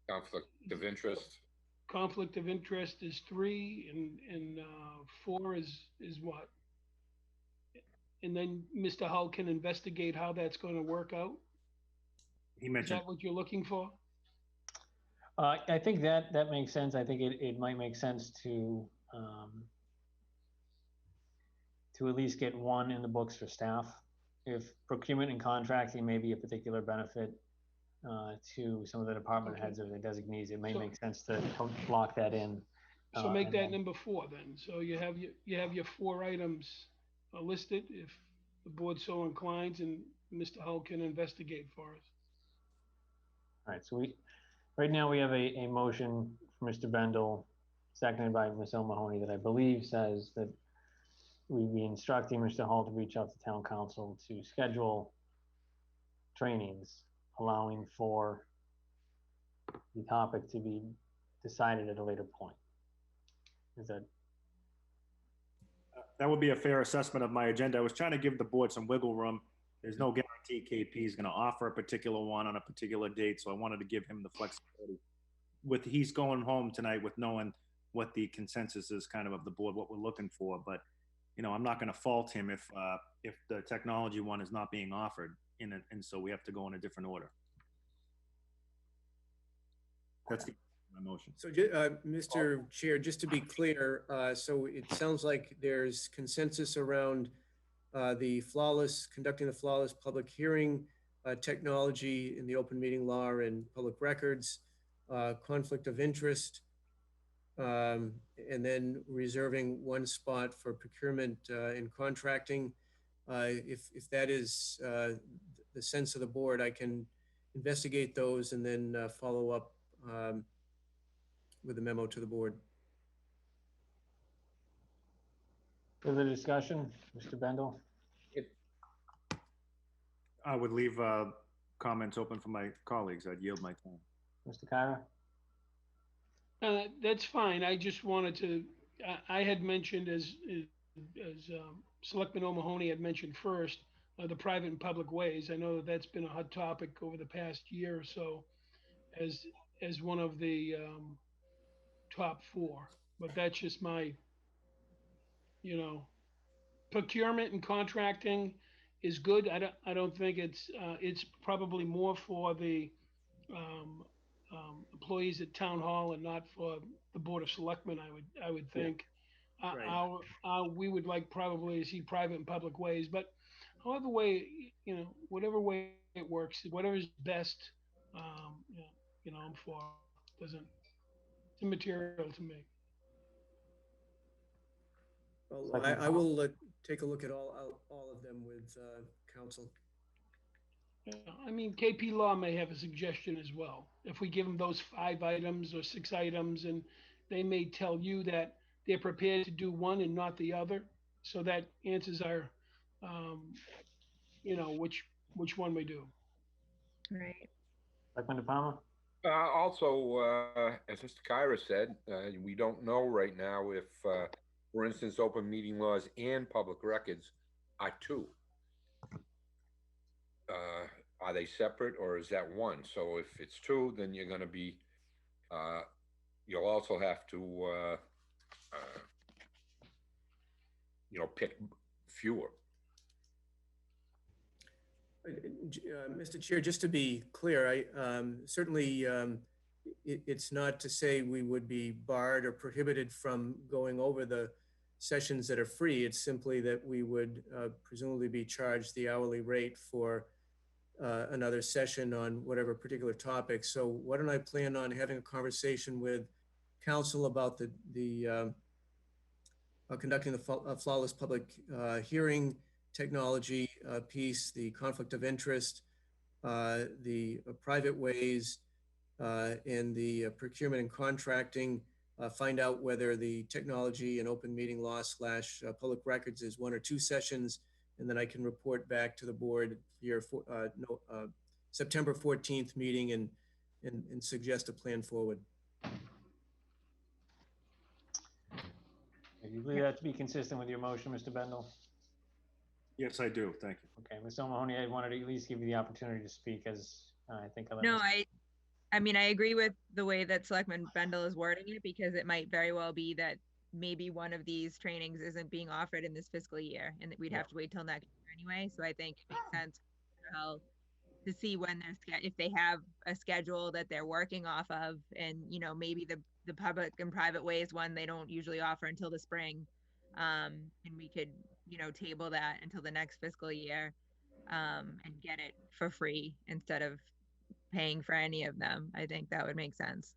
Conflict of interest. conflict of interest is 3, and 4 is what? And then Mr. Hull can investigate how that's going to work out? He mentioned. Is that what you're looking for? I think that makes sense. I think it might make sense to at least get one in the books for staff. If procurement and contracting may be a particular benefit to some of the department heads or the designees, it may make sense to lock that in. So make that number 4 then. So you have your 4 items listed if the board so inclines, and Mr. Hull can investigate for us. All right, so right now we have a motion for Mr. Bendel, seconded by Ms. O'Mahony, that I believe says that we be instructing Mr. Hall to reach out to town council to schedule trainings, allowing for the topic to be decided at a later point. Is that? That would be a fair assessment of my agenda. I was trying to give the board some wiggle room. There's no guarantee KP is going to offer a particular one on a particular date, so I wanted to give him the flexibility. He's going home tonight with knowing what the consensus is kind of the board, what we're looking for. But you know, I'm not going to fault him if the technology one is not being offered, and so we have to go in a different order. That's my motion. So, Mr. Chair, just to be clear, so it sounds like there's consensus around conducting the flawless public hearing, technology in the open meeting law and public records, conflict of interest, and then reserving 1 spot for procurement and contracting. If that is the sense of the board, I can investigate those and then follow up with a memo to the board. Further discussion, Mr. Bendel? I would leave comments open for my colleagues. I'd yield my time. Mr. Kyra? That's fine. I just wanted to, I had mentioned as Selectman O'Mahony had mentioned first, the private and public ways. I know that that's been a hot topic over the past year or so as one of the top 4, but that's just my, procurement and contracting is good. I don't think it's probably more for the employees at town hall and not for the board of selectmen. I would think. Right. We would like probably to see private and public ways, but however way, whatever way it works, whatever is best, I'm for. It's immaterial to me. Well, I will take a look at all of them with council. Yeah, I mean, KP Law may have a suggestion as well. If we give them those 5 items or 6 items, and they may tell you that they're prepared to do one and not the other, so that answers our, which one we do. Right. Selectman Palmer? Also, as Mr. Kyra said, we don't know right now if, for instance, open meeting laws and public records are 2. Are they separate or is that 1? So if it's 2, then you're going to be, you'll also have to, pick fewer. Mr. Chair, just to be clear, certainly it's not to say we would be barred or prohibited from going over the sessions that are free. It's simply that we would presumably be charged the hourly rate for another session on whatever particular topic. So why don't I plan on having a conversation with council about the conducting the flawless public hearing technology piece, the conflict of interest, the private ways, and the procurement and contracting, find out whether the technology and open meeting law / public records is 1 or 2 sessions, and then I can report back to the board your September 14th meeting and suggest a plan forward. Do you believe that to be consistent with your motion, Mr. Bendel? Yes, I do. Thank you. Okay, Ms. O'Mahony, I wanted to at least give you the opportunity to speak, as I think I let No, Ms. I mean, I agree with the way that Selectman Bendel is wording it, because it might very well be that maybe one of these trainings isn't being offered in this fiscal year, and that we'd have to wait till next year anyway. So I think it makes sense for health to see when if they have a schedule that they're working off of, and maybe the public and private ways one they don't usually offer until the spring, and we could table that until the next fiscal year, and get it for free instead of paying for any of them. I think that would make sense.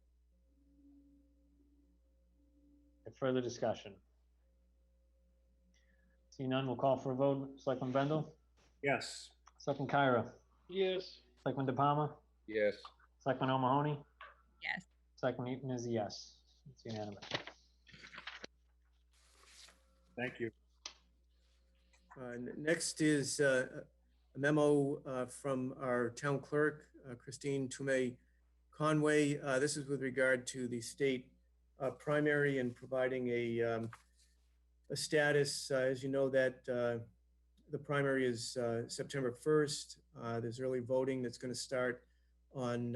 Further discussion? See none, we'll call for a vote. Selectman Bendel? Yes. Selectman Kyra? Yes. Selectman De Palma? Yes. Selectman O'Mahony? Yes. Selectman Eaton is a yes. It's unanimous. Thank you. Next is a memo from our town clerk, Christine Tomei Conway. This is with regard to the state primary and providing a status. As you know, that the primary is September 1st. There's early voting that's going to start on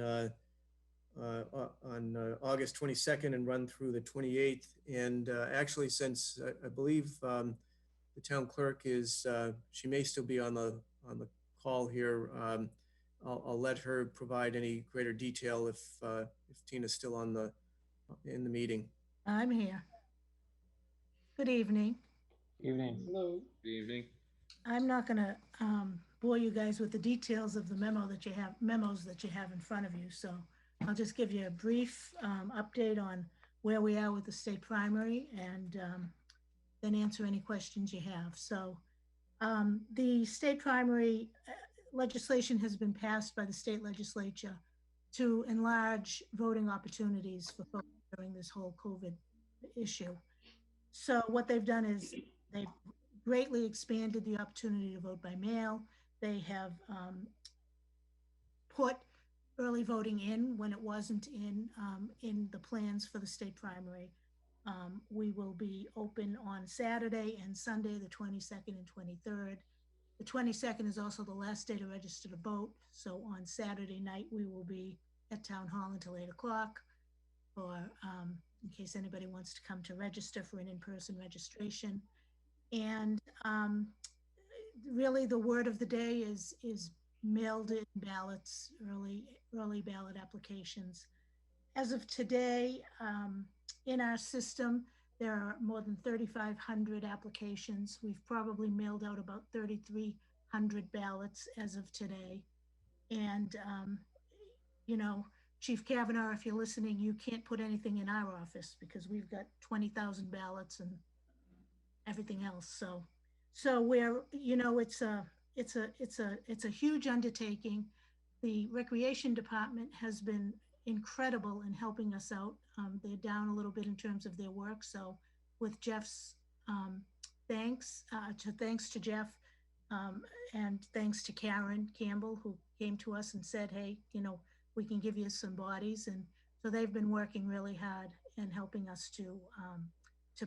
August 22nd and run through the 28th. And actually, since I believe the town clerk is, she may still be on the call here. I'll let her provide any greater detail if Tina's still in the meeting. I'm here. Good evening. Evening. Hello. Good evening. I'm not gonna bore you guys with the details of the memos that you have in front of you. So I'll just give you a brief update on where we are with the state primary, and then answer any questions you have. So the state primary legislation has been passed by the state legislature to enlarge voting opportunities for folks during this whole COVID issue. So what they've done is they've greatly expanded the opportunity to vote by mail. They have put early voting in when it wasn't in the plans for the state primary. We will be open on Saturday and Sunday, the 22nd and 23rd. The 22nd is also the last day to register to vote. So on Saturday night, we will be at Town Hall until 8 o'clock, or in case anybody wants to come to register for an in-person registration. And really the word of the day is mailed in ballots, early ballot applications. As of today, in our system, there are more than 3,500 applications. We've probably mailed out about 3,300 ballots as of today. And, Chief Kavanaugh, if you're listening, you can't put anything in our office because we've got 20,000 ballots and everything else. So we're, it's a huge undertaking. The Recreation Department has been incredible in helping us out. They're down a little bit in terms of their work. So with Jeff's thanks to Jeff, and thanks to Karen Campbell, who came to us and said, hey, we can give you some bodies. And so they've been working really hard and helping us to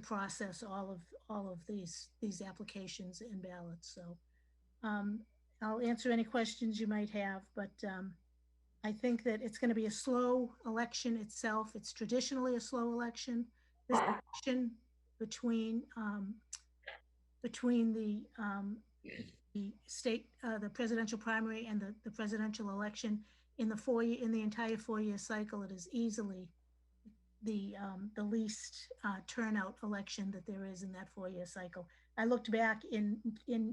process all of these applications and ballots. So I'll answer any questions you might have, but I think that it's going to be a slow election itself. It's traditionally a slow election. This election between the state, the presidential primary and the presidential election in the entire 4-year cycle, it is easily the least turnout election that there is in that 4-year cycle. I looked back in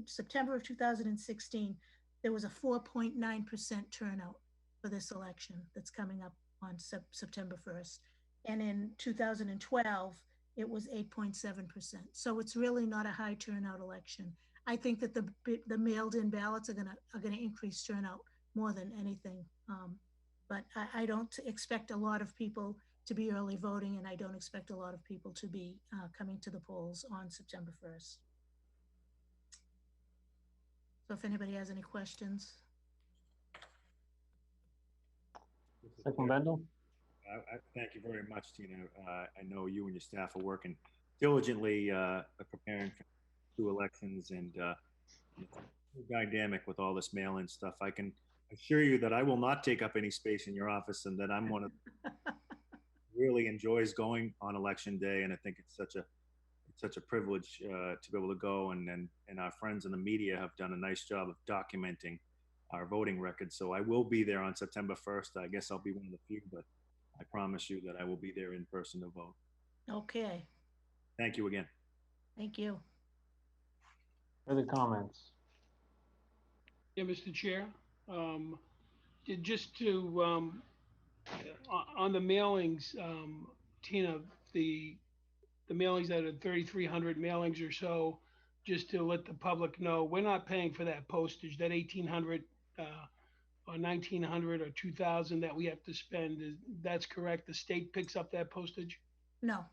September of 2016, there was a 4.9% turnout for this election that's coming up on September 1st. And in 2012, it was 8.7%. So it's really not a high turnout election. I think that the mailed in ballots are gonna increase turnout more than anything. But I don't expect a lot of people to be early voting, and I don't expect a lot of people to be coming to the polls on September 1st. So if anybody has any questions. Selectman Bendel? I thank you very much, Tina. I know you and your staff are working diligently preparing for 2 elections, and it's dynamic with all this mail-in stuff. I can assure you that I will not take up any space in your office, and that I'm one of really enjoys going on election day, and I think it's such a privilege to be able to go, and our friends in the media have done a nice job of documenting our voting record. So I will be there on September 1st. I guess I'll be one of the few, but I promise you that I will be there in person to vote. Okay, Thank you again. thank you. Further comments? Yeah, Mr. Chair, just to, on the mailings, Tina, the mailings that are 3,300 mailings or so, just to let the public know, we're not paying for that postage, that 1,800 or 1,900 or 2,000 that we have to spend. That's correct? The state picks up that postage? No.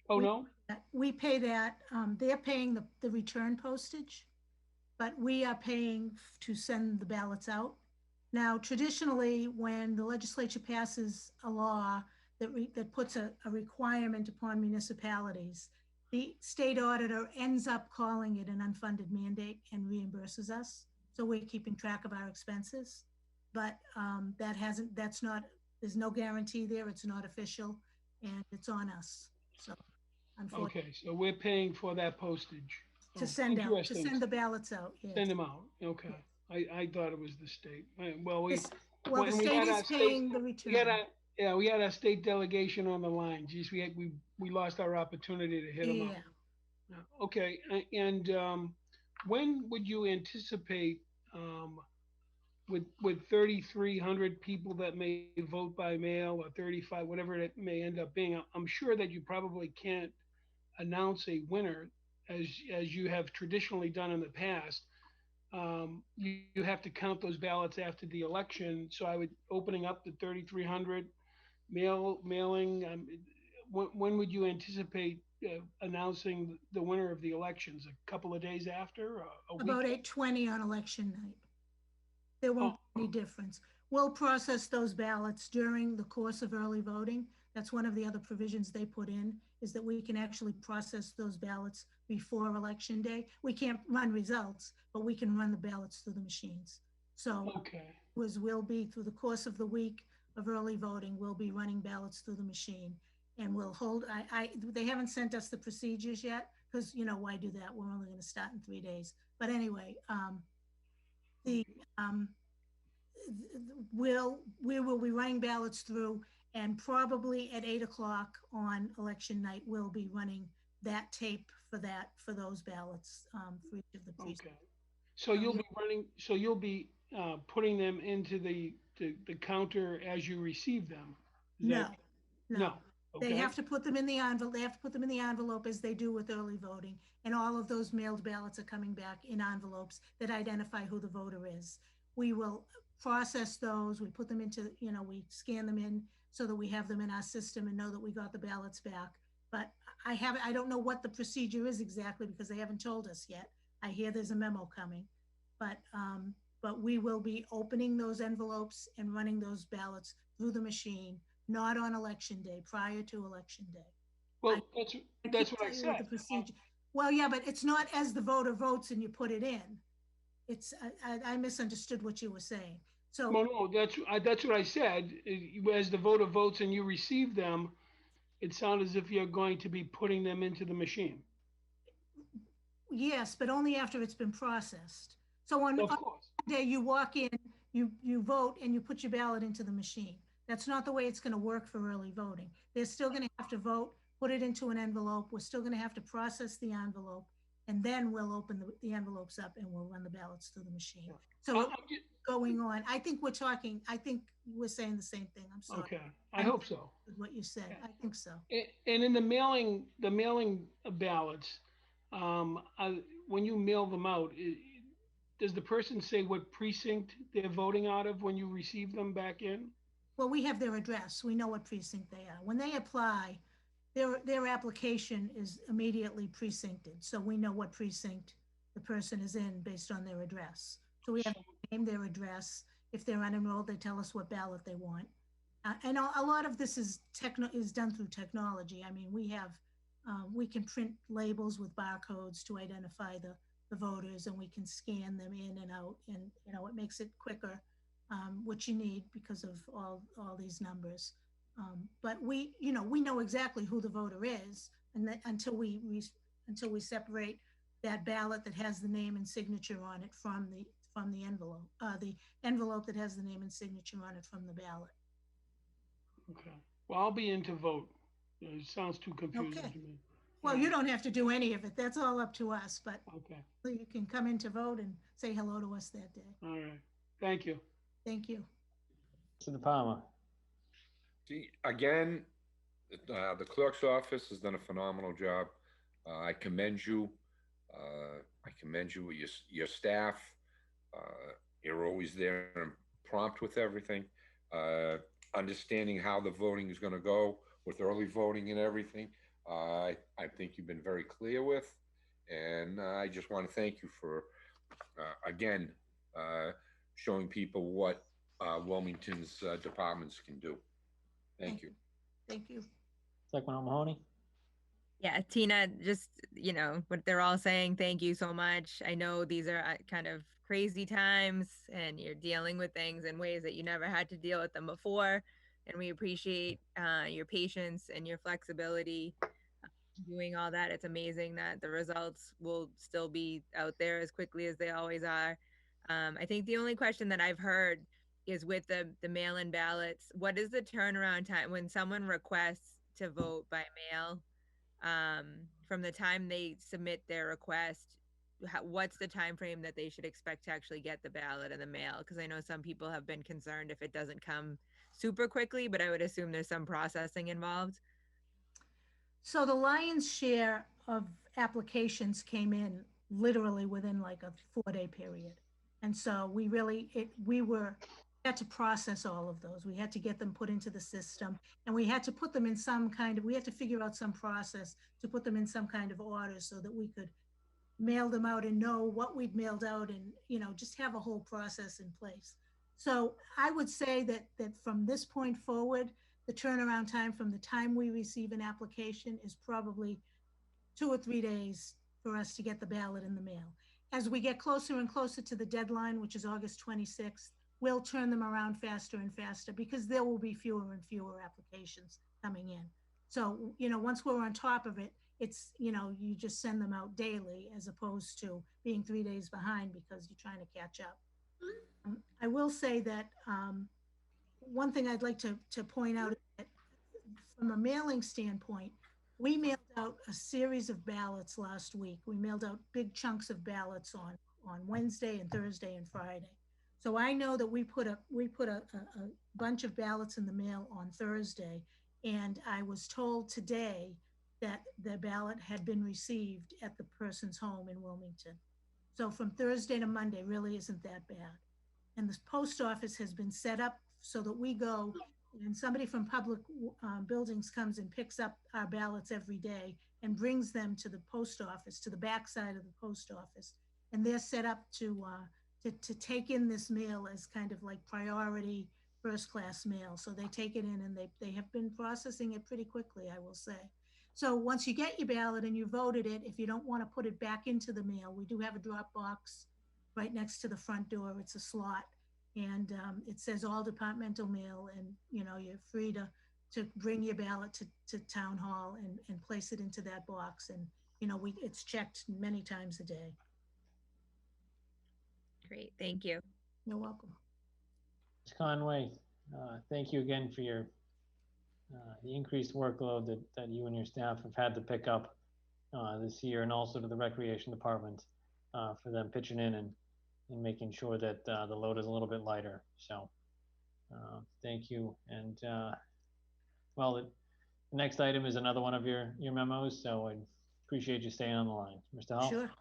Oh, no? We pay that. They're paying the return postage, but we are paying to send the ballots out. Now, traditionally, when the legislature passes a law that puts a requirement upon municipalities, the state auditor ends up calling it an unfunded mandate and reimburses us. So we're keeping track of our expenses, but there's no guarantee there. It's not official, and it's on us. So, unfortunately. Okay, so we're paying for that postage. To send the ballots out. Yes. Send them out, okay. I thought it was the state. Well, the state is paying the return. We had our state delegation on the line. Geez, we lost our opportunity to hit them out. Okay, and when would you anticipate with 3,300 people that may vote by mail, or 35, whatever it may end up being? I'm sure that you probably can't announce a winner as you have traditionally done in the past. You have to count those ballots after the election. So I would, opening up the 3,300 mailing, when would you anticipate announcing the winner of the elections? A couple of days after? About 8:20 on election night. There won't be any difference. We'll process those ballots during the course of early voting. That's one of the other provisions they put in, is that we can actually process those ballots before election day. We can't run results, but we can run the ballots through the machines. So we'll be, through the course of the week of early voting, we'll be running ballots through the machine, and we'll hold, they haven't sent us the procedures yet, because, why do that? We're only going to start in 3 days. But anyway, we will be running ballots through, and probably at 8 o'clock on election night, we'll be running that tape for those ballots for each of the precincts. Okay. So you'll be putting them into the counter as you receive them? No. Okay. They have to put them in the envelope. They have to put them in the envelope as they do with early voting. And all of those mailed ballots are coming back in envelopes that identify who the voter is. We will process those. We put them into, we scan them in so that we have them in our system and know that we got the ballots back. But I don't know what the procedure is exactly, because they haven't told us yet. I hear there's a memo coming, but we will be opening those envelopes and running those ballots through the machine, not on election day, prior to election day. Well, that's what I said. The procedure. Well, yeah, but it's not as the voter votes and you put it in. It's I misunderstood what you were saying. So no, that's what I said. As the voter votes and you receive them, it sounds as if you're going to be putting them into the machine. Yes, but only after it's been processed. So on day you walk in, you vote, and you put your ballot into the machine. That's not the way it's going to work for early voting. They're still going to have to vote, put it into an envelope. We're still going to have to process the envelope, and then we'll open the envelopes up and we'll run the ballots through the machine. So going on, I think we're saying the same thing. I'm sorry. Okay, I hope so. What you said, I think so. And in the mailing ballots, when you mail them out, does the person say what precinct they're voting out of when you receive them back in? Well, we have their address. We know what precinct they are. When they apply, their application is immediately precincted. So we know what precinct the person is in based on their address. So we have to name their address. If they're unenrolled, they tell us what ballot they want. And a lot of this is done through technology. I mean, we can print labels with barcodes to identify the voters, and we can scan them in and out, and it makes it quicker, which you need because of all these numbers. But we know exactly who the voter is, and until we separate that ballot that has the name and signature on it from the envelope that has the name and signature on it from the ballot. Okay. Well, I'll be in to vote. It sounds too confusing to me. Well, you don't have to do any of it. That's all up to us, but okay, you can come in to vote and say hello to us that day. All right. Thank you. Thank you. Mr. Palmer. See, again, the clerk's office has done a phenomenal job. I commend you. Your staff. You're always there and prompt with everything. Understanding how the voting is going to go with early voting and everything. I think you've been very clear with, and I just want to thank you for, again, showing people what Wilmington's departments can do. Thank you. Thank you. Selectman O'Mahony. Yeah, Tina, just, what they're all saying, thank you so much. I know these are kind of crazy times, and you're dealing with things in ways that you never had to deal with them before. And we appreciate your patience and your flexibility doing all that. It's amazing that the results will still be out there as quickly as they always are. I think the only question that I've heard is with the mail-in ballots, what is the turnaround time when someone requests to vote by mail? From the time they submit their request, what's the time frame that they should expect to actually get the ballot in the mail? Because I know some people have been concerned if it doesn't come super quickly, but I would assume there's some processing involved. So the lion's share of applications came in literally within like a 4-day period. And so we had to process all of those. We had to get them put into the system, and we had to put them in we had to figure out some process to put them in some kind of order so that we could mail them out and know what we'd mailed out, and, just have a whole process in place. So I would say that from this point forward, the turnaround time from the time we receive an application is probably 2 or 3 days for us to get the ballot in the mail. As we get closer and closer to the deadline, which is August 26th, we'll turn them around faster and faster because there will be fewer and fewer applications coming in. So, once we're on top of it, it's, you just send them out daily as opposed to being 3 days behind because you're trying to catch up. I will say that one thing I'd like to point out is that from a mailing standpoint, we mailed out a series of ballots last week. We mailed out big chunks of ballots on Wednesday and Thursday and Friday. So I know that we put a bunch of ballots in the mail on Thursday, and I was told today that the ballot had been received at the person's home in Wilmington. So from Thursday to Monday really isn't that bad. And the post office has been set up so that we go and somebody from public buildings comes and picks up our ballots every day and brings them to the post office, to the backside of the post office. And they're set up to take in this mail as kind of like priority first-class mail. So they take it in, and they have been processing it pretty quickly, I will say. So once you get your ballot and you voted it, if you don't want to put it back into the mail, we do have a drop box right next to the front door. It's a slot, and it says all departmental mail, and you're free to bring your ballot to town hall and place it into that box. And it's checked many times a day. Great, thank you. You're welcome. Ms. Conway, thank you again for your the increased workload that you and your staff have had to pick up this year, and also to the Recreation Department for them pitching in and making sure that the load is a little bit lighter. So thank you. And well, the next item is another one of your memos, so I appreciate you staying on the line. Mr. Hall? Sure.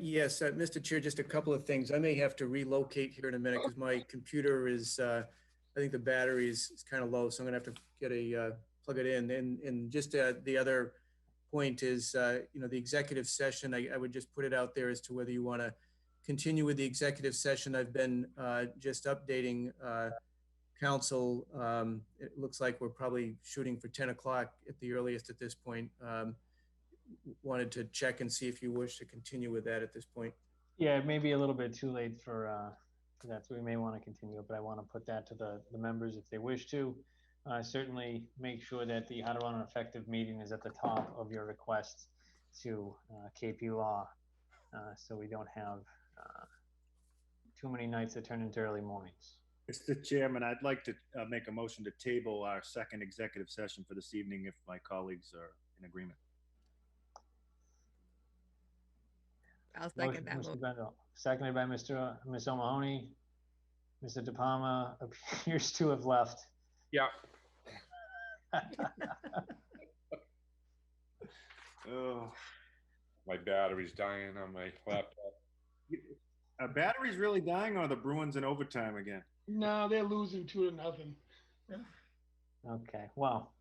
Yes, Mr. Chair, just a couple of things. I may have to relocate here in a minute because my computer is, I think the battery is kind of low, so I'm gonna have to get plug it in. And just the other point is, the executive session, I would just put it out there as to whether you want to continue with the executive session. I've been just updating council. It looks like we're probably shooting for 10 o'clock at the earliest at this point. Wanted to check and see if you wish to continue with that at this point. Yeah, it may be a little bit too late for that, so we may want to continue it, but I want to put that to the members if they wish to. Certainly make sure that the how to run an effective meeting is at the top of your requests to KP Law, so we don't have too many nights that turn into early mornings. Mr. Chairman, I'd like to make a motion to table our second executive session for this evening if my colleagues are in agreement. I'll second that. Mr. Bendel, seconded by Ms. O'Mahony. Mr. De Palma appears to have left. Yeah. Oh, my battery's dying on my laptop. Battery's really dying, or the Bruins in overtime again? No, they're losing 2-0. Okay, well.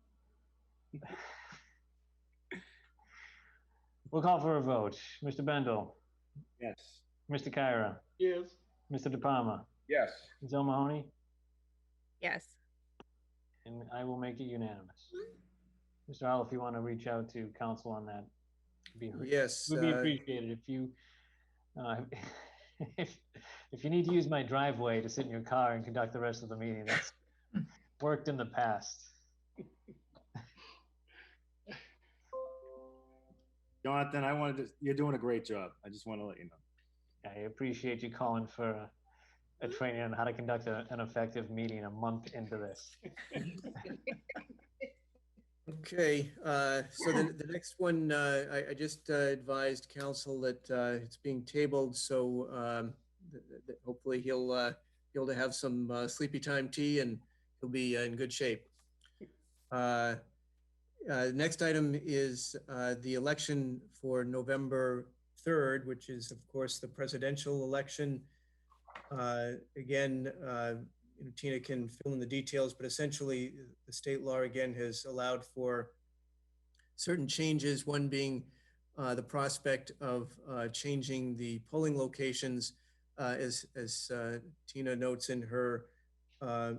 We'll call for a vote. Mr. Bendel. Yes. Mr. Kyra. Yes. Mr. De Palma. Yes. Ms. O'Mahony. Yes. And I will make it unanimous. Mr. Howell, if you want to reach out to council on that, yes, would be appreciated. If you if you need to use my driveway to sit in your car and conduct the rest of the meeting, that's worked in the past. Jonathan, you're doing a great job. I just want to let you know. I appreciate you calling for a training on how to conduct an effective meeting a month into this. Okay, so the next one, I just advised council that it's being tabled, so hopefully he'll be able to have some sleepy time tea and he'll be in good shape. Next item is the election for November 3rd, which is of course the presidential election. Again, Tina can fill in the details, but essentially the state law again has allowed for certain changes, one being the prospect of changing the polling locations, as Tina notes in her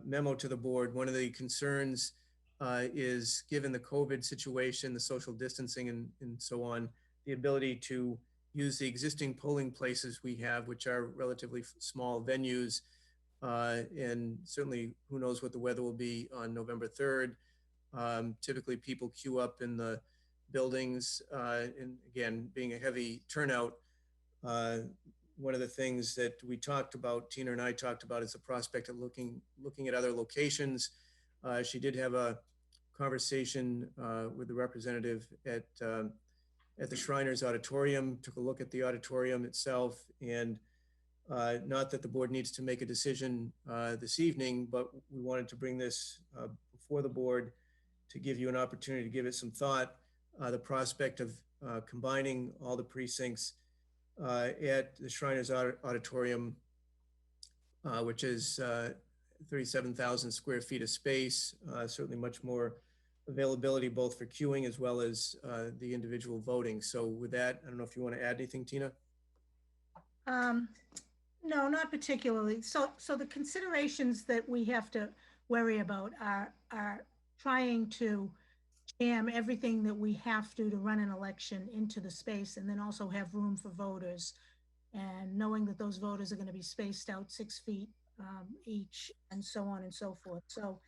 memo to the board. One of the concerns is, given the COVID situation, the social distancing and so on, the ability to use the existing polling places we have, which are relatively small venues, and certainly who knows what the weather will be on November 3rd. Typically people queue up in the buildings, and again, being a heavy turnout. One of the things that we talked about, Tina and I talked about, is the prospect of looking at other locations. She did have a conversation with the representative at the Shriners Auditorium, took a look at the auditorium itself, and not that the board needs to make a decision this evening, but we wanted to bring this before the board to give you an opportunity to give it some thought. The prospect of combining all the precincts at the Shriners Auditorium, which is 37,000 square feet of space, certainly much more availability both for queuing as well as the individual voting. So with that, I don't know if you want to add anything, Tina? No, not particularly. So the considerations that we have to worry about are trying to jam everything that we have to run an election into the space, and then also have room for voters, and knowing that those voters are going to be spaced out 6 feet each, and so on and so forth. So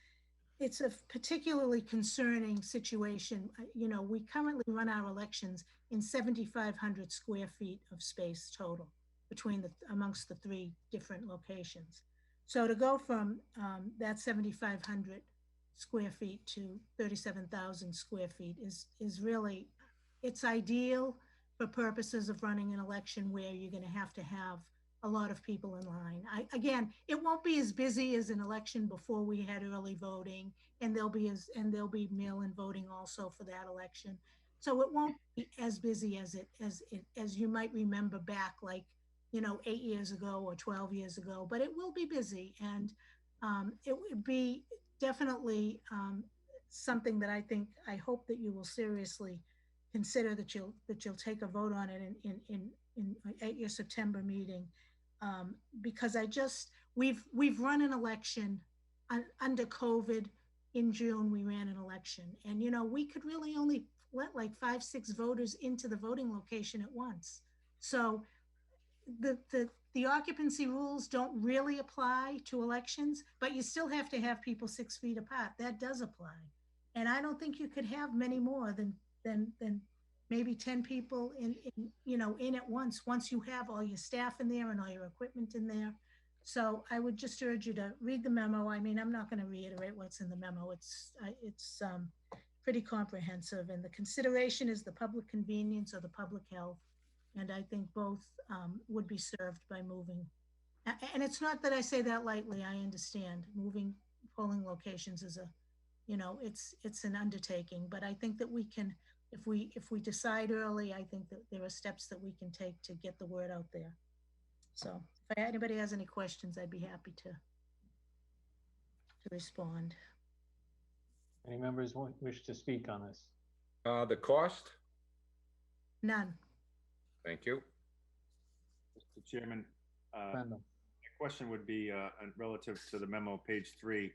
it's a particularly concerning situation. You know, we currently run our elections in 7,500 square feet of space total between amongst the 3 different locations. So to go from that 7,500 square feet to 37,000 square feet is really, it's ideal for purposes of running an election where you're going to have a lot of people in line. Again, it won't be as busy as an election before we had early voting, and there'll be mail-in voting also for that election. So it won't be as busy as you might remember back, like, 8 years ago or 12 years ago, but it will be busy. And it would be definitely something that I hope that you will seriously consider, that you'll take a vote on it at your September meeting. Because we've run an election under COVID. In June, we ran an election, and we could really only let like 5-6 voters into the voting location at once. So the occupancy rules don't really apply to elections, but you still have to have people 6 feet apart. That does apply. And I don't think you could have many more than maybe 10 people in at once you have all your staff in there and all your equipment in there. So I would just urge you to read the memo. I mean, I'm not going to reiterate what's in the memo. It's pretty comprehensive, and the consideration is the public convenience or the public health. And I think both would be served by moving. And it's not that I say that lightly. I understand moving polling locations is it's an undertaking, but I think that we can, if we decide early, I think that there are steps that we can take to get the word out there. So if anybody has any questions, I'd be happy to respond. Any members wish to speak on this? The cost? None. Thank you. Mr. Chairman, Brenda. my question would be relative to the memo, page 3,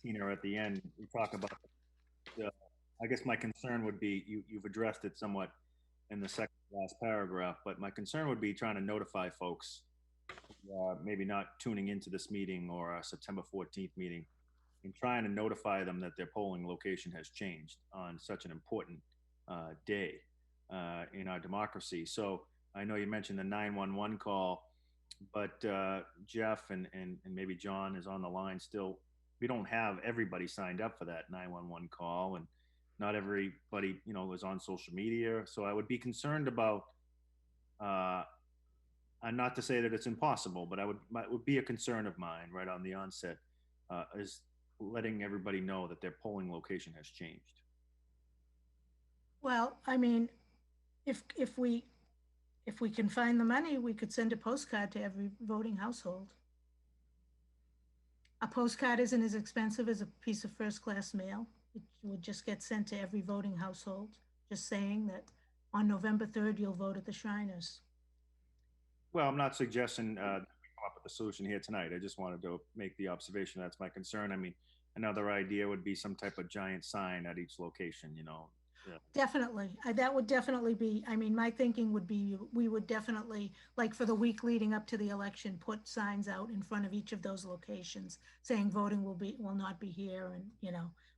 Tina, at the end. We talk about, I guess my concern would be, you've addressed it somewhat in the second last paragraph, but my concern would be trying to notify folks, maybe not tuning into this meeting or our September 14th meeting, and trying to notify them that their polling location has changed on such an important day in our democracy. So I know you mentioned the 911 call, but Jeff and maybe John is on the line still. We don't have everybody signed up for that 911 call, and not everybody, is on social media. So I would be concerned about, and not to say that it's impossible, but it would be a concern of mine right on the onset, is letting everybody know that their polling location has changed. Well, I mean, if we can find the money, we could send a postcard to every voting household. A postcard isn't as expensive as a piece of first-class mail. It would just get sent to every voting household, just saying that on November 3rd, you'll vote at the Shriners. Well, I'm not suggesting that we come up with a solution here tonight. I just wanted to make the observation. That's my concern. I mean, another idea would be some type of giant sign at each location, Yeah. Definitely. That would definitely be, I mean, my thinking would be, we would definitely, like for the week leading up to the election, put signs out in front of each of those locations saying voting will not be here, and,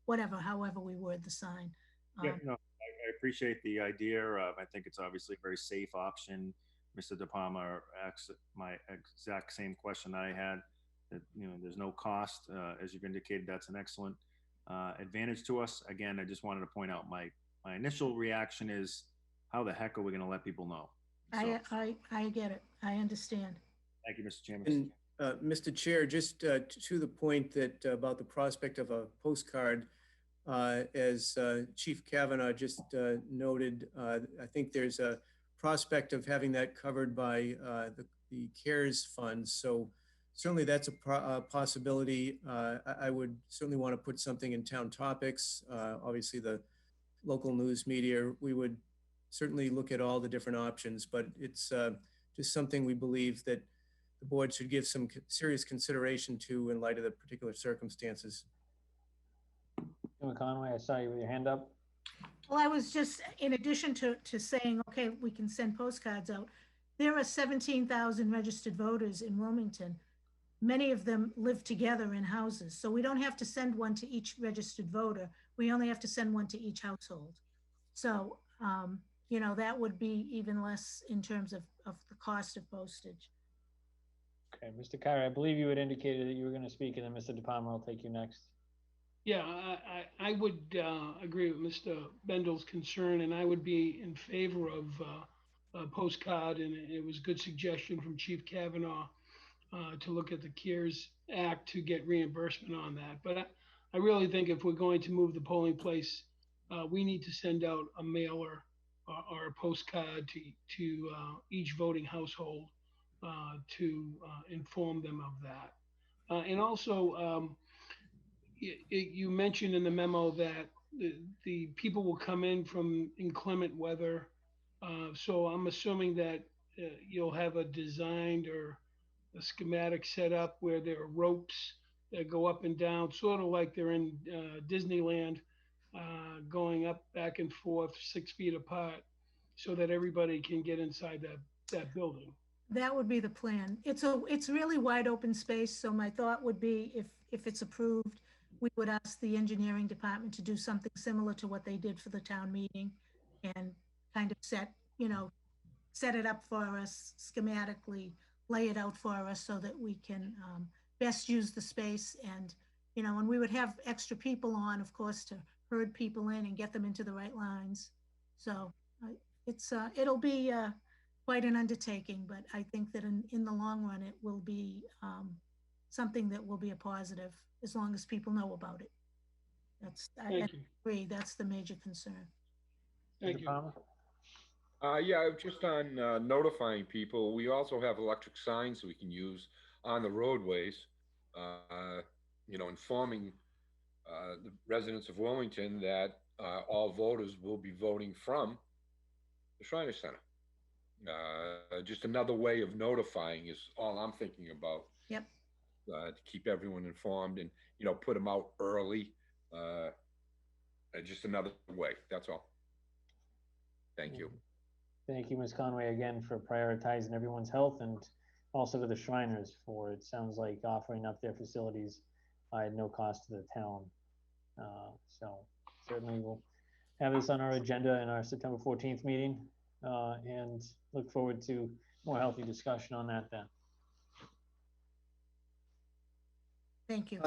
whatever, however we word the sign. Yeah, I appreciate the idea. I think it's obviously a very safe option. Mr. De Palma asked my exact same question that I had. That there's no cost, as you've indicated. That's an excellent advantage to us. Again, I just wanted to point out my initial reaction is, how the heck are we going to let people know? So, I get it. I understand. Thank you, Mr. Chairman. And Mr. Chair, just to the point that about the prospect of a postcard, as Chief Kavanaugh just noted, I think there's a prospect of having that covered by the CARES funds. So certainly that's a possibility. I would certainly want to put something in Town Topics. Obviously, the local news media, we would certainly look at all the different options, but it's just something we believe that the board should give some serious consideration to in light of the particular circumstances. Conway, I saw you with your hand up. Well, I was just, in addition to saying, okay, we can send postcards out, there are 17,000 registered voters in Wilmington. Many of them live together in houses. So we don't have to send one to each registered voter. We only have to send one to each household. So, that would be even less in terms of the cost of postage. Okay, Mr. Kyra, I believe you had indicated that you were going to speak, and then Mr. De Palma will take you next. Yeah, I would agree with Mr. Bendel's concern, and I would be in favor of a postcard, and it was a good suggestion from Chief Kavanaugh to look at the CARES Act to get reimbursement on that. But I really think if we're going to move the polling place we need to send out a mailer or a postcard to each voting household to inform them of that. And also, you mentioned in the memo that the people will come in from inclement weather. So I'm assuming that you'll have a designed or a schematic set up where there are ropes that go up and down, sort of like they're in Disneyland, going up back and forth 6 feet apart, so that everybody can get inside that building. That would be the plan. It's really wide open space. So my thought would be if it's approved, we would ask the engineering department to do something similar to what they did for the town meeting and kind of set it up for us schematically, lay it out for us so that we can best use the space. And, and we would have extra people on, of course, to herd people in and get them into the right lines. So it'll be quite an undertaking, but I think that in the long run, it will be something that will be a positive as long as people know about it. I agree, that's the major concern. Thank you. Yeah, just on notifying people, we also have electric signs we can use on the roadways, informing the residents of Wilmington that all voters will be voting from the Shriners Center. Just another way of notifying is all I'm thinking about. Yep. To keep everyone informed and, put them out early. Just another way, that's all. Thank you. Thank you, Ms. Conway, again for prioritizing everyone's health, and also to the Shriners for, it sounds like, offering up their facilities at no cost to the town. So certainly we'll have this on our agenda in our September 14th meeting, and look forward to more healthy discussion on that then. Thank you.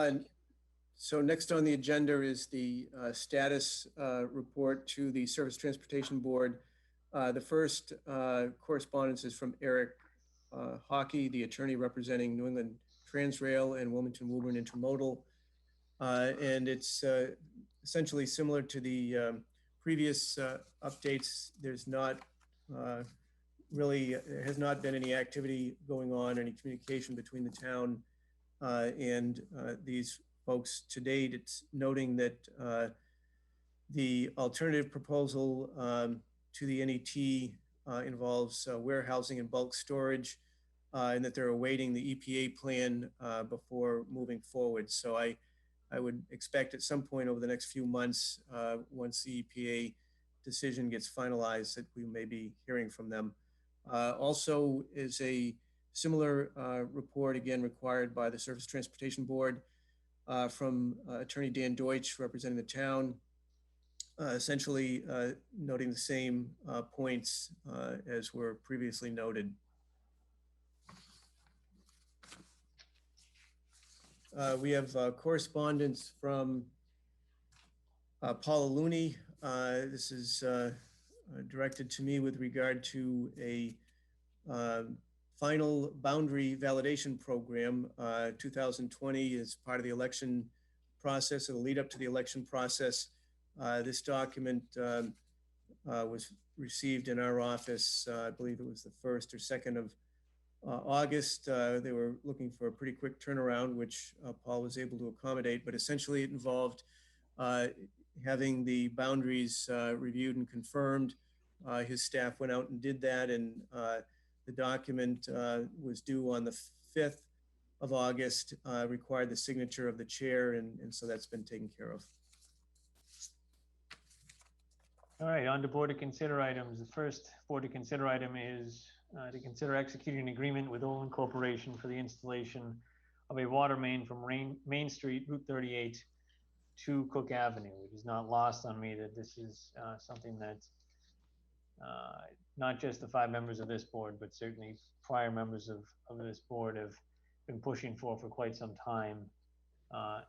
So next on the agenda is the status report to the Surface Transportation Board. The first correspondence is from Eric Hockey, the attorney representing New England Transrail and Wilmington Woburn Intermodal. And it's essentially similar to the previous updates. There's not there has not been any activity going on, any communication between the town and these folks to date. It's noting that the alternative proposal to the NET involves warehousing and bulk storage, and that they're awaiting the EPA plan before moving forward. So I would expect at some point over the next few months, once the EPA decision gets finalized, that we may be hearing from them. Also is a similar report, again, required by the Surface Transportation Board from Attorney Dan Deutsch, representing the town, essentially noting the same points as were previously noted. We have correspondence from Paula Looney. This is directed to me with regard to a final boundary validation program. 2020 is part of the election process, or the lead up to the election process. This document was received in our office, I believe it was the 1st or 2nd of August. They were looking for a pretty quick turnaround, which Paul was able to accommodate, but essentially it involved having the boundaries reviewed and confirmed. His staff went out and did that, and the document was due on the 5th of August, required the signature of the chair, and so that's been taken care of. All right, on to board to consider items. The first board to consider item is to consider executing an agreement with Olin Corporation for the installation of a water main from Main Street, Route 38 to Cook Avenue. It is not lost on me that this is something that not just the 5 members of this board, but certainly prior members of this board have been pushing for quite some time.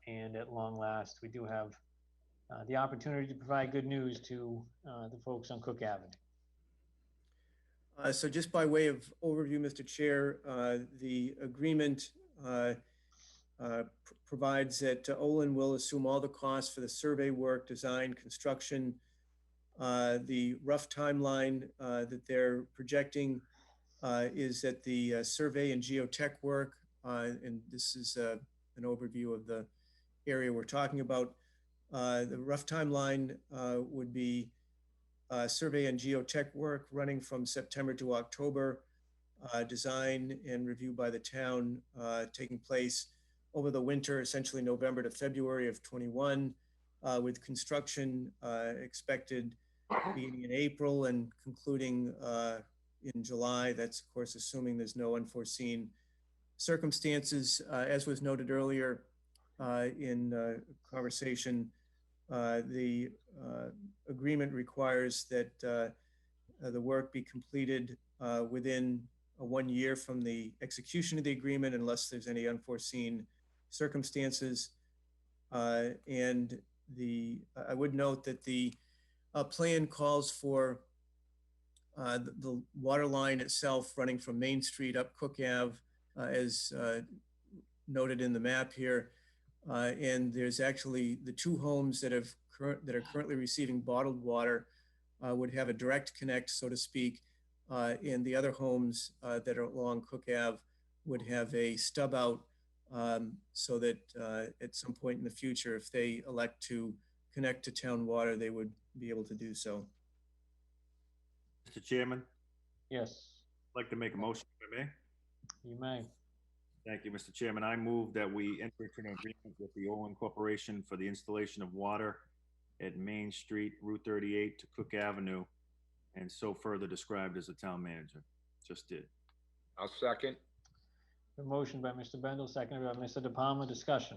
And at long last, we do have the opportunity to provide good news to the folks on Cook Avenue. So just by way of overview, Mr. Chair, the agreement provides that Olin will assume all the costs for the survey work, design, construction. The rough timeline that they're projecting is that the survey and geotech work, and this is an overview of the area we're talking about. The rough timeline would be survey and geotech work running from September to October, design and review by the town taking place over the winter, essentially November to February of 21, with construction expected beginning in April and concluding in July. That's of course assuming there's no unforeseen circumstances. As was noted earlier in conversation, the agreement requires that the work be completed within 1 year from the execution of the agreement, unless there's any unforeseen circumstances. And I would note that the plan calls for the water line itself running from Main Street up Cook Ave, as noted in the map here. And there's actually the two homes that are currently receiving bottled water would have a direct connect, so to speak. And the other homes that are along Cook Ave would have a stub out so that at some point in the future, if they elect to connect to town water, they would be able to do so. Mr. Chairman, Yes, I'd like to make a motion, if I may. you may. Thank you, Mr. Chairman. I move that we enter into an agreement with the Olin Corporation for the installation of water at Main Street, Route 38 to Cook Avenue, and so further described as the town manager just did. I'll second. A motion by Mr. Bendel, seconded by Mr. De Palma. Discussion.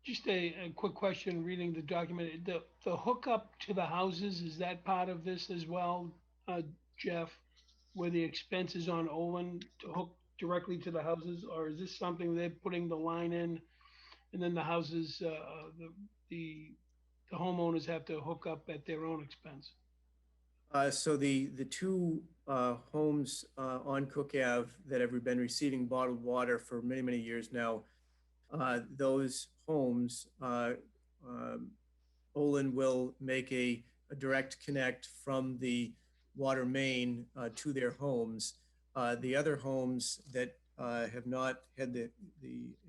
Just a quick question, reading the document, the hookup to the houses, is that part of this as well, Jeff? Where the expense is on Olin to hook directly to the houses, or is this something they're putting the line in and then the houses, the homeowners have to hook up at their own expense? So the two homes on Cook Ave that have been receiving bottled water for many, many years now, those homes, Olin will make a direct connect from the water main to their homes. The other homes that have not had the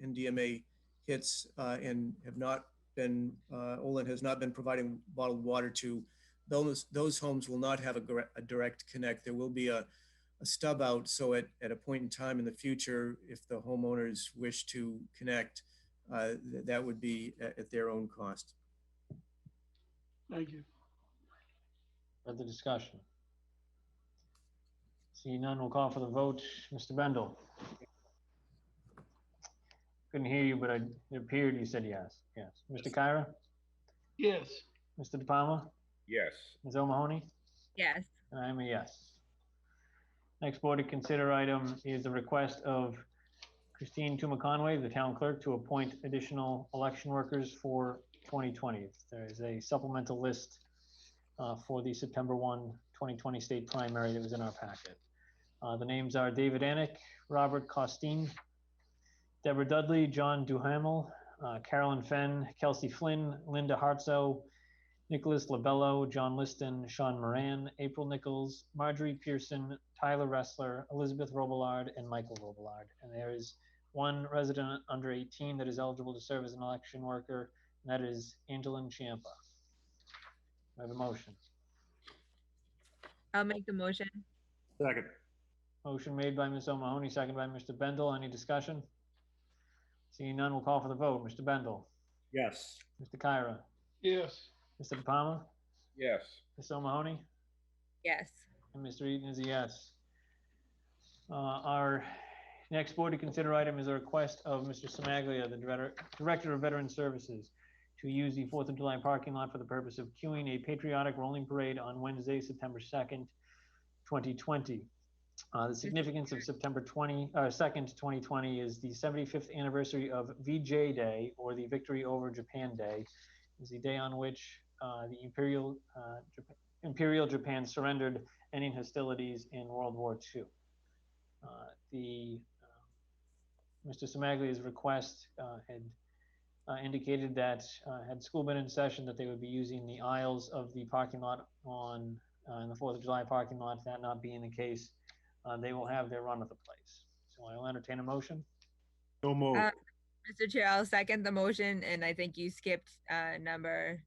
NDMA hits and have not been, Olin has not been providing bottled water to, those homes will not have a direct connect. There will be a stub out, so at a point in time in the future, if the homeowners wish to connect, that would be at their own cost. Thank you. Further discussion. Seeing none, we'll call for the vote. Mr. Bendel. Couldn't hear you, but it appeared you said yes. Yes. Mr. Kyra? Yes. Mr. De Palma? Yes. Ms. O'Mahony? Yes. And I'm a yes. Next board to consider item is the request of Christine Tuma Conway, the town clerk, to appoint additional election workers for 2020. There is a supplemental list for the September 1, 2020 state primary that was in our packet. The names are David Anick, Robert Costine, Deborah Dudley, John Duhamel, Carolyn Fenn, Kelsey Flynn, Linda Hartzo, Nicholas Labello, John Liston, Sean Moran, April Nichols, Marjorie Pearson, Tyler Ressler, Elizabeth Robillard, and Michael Robillard. And there is one resident under 18 that is eligible to serve as an election worker, and that is Angelin Champa. I have a motion. I'll make the motion. Second. Motion made by Ms. O'Mahony, second by Mr. Bendel. Any discussion? Seeing none, we'll call for the vote. Mr. Bendel. Yes. Mr. Kyra. Yes. Mr. De Palma. Yes. Ms. O'Mahony. Yes. And Mr. Eaton is a yes. Our next board to consider item is a request of Mr. Samaglia, the Director of Veteran Services, to use the 4th of July parking lot for the purpose of queuing a patriotic rolling parade on Wednesday, September 2nd, 2020. The significance of September 2nd, 2020 is the 75th anniversary of VJ Day, or the Victory Over Japan Day. Is the day on which the Imperial Japan surrendered, ending hostilities in World War II. The Mr. Samaglia's request had indicated that had school been in session, that they would be using the aisles of the parking lot on in the 4th of July parking lot. That not being the case, they will have their run of the place. So I will entertain a motion. So moved. Mr. Chair, I'll second the motion, and I think you skipped number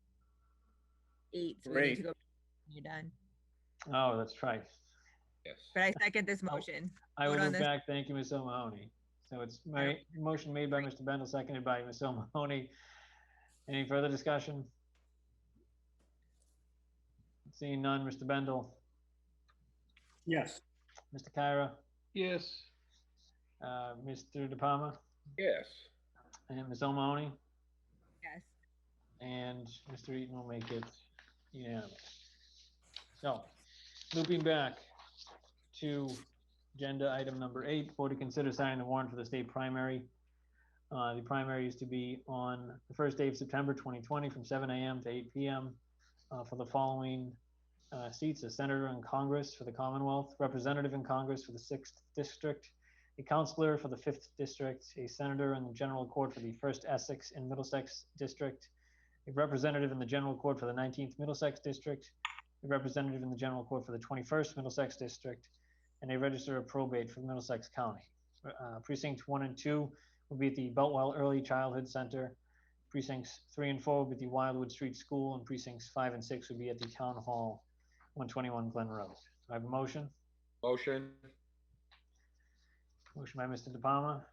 8. So we need to go. You're done. Oh, that's right. Yes. But I second this motion. I will Vote on move this. back. Thank you, Ms. O'Mahony. So it's motion made by Mr. Bendel, seconded by Ms. O'Mahony. Any further discussion? Seeing none, Mr. Bendel, Yes. Mr. Kyra, Yes. Mr. De Palma, Yes. and Ms. O'Mahony, Yes. and Mr. Eaton will make it unanimous. So, looping back to agenda item number 8, board to consider signing the warrant for the state primary. The primary is to be on the first day of September 2020 from 7 a.m. to 8 p.m. For the following seats: a senator in Congress for the Commonwealth, representative in Congress for the 6th District, a councilor for the 5th District, a senator in the General Court for the 1st Essex and Middlesex District, a representative in the General Court for the 19th Middlesex District, a representative in the General Court for the 21st Middlesex District, and a register of probate for Middlesex County. Precincts 1 and 2 will be at the Beltwell Early Childhood Center. Precincts 3 and 4 will be at the Wildwood Street School, and precincts 5 and 6 will be at the Town Hall, 121 Glen Road. Do I have a motion? Motion. Motion by Mr. De Palma,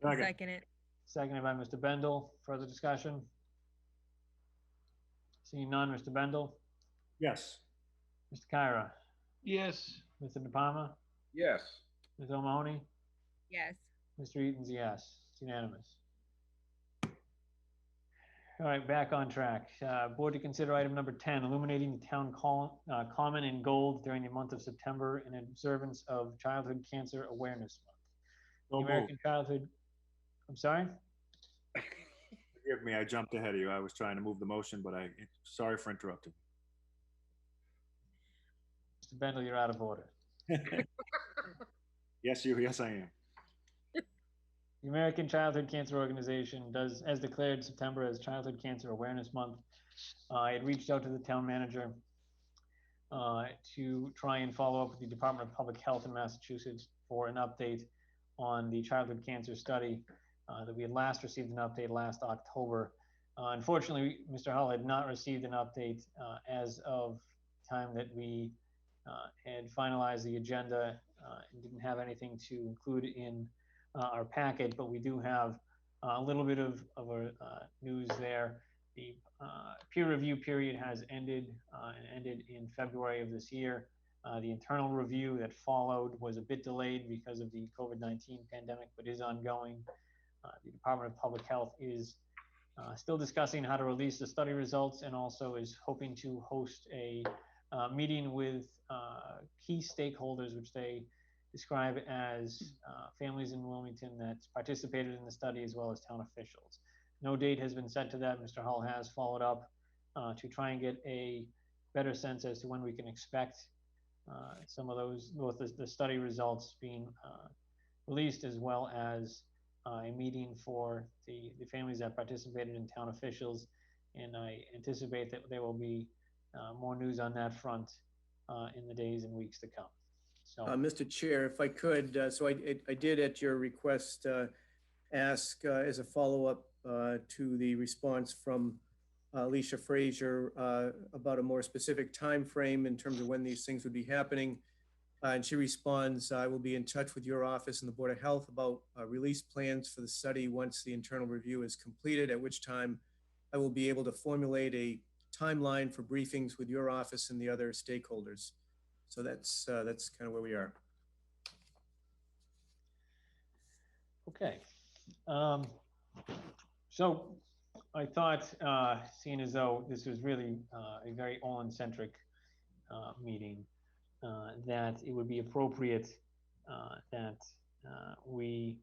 Second it. seconded by Mr. Bendel. Further discussion? Seeing none, Mr. Bendel, Yes. Mr. Kyra, Yes. Mr. De Palma, Yes. Ms. O'Mahony, Yes. Mr. Eaton's a yes. It's unanimous. All right, back on track. Board to consider item number 10, illuminating the town common in gold during the month of September in observance of Childhood Cancer Awareness Month. So The American Childhood, I'm sorry? Forgive me, I jumped ahead of you. I was trying to move the motion, but sorry for interrupting. Mr. Bendel, you're out of order. Yes, I am. The American Childhood Cancer Organization does, as declared September as Childhood Cancer Awareness Month. I had reached out to the town manager to try and follow up with the Department of Public Health in Massachusetts for an update on the childhood cancer study that we had last received an update last October. Unfortunately, Mr. Hull had not received an update as of time that we had finalized the agenda and didn't have anything to include in our packet, but we do have a little bit of news there. The peer review period has ended and ended in February of this year. The internal review that followed was a bit delayed because of the COVID-19 pandemic, but is ongoing. The Department of Public Health is still discussing how to release the study results, and also is hoping to host a meeting with key stakeholders, which they describe as families in Wilmington that participated in the study, as well as town officials. No date has been set to that. Mr. Hull has followed up to try and get a better sense as to when we can expect some of those, both the study results being released, as well as a meeting for the families that participated in town officials. And I anticipate that there will be more news on that front in the days and weeks to come. So, Mr. Chair, if I could, so I did at your request ask as a follow-up to the response from Alicia Frazier about a more specific time frame in terms of when these things would be happening. And she responds, I will be in touch with your office and the Board of Health about release plans for the study once the internal review is completed, at which time I will be able to formulate a timeline for briefings with your office and the other stakeholders. So that's kind of where we are. okay. So I thought, seeing as though this was really a very Olin-centric meeting, that it would be appropriate that we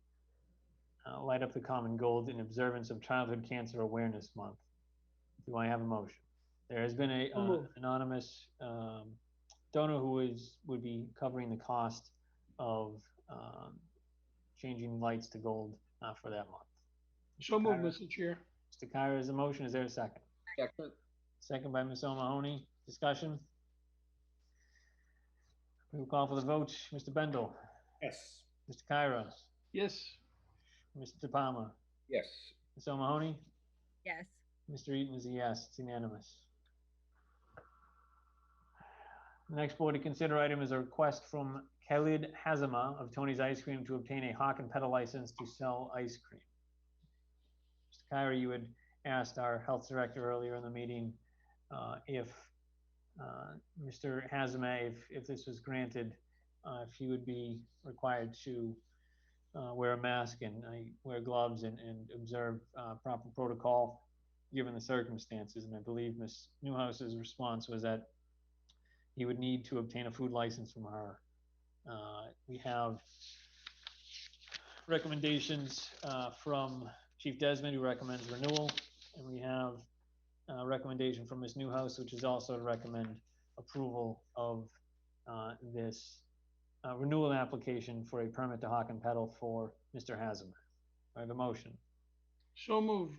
light up the common gold in observance of Childhood Cancer Awareness Month. Do I have a motion? There has been a anonymous donor who would be covering the cost of changing lights to gold for that month. So moved, Mr. Chair. Mr. Kyra is a motion. Is there a second? Second. Second by Ms. O'Mahony. Discussion? We will call for the vote. Mr. Bendel? Yes. Mr. Kyra? Yes. Mr. De Palma? Yes. Ms. O'Mahony? Yes. Mr. Eaton is a yes. It's unanimous. The next board to consider item is a request from Khalid Hazama of Tony's Ice Cream to obtain a hawk and pedal license to sell ice cream. Mr. Kyra, you had asked our health director earlier in the meeting if Mr. Hazama, if this was granted, if he would be required to wear a mask and wear gloves and observe proper protocol given the circumstances. And I believe Ms. Newhouse's response was that he would need to obtain a food license from her. We have recommendations from Chief Desmond, who recommends renewal, and we have a recommendation from Ms. Newhouse, which is also to recommend approval of this renewal application for a permit to hawk and pedal for Mr. Hazama. I have a motion. So moved.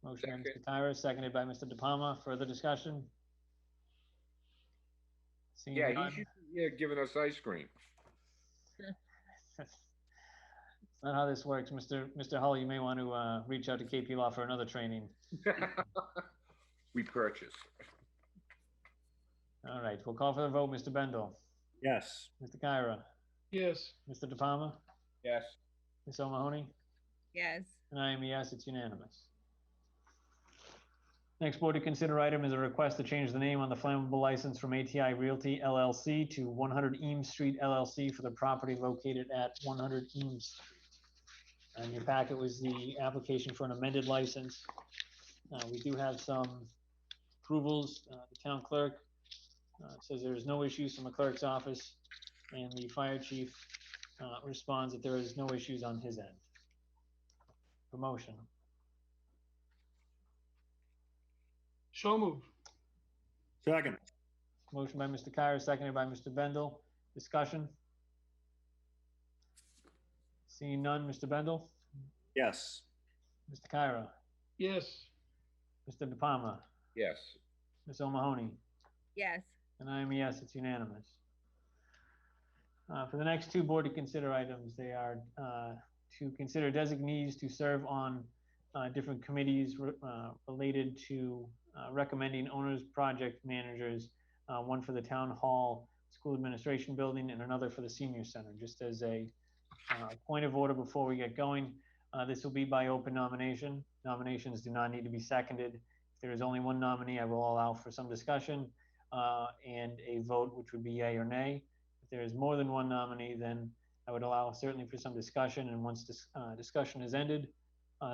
Motion by Mr. Kyra, seconded by Mr. De Palma. Further discussion? Seeing Yeah, none. he should be here giving us ice cream. That's not how this works. Mr. Hull, you may want to reach out to KP Law for another training. We purchase. All right, we'll call for the vote. Mr. Bendel? Yes. Mr. Kyra? Yes. Mr. De Palma? Yes. Ms. O'Mahony? Yes. And I am a yes, it's unanimous. Next board to consider item is a request to change the name on the flammable license from ATI Realty LLC to 100 Eames Street LLC for the property located at 100 Eames Street. And your packet was the application for an amended license. We do have some approvals. The town clerk says there is no issues from the clerk's office, and the fire chief responds that there is no issues on his end. Promotion. So moved. Second. Motion by Mr. Kyra, seconded by Mr. Bendel. Discussion? Seeing none, Mr. Bendel? Yes. Mr. Kyra? Yes. Mr. De Palma? Yes. Ms. O'Mahony? Yes. And I am a yes, it's unanimous. For the next two board to consider items, they are to consider designees to serve on different committees related to recommending owners, project managers, one for the town hall, school administration building, and another for the senior center. Just as a point of order before we get going, this will be by open nomination. Nominations do not need to be seconded. If there is only one nominee, I will allow for some discussion and a vote, which would be yay or nay. If there is more than one nominee, then I would allow certainly for some discussion, and once discussion is ended,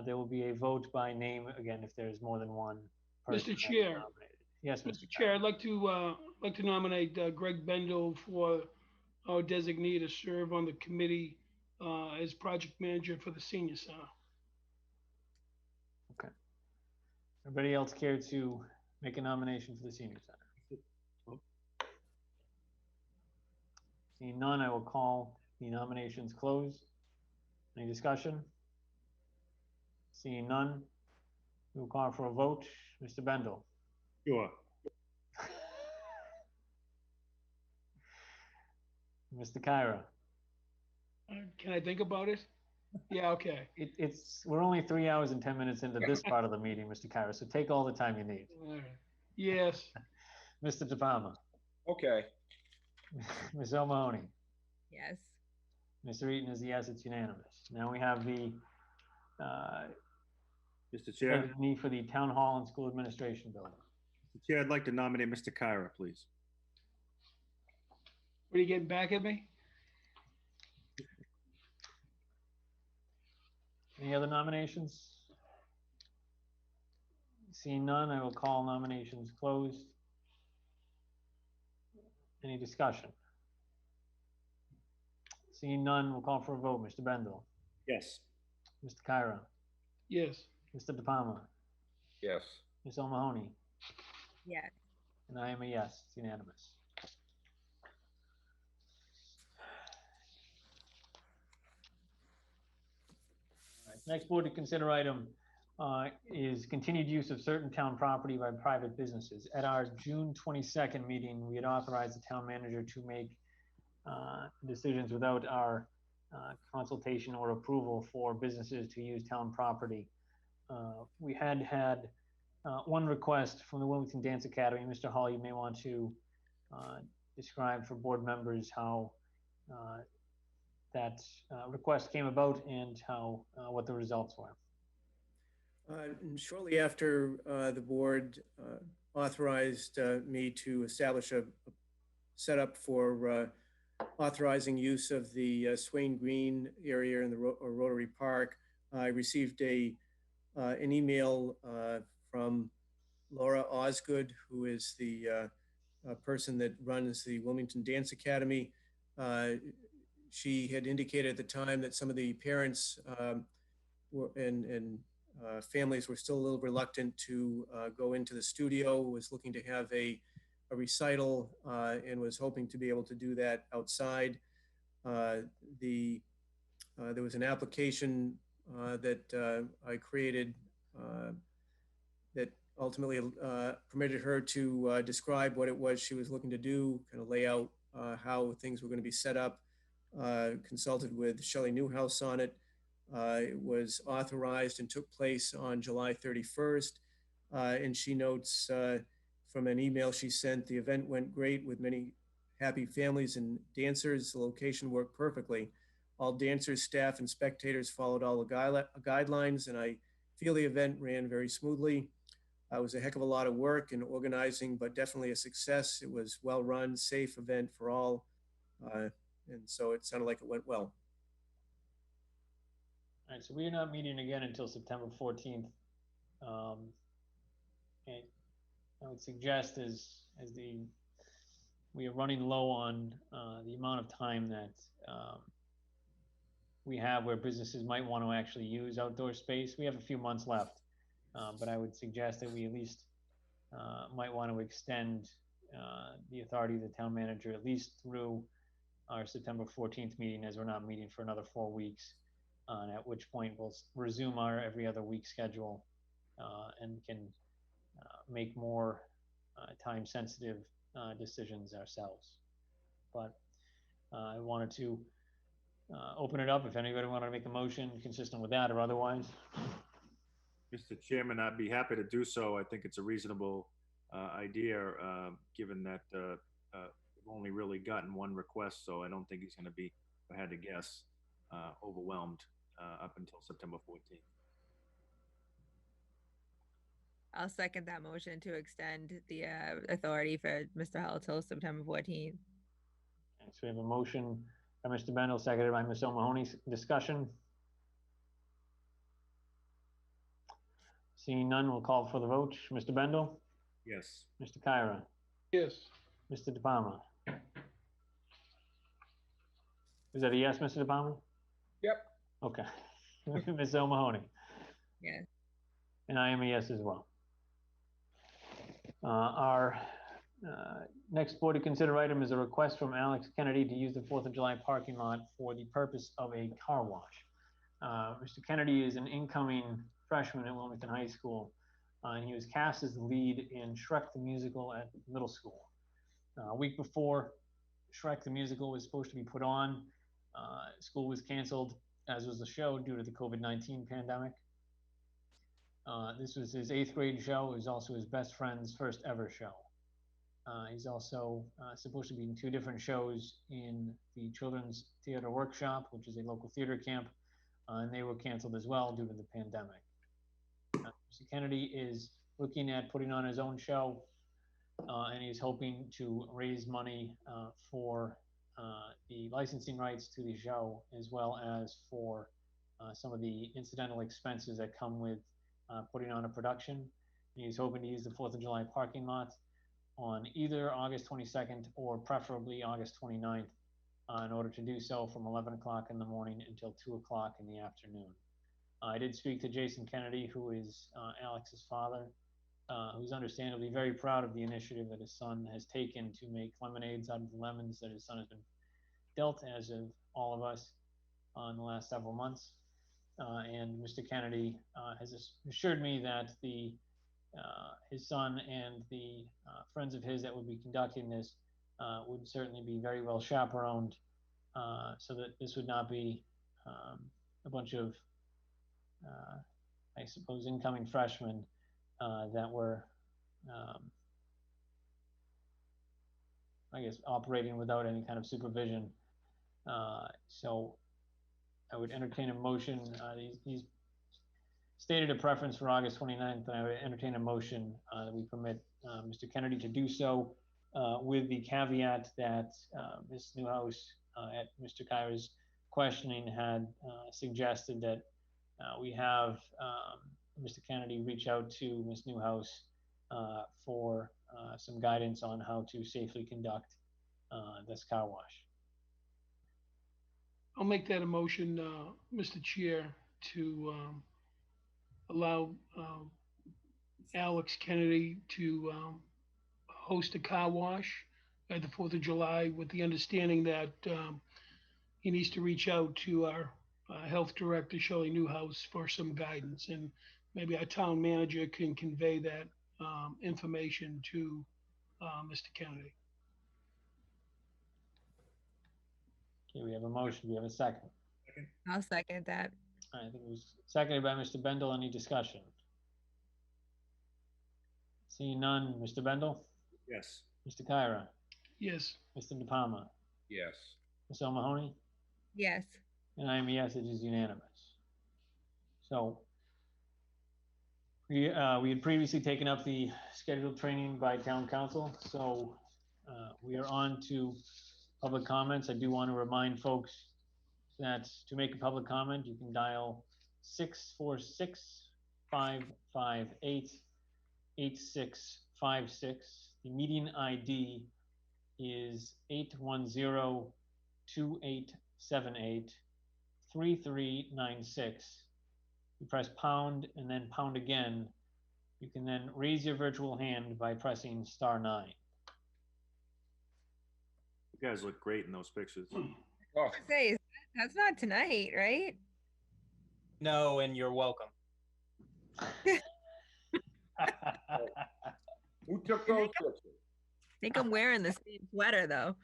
there will be a vote by name again if there is more than one person Mr. Chair. nominated. Yes, Mr. Chair, I'd like to nominate Greg Bendel for our designee to serve on the committee as project manager for the senior center. Okay. Everybody else care to make a nomination for the senior center? Seeing none, I will call the nominations closed. Any discussion? Seeing none, we will call for a vote. Mr. Bendel? Sure. Mr. Kyra? Can I think about it? Yeah, okay. We're only 3 hours and 10 minutes into this part of the meeting, Mr. Kyra, so take all the time you need. All right. Yes. Mr. De Palma? Okay. Ms. O'Mahony? Yes. Mr. Eaton is a yes, it's unanimous. Now we have the Mr. Chair. designee for the town hall and school administration building. Mr. Chair, I'd like to nominate Mr. Kyra, please. What are you getting back at me? Any other nominations? Seeing none, I will call nominations closed. Any discussion? Seeing none, we'll call for a vote. Mr. Bendel? Yes. Mr. Kyra? Yes. Mr. De Palma? Yes. Ms. O'Mahony? Yes. And I am a yes, it's unanimous. Next board to consider item is continued use of certain town property by private businesses. At our June 22nd meeting, we had authorized the town manager to make decisions without our consultation or approval for businesses to use town property. We had one request from the Wilmington Dance Academy. Mr. Hall, you may want to describe for board members how that request came about and how what the results were. Shortly after the board authorized me to establish a setup for authorizing use of the Swain Green area in the Rotary Park, I received an email from Laura Osgood, who is the person that runs the Wilmington Dance Academy. She had indicated at the time that some of the parents and families were still a little reluctant to go into the studio, was looking to have a recital and was hoping to be able to do that outside. There was an application that I created that ultimately permitted her to describe what it was she was looking to do, kind of lay out how things were going to be set up, consulted with Shelley Newhouse on it. It was authorized and took place on July 31st. And she notes from an email she sent, the event went great with many happy families and dancers. The location worked perfectly. All dancers, staff, and spectators followed all the guidelines, and I feel the event ran very smoothly. It was a heck of a lot of work and organizing, but definitely a success. It was well-run, safe event for all. And so it sounded like it went well. All right, so we are not meeting again until September 14th. And I would suggest we are running low on the amount of time that we have where businesses might want to actually use outdoor space. We have a few months left, but I would suggest that we at least might want to extend the authority of the town manager at least through our September 14th meeting, as we're not meeting for another 4 weeks, at which point we'll resume our every other week schedule and can make more time-sensitive decisions ourselves. But I wanted to open it up if anybody wanted to make a motion consistent with that or otherwise. Mr. Chairman, I'd be happy to do so. I think it's a reasonable idea, given that we've only really gotten one request, so I don't think he's going to be, if I had to guess, overwhelmed up until September 14th. I'll second that motion to extend the authority for Mr. Hull till September 14th. Okay, so we have a motion by Mr. Bendel, seconded by Ms. O'Mahony. Discussion? Seeing none, we'll call for the vote. Mr. Bendel? Yes. Mr. Kyra? Yes. Mr. De Palma? Is that a yes, Mr. De Palma? Yep. Okay. Ms. O'Mahony? Yes. And I am a yes as well. Our next board to consider item is a request from Alex Kennedy to use the 4th of July parking lot for the purpose of a car wash. Mr. Kennedy is an incoming freshman at Wilmington High School, and he was cast as the lead in Shrek the Musical at middle school. A week before Shrek the Musical was supposed to be put on, school was canceled, as was the show, due to the COVID-19 pandemic. This was his 8th grade show. It was also his best friend's first ever show. He's also supposed to be in 2 different shows in the Children's Theater Workshop, which is a local theater camp, and they were canceled as well due to the pandemic. Mr. Kennedy is looking at putting on his own show, and he's hoping to raise money for the licensing rights to the show, as well as for some of the incidental expenses that come with putting on a production. He's hoping to use the 4th of July parking lot on either August 22nd or preferably August 29th in order to do so from 11 o'clock in the morning until 2 o'clock in the afternoon. I did speak to Jason Kennedy, who is Alex's father, who's understandably very proud of the initiative that his son has taken to make lemonades out of the lemons that his son has been dealt, as of all of us, in the last several months. and Mr. Kennedy has assured me that his son and the friends of his that would be conducting this would certainly be very well chaperoned, so that this would not be a bunch of, I suppose, incoming freshmen that were, I guess, operating without any kind of supervision. So I would entertain a motion. He's stated a preference for August 29th, and I would entertain a motion that we permit Mr. Kennedy to do so, with the caveat that Ms. Newhouse, at Mr. Kyra's questioning, had suggested that we have Mr. Kennedy reach out to Ms. Newhouse for some guidance on how to safely conduct this car wash. I'll make that a motion, Mr. Chair, to allow Alex Kennedy to host a car wash at the 4th of July, with the understanding that he needs to reach out to our health director, Shelley Newhouse, for some guidance, and maybe our town manager can convey that information to Mr. Kennedy. Okay, we have a motion. We have a second. I'll second that. I think it was seconded by Mr. Bendel. Any discussion? Seeing none. Mr. Bendel? Yes. Mr. Kyra? Yes. Mr. De Palma? Yes. Ms. O'Mahony? Yes. And I am a yes, it is unanimous. So we had previously taken up the scheduled training by town council. So we are on to public comments. I do want to remind folks that to make a public comment, you can dial 646-558-8656. The meeting ID is 810-2878-3396. You press pound and then pound again. You can then raise your virtual hand by pressing *9. You guys look great in those pictures. Oh, Say, that's not tonight, right? No, and you're welcome. who took those pictures? I think I'm wearing the same sweater though.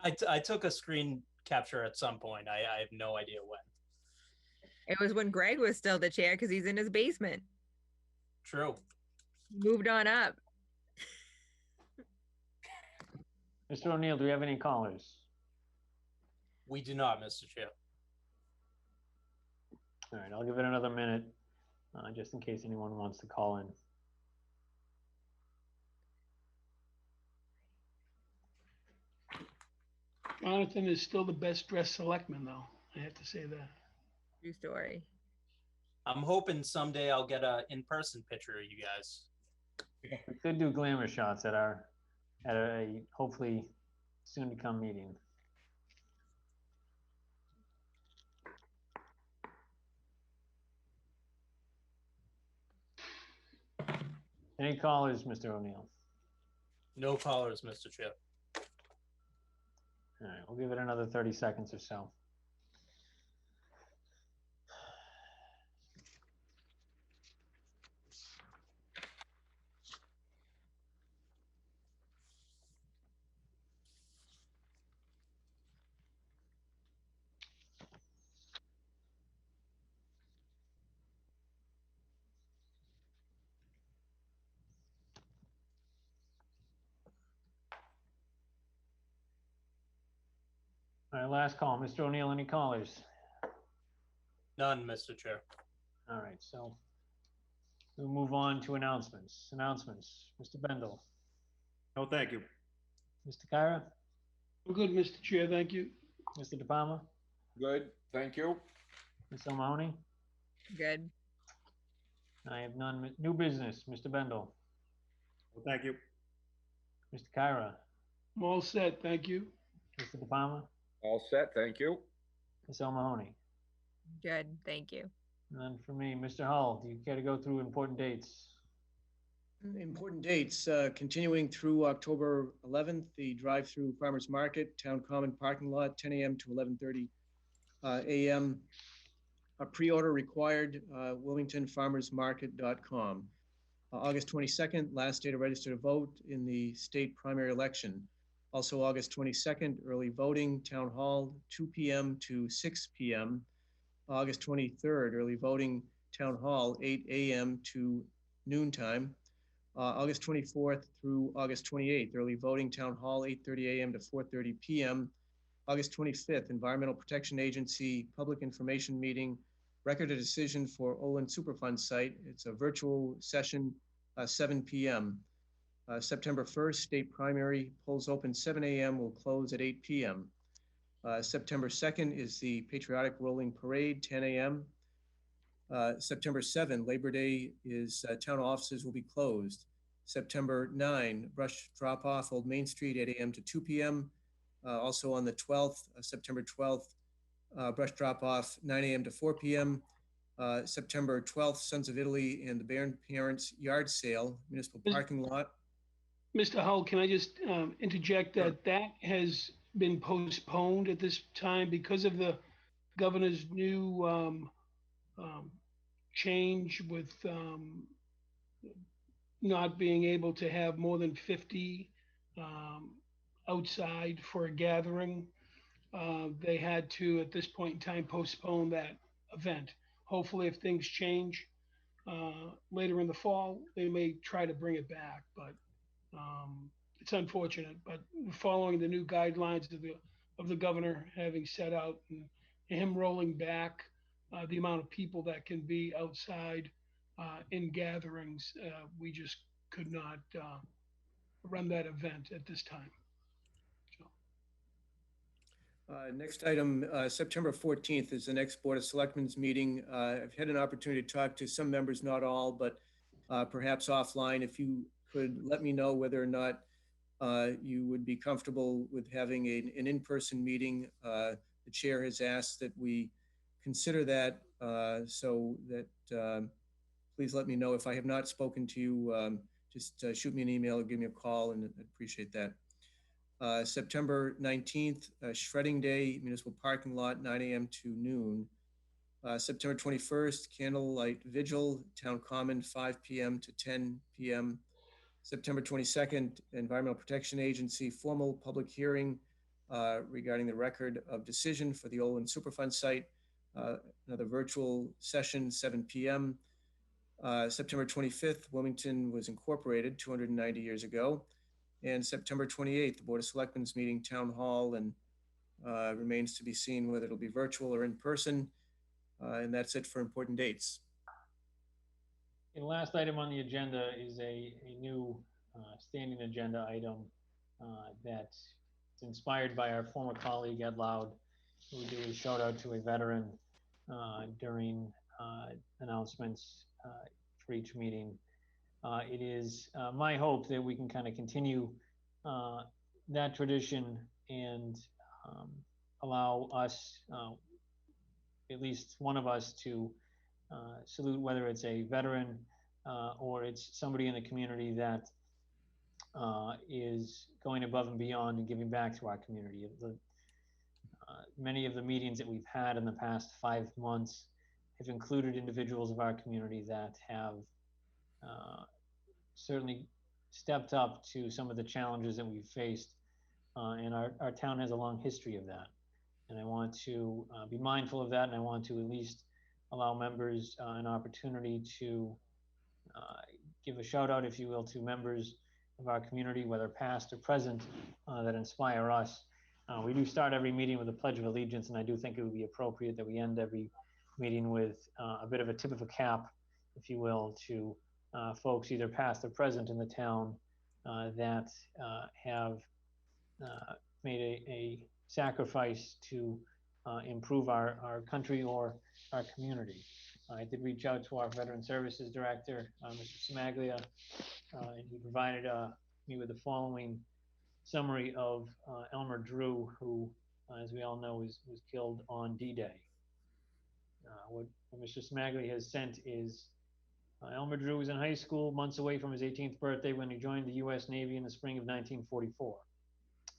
I took a screen capture at some point. I have no idea when. It was when Greg was still the chair because he's in his basement. True. Moved on up. Mr. O'Neill, do we have any callers? We do not, Mr. Chair. All right, I'll give it another minute, just in case anyone wants to call in. Jonathan is still the best dressed selectman, though. I have to say that. True story. I'm hoping someday I'll get a in-person picture of you guys. We could do glamour shots at a hopefully soon to come meeting. Any callers, Mr. O'Neill? No callers, Mr. Chair. All right, we'll give it another 30 seconds or so. All right, last call. Mr. O'Neill, any callers? None, Mr. Chair. All right, so we'll move on to announcements. Announcements. Mr. Bendel. No, thank you. Mr. Kyra? I'm good, Mr. Chair, thank you. Mr. De Palma? Good, thank you. Ms. O'Mahony? Good. I have none. New business. Mr. Bendel? No, thank you. Mr. Kyra? I'm all set, thank you. Mr. De Palma? All set, thank you. Ms. O'Mahony? Good. Thank you. And then for me, Mr. Hull, do you care to go through important dates? Important dates, continuing through October 11th, the drive-through farmers market, town common parking lot, 10 a.m. to 11:30 a.m. Pre-order required, wilmingtonfarmersmarket.com. August 22nd, last day to register to vote in the state primary election. Also August 22nd, early voting, town hall, 2 p.m. to 6 p.m. August 23rd, early voting, town hall, 8 a.m. to noontime. August 24th through August 28th, early voting, town hall, 8:30 a.m. to 4:30 p.m. August 25th, Environmental Protection Agency Public Information Meeting, record of decision for Olin Superfund site. It's a virtual session, 7 p.m. September 1st, state primary, polls open 7 a.m., will close at 8 p.m. September 2nd is the Patriotic Rolling Parade, 10 a.m. September 7, Labor Day is town offices will be closed. September 9, brush drop off Old Main Street, 8 a.m. to 2 p.m. Also on the 12th, September 12th, brush drop off 9 a.m. to 4 p.m. September 12th, Sons of Italy and the Baron Parents Yard Sale, municipal parking lot. Mr. Hull, can I just interject that that has been postponed at this time because of the governor's new change with not being able to have more than 50 outside for a gathering. They had to, at this point in time, postpone that event. Hopefully, if things change later in the fall, they may try to bring it back, but it's unfortunate. But following the new guidelines of the governor having set out and him rolling back the amount of people that can be outside in gatherings, we just could not run that event at this time. Next item, September 14th is the next Board of Selectmen's meeting. I've had an opportunity to talk to some members, not all, but perhaps offline. If you could let me know whether or not you would be comfortable with having an in-person meeting. The chair has asked that we consider that, so that please let me know. If I have not spoken to you, just shoot me an email or give me a call, and I'd appreciate that. September 19th, Shredding Day, municipal parking lot, 9 a.m. to noon. September 21st, Candlelight Vigil, Town Common, 5 p.m. to 10 p.m. September 22nd, Environmental Protection Agency, formal public hearing regarding the record of decision for the Olin Superfund site. Another virtual session, 7 p.m. September 25th, Wilmington was incorporated 290 years ago. And September 28th, the Board of Selectmen's meeting, Town Hall, and remains to be seen whether it'll be virtual or in person. And that's it for important dates. The last item on the agenda is a new standing agenda item that's inspired by our former colleague, Ed Loud, who would do a shout out to a veteran during announcements for each meeting. It is my hope that we can kind of continue that tradition and allow us, at least one of us, to salute, whether it's a veteran or it's somebody in the community that is going above and beyond and giving back to our community. Many of the meetings that we've had in the past 5 months have included individuals of our community that have certainly stepped up to some of the challenges that we've faced, and our town has a long history of that. And I want to be mindful of that, and I want to at least allow members an opportunity to give a shout out, if you will, to members of our community, whether past or present, that inspire us. We do start every meeting with a Pledge of Allegiance, and I do think it would be appropriate that we end every meeting with a bit of a tip of a cap, if you will, to folks either past or present in the town that have made a sacrifice to improve our country or our community. I did reach out to our Veteran Services Director, Mr. Smaglia, and he provided me with the following summary of Elmer Drew, who, as we all know, was killed on D-Day. What Mr. Smaglia has sent is Elmer Drew was in high school, months away from his 18th birthday, when he joined the U.S. Navy in the spring of 1944.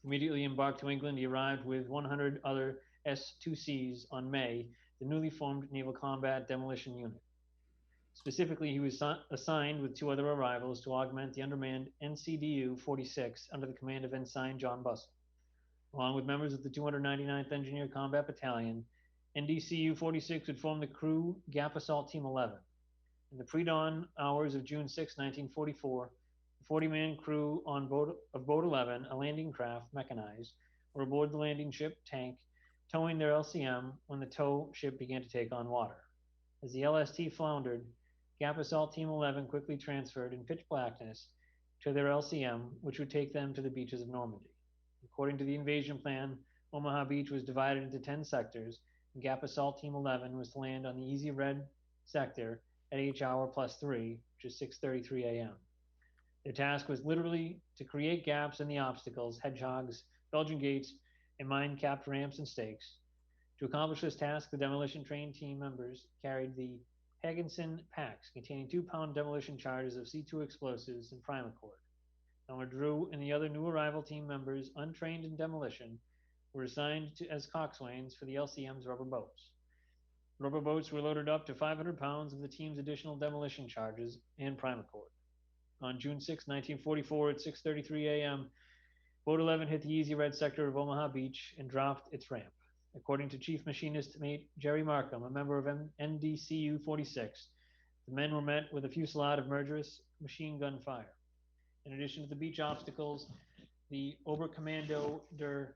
Immediately embarked to England, he arrived with 100 other S2Cs on May the newly formed Naval Combat Demolition Unit. Specifically, he was assigned with 2 other arrivals to augment the undermanned NCDU 46 under the command of Ensign John Bussell. Along with members of the 299th Engineer Combat Battalion, NDCU 46 would form the crew Gap Assault Team 11. In the pre-dawn hours of June 6, 1944, the 40-man crew on boat 11, a landing craft, mechanized, were aboard the landing ship tank, towing their LCM when the tow ship began to take on water. As the LST floundered, Gap Assault Team 11 quickly transferred in pitch blackness to their LCM, which would take them to the beaches of Normandy. According to the invasion plan, Omaha Beach was divided into 10 sectors, and Gap Assault Team 11 was to land on the Easy Red sector at H hour +3, which is 6:33 a.m. Their task was literally to create gaps in the obstacles, hedgehogs, Belgian gates, and mine-capped ramps and stakes. To accomplish this task, the demolition train team members carried the Hagginson packs containing 2-pound demolition charges of C2 explosives and Primacord. Elmer Drew and the other new arrival team members, untrained in demolition, were assigned as coxswains for the LCM's rubber boats. Rubber boats were loaded up to 500 pounds of the team's additional demolition charges and Primacord. On June 6, 1944, at 6:33 a.m., Boat 11 hit the Easy Red sector of Omaha Beach and dropped its ramp. According to Chief Machinist Mate Jerry Markham, a member of NDCU 46, the men were met with a fusillade of murderous machine gun fire. In addition to the beach obstacles, the Oberkommando der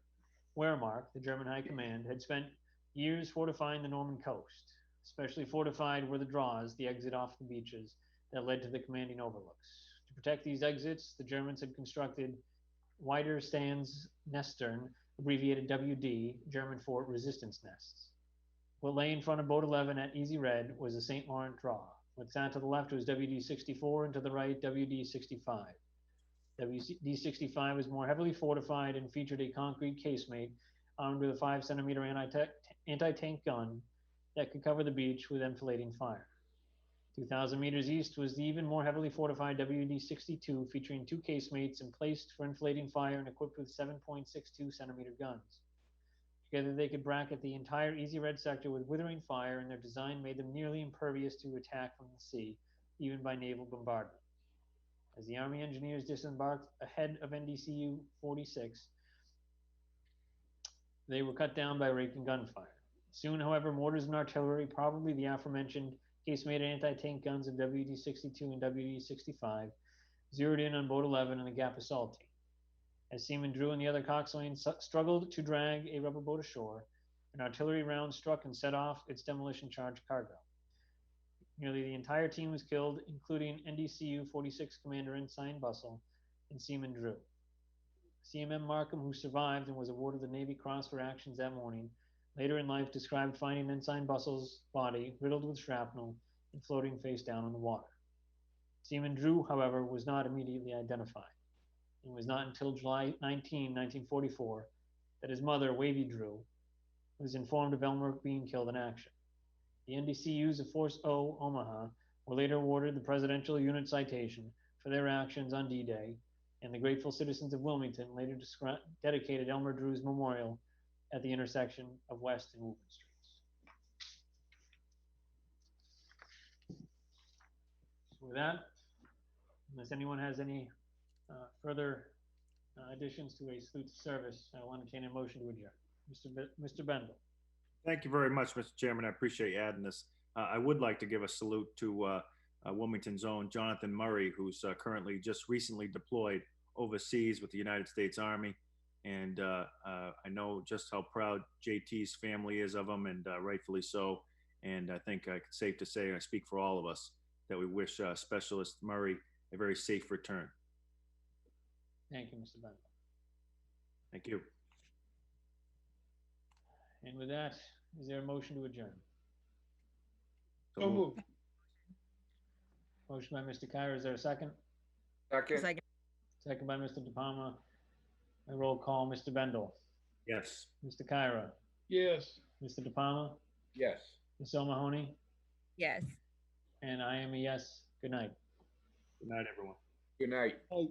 Wehrmacht, the German High Command, had spent years fortifying the Norman coast. Especially fortified were the draws, the exit off the beaches, that led to the commanding overlooks. To protect these exits, the Germans had constructed Widerstandsnestern, abbreviated WD, German for resistance nests. What lay in front of Boat 11 at Easy Red was a St. Laurent draw. What sat to the left was WD-64 and to the right, WD-65. WD-65 was more heavily fortified and featured a concrete casemate armed with a 5-centimeter anti-tank gun that could cover the beach with enfilading fire. 2,000 meters east was the even more heavily fortified WD-62, featuring 2 casemates emplaced for enfilading fire and equipped with 7.62-centimeter guns. Together, they could bracket the entire Easy Red sector with withering fire, and their design made them nearly impervious to attack from the sea, even by naval bombardment. As the Army engineers disembarked ahead of NDCU 46, they were cut down by raking gunfire. Soon, however, mortars and artillery, probably the aforementioned casemated anti-tank guns of WD-62 and WD-65, zeroed in on Boat 11 and the Gap Assault Team. As Seaman Drew and the other coxswains struggled to drag a rubber boat ashore, an artillery round struck and set off its demolition charge cargo. Nearly the entire team was killed, including NDCU 46 Commander Ensign Bussell and Seaman Drew. CMM Markham, who survived and was awarded the Navy Cross for actions that morning, later in life described finding Ensign Bussell's body riddled with shrapnel and floating face down in the water. Seaman Drew, however, was not immediately identified. It was not until July 19, 1944, that his mother, Wavy Drew, was informed of Elmer being killed in action. The NDCUs of Force O, Omaha, were later awarded the Presidential Unit Citation for their actions on D-Day, and the grateful citizens of Wilmington later dedicated Elmer Drew's memorial at the intersection of West and Woburn Streets. So with that, unless anyone has any further additions to a salute to service, I will entertain a motion to adjourn. Mr. Bendel. Thank you very much, Mr. Chairman. I appreciate you adding this. I would like to give a salute to Wilmington's own Jonathan Murray, who's currently just recently deployed overseas with the United States Army. And I know just how proud JT's family is of him, and rightfully so. And I think it's safe to say, I speak for all of us, that we wish Specialist Murray a very safe return. Thank you, Mr. Bendel. Thank you. And with that, is there a motion to adjourn? So moved. Motion by Mr. Kyra. Is there a second? Second. Second by Mr. De Palma. A roll call. Mr. Bendel. Yes. Mr. Kyra. Yes. Mr. De Palma. Yes. Ms. O'Mahony. Yes. And I am a yes. Good night. Good night, everyone. Good night. Oh.